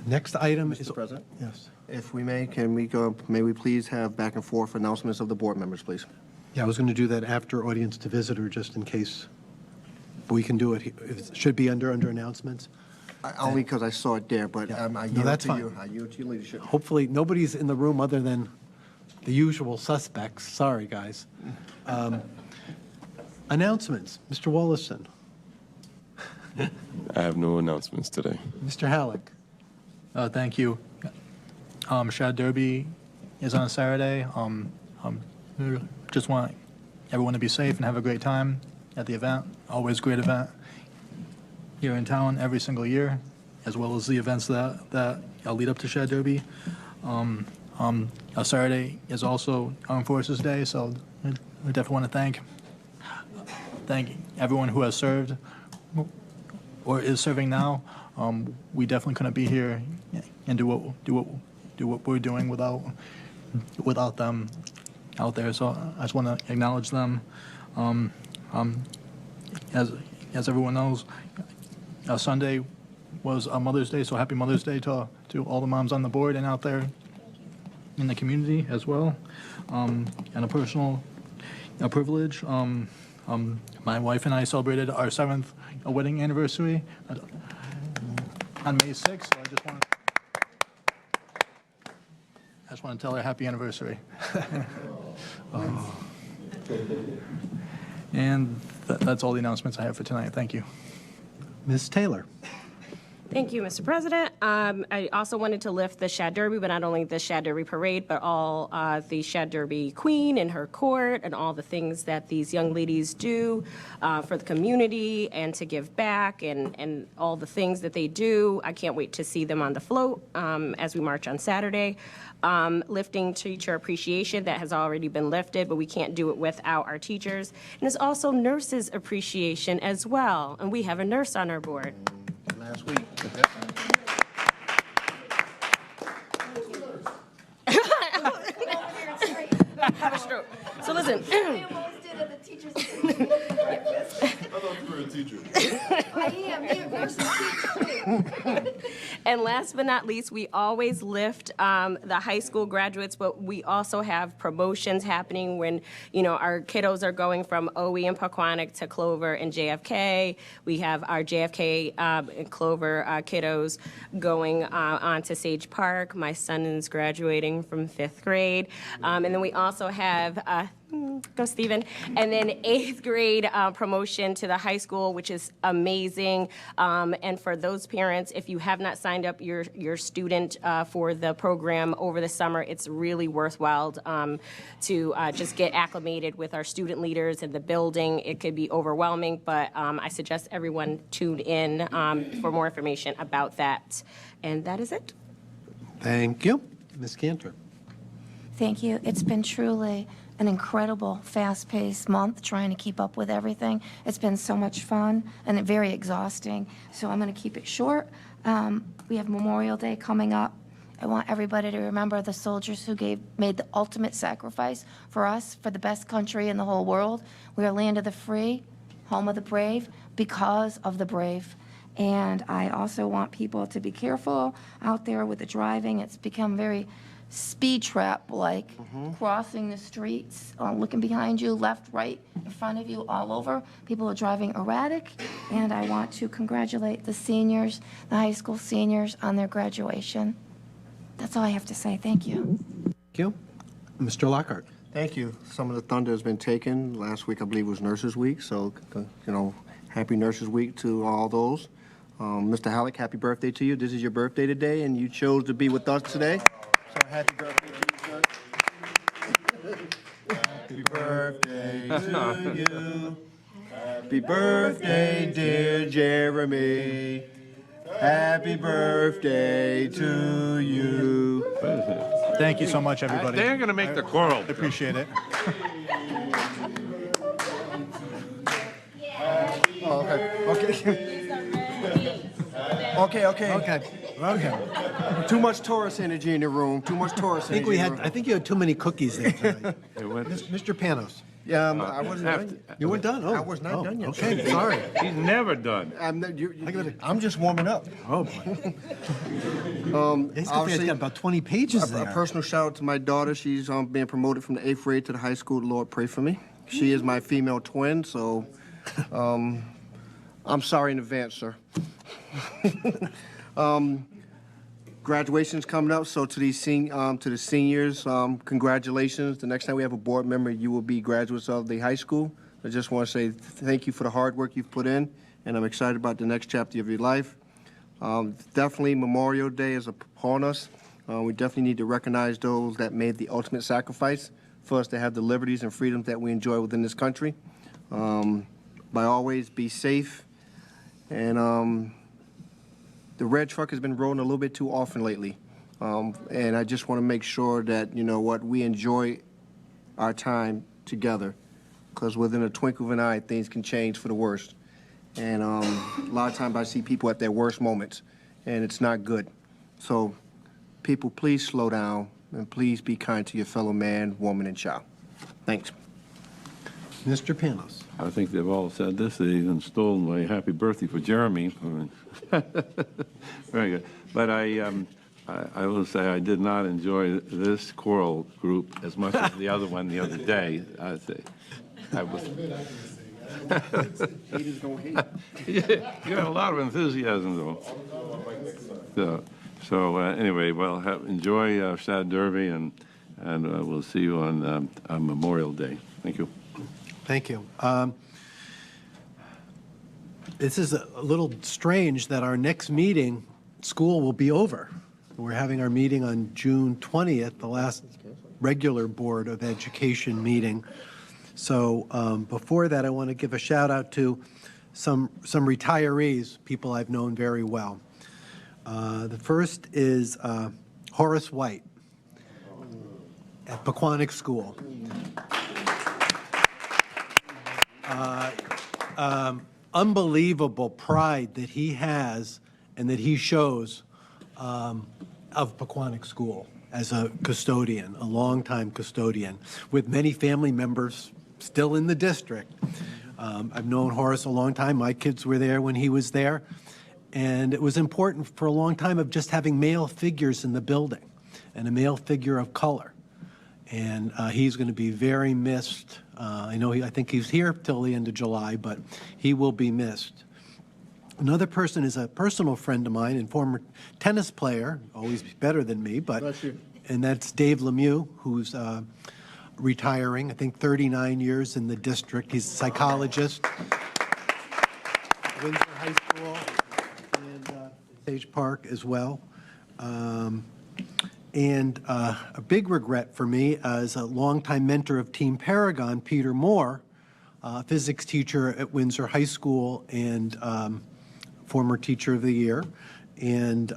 Next item is... Mr. President? Yes. If we may, may we please have back and forth announcements of the board members, please? Yeah, I was going to do that after audience to visitor, just in case. But we can do it. It should be under announcements. Only because I saw it there, but I yield that's to fine. you. I yield to your leadership. Hopefully, nobody's in the room other than the usual suspects. Sorry, guys. Announcements. Mr. Wollaston. I have no announcements today. Mr. Halleck. Thank you. Shad Derby is on a Saturday. Just want everyone to be safe and have a great time at the event. Always great event here in town every single year, as well as the events that lead up to Shad Derby. A Saturday is also Armed Forces Day, so we definitely want to thank everyone who has served or is serving now. We definitely couldn't be here and do what we're doing without them out there. So I just want to acknowledge them. As everyone knows, Sunday was Mother's Day, so happy Mother's Day to all the moms on the board and out there in the community as well. And a personal privilege. My wife and I celebrated our 7th wedding anniversary on May 6th, so I just want to tell her happy anniversary. And that's all the announcements I have for tonight. Thank you. Ms. Taylor. Thank you, Mr. President. I also wanted to lift the Shad Derby, but not only the Shad Derby parade, but all the Shad Derby queen and her court and all the things that these young ladies do for the community and to give back and all the things that they do. I can't wait to see them on the float as we march on Saturday. Lifting teacher appreciation, that has already been lifted, but we can't do it without our teachers. And it's also nurses appreciation as well, and we have a nurse on our board. Last week. Have a stroke. So listen. And last but not least, we always lift the high school graduates, but we also have promotions happening when, our kiddos are going from OE and Paquonic to Clover and JFK. We have our JFK and Clover kiddos going on to Sage Park. My son is graduating from 5th grade. And then we also have go Stephen. And then 8th grade promotion to the high school, which is amazing. And for those parents, if you have not signed up your student for the program over the summer, it's really worthwhile to just get acclimated with our student leaders in the building. It could be overwhelming, but I suggest everyone tune in for more information about that. And that is it. Thank you. Ms. Cantor. Thank you. It's been truly an incredible, fast-paced month trying to keep up with everything. It's been so much fun and very exhausting, so I'm going to keep it short. We have Memorial Day coming up. I want everybody to remember the soldiers who made the ultimate sacrifice for us, for the best country in the whole world. We are land of the free, home of the brave, because of the brave. And I also want people to be careful out there with the driving. It's become very speed trap-like, crossing the streets, looking behind you, left, right, in front of you, all over. People are driving erratic, and I want to congratulate the seniors, the high school seniors, on their graduation. That's all I have to say. Thank you. Thank you. Mr. Lockhart. Thank you. Some of the thunder has been taken. Last week, I believe, was Nurses Week, so, happy Nurses Week to all those. Mr. Halleck, happy birthday to you. This is your birthday today, and you chose to be with us today. So happy birthday to you, sir. Happy birthday to you. Happy birthday, dear Jeremy. Happy birthday to you. Thank you so much, everybody. They're going to make the choral. I appreciate it. Okay. Too much Taurus energy in the room. Too much Taurus energy. I think you had too many cookies there tonight. Mr. Panos. Yeah, I wasn't done yet. You weren't done? Oh, I was not done yet. Okay, sorry. He's never done. I'm just warming up. Oh, boy. This has got about 20 pages there. A personal shout out to my daughter. She's being promoted from the 8th grade to the high school. Lord, pray for me. She is my female twin, so I'm sorry in advance, sir. Graduation's coming up, so to the seniors, congratulations. The next time we have a board member, you will be graduates of the high school. I just want to say thank you for the hard work you've put in, and I'm excited about the next chapter of your life. Definitely Memorial Day is upon us. We definitely need to recognize those that made the ultimate sacrifice for us to have the liberties and freedoms that we enjoy within this country. By always be safe, and the red truck has been rolling a little bit too often lately. And I just want to make sure that, we enjoy our time together, because within a twinkle of an eye, things can change for the worst. And a lot of times I see people at their worst moments, and it's not good. So people, please slow down, and please be kind to your fellow man, woman, and child. Thanks. Mr. Panos. I think they've all said this. They even stole my happy birthday for Jeremy. Very good. But I will say I did not enjoy this choral group as much as the other one the other day. I say I was. You had a lot of enthusiasm, though. So anyway, well, enjoy Shad Derby, and we'll see you on Memorial Day. Thank you. Thank you. This is a little strange that our next meeting school will be over. We're having our meeting on June 20th, the last regular Board of Education meeting. So before that, I want to give a shout out to some retirees, people I've known very well. The first is Horace White at Pequannock School. Unbelievable pride that he has and that he shows of Pequannock School as a custodian, a longtime custodian, with many family members still in the district. I've known Horace a long time. My kids were there when he was there. And it was important for a long time of just having male figures in the building and a male figure of color. And he's going to be very missed. I think he's here till the end of July, but he will be missed. Another person is a personal friend of mine and former tennis player, always better than me, and that's Dave Lemieux, who's retiring, I think 39 years in the district. He's a psychologist, Windsor High School, and Sage Park as well. And a big regret for me as a longtime mentor of Team Paragon, Peter Moore, physics teacher at Windsor High School and former teacher of the year, and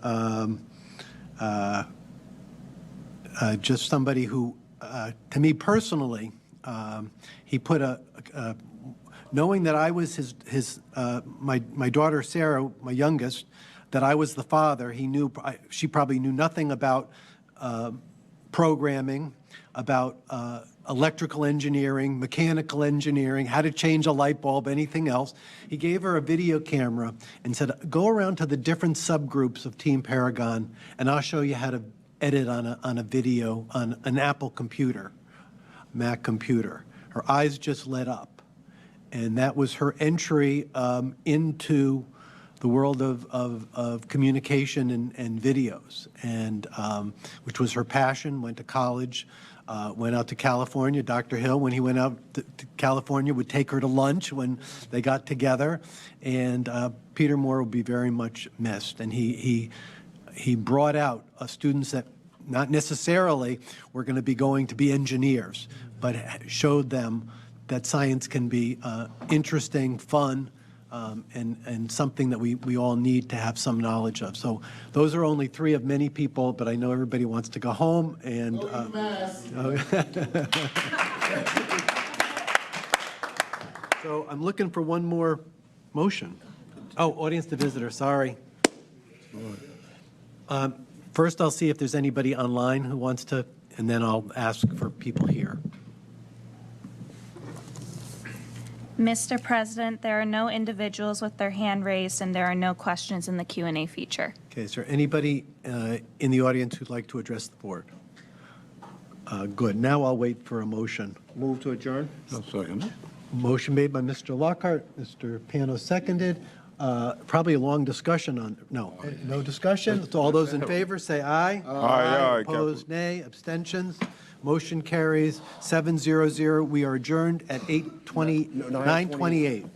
just somebody who, to me personally, he put knowing that I was my daughter Sarah, my youngest, that I was the father. She probably knew nothing about programming, about electrical engineering, mechanical engineering, how to change a light bulb, anything else. He gave her a video camera and said, go around to the different subgroups of Team Paragon, and I'll show you how to edit on a video on an Apple computer, Mac computer. Her eyes just lit up. And that was her entry into the world of communication and videos, and which was her passion. Went to college, went out to California. Dr. Hill, when he went out to California, would take her to lunch when they got together. And Peter Moore will be very much missed. And he brought out students that not necessarily were going to be going to be engineers, but showed them that science can be interesting, fun, and something that we all need to have some knowledge of. So those are only three of many people, but I know everybody wants to go home. And so I'm looking for one more motion. Oh, audience to visitor, sorry. First, I'll see if there's anybody online who wants to, and then I'll ask for people here. Mr. President, there are no individuals with their hand raised, and there are no questions in the Q&A feature. Okay, is there anybody in the audience who'd like to address the board? Good. Now I'll wait for a motion. Move to adjourn. I'll second. Motion made by Mr. Lockhart, Mr. Pano seconded. Probably a long discussion on, no discussion. So all those in favor say aye. Aye. Opposed, nay. Abstentions. Motion carries 7-0-0. We are adjourned at 9:28.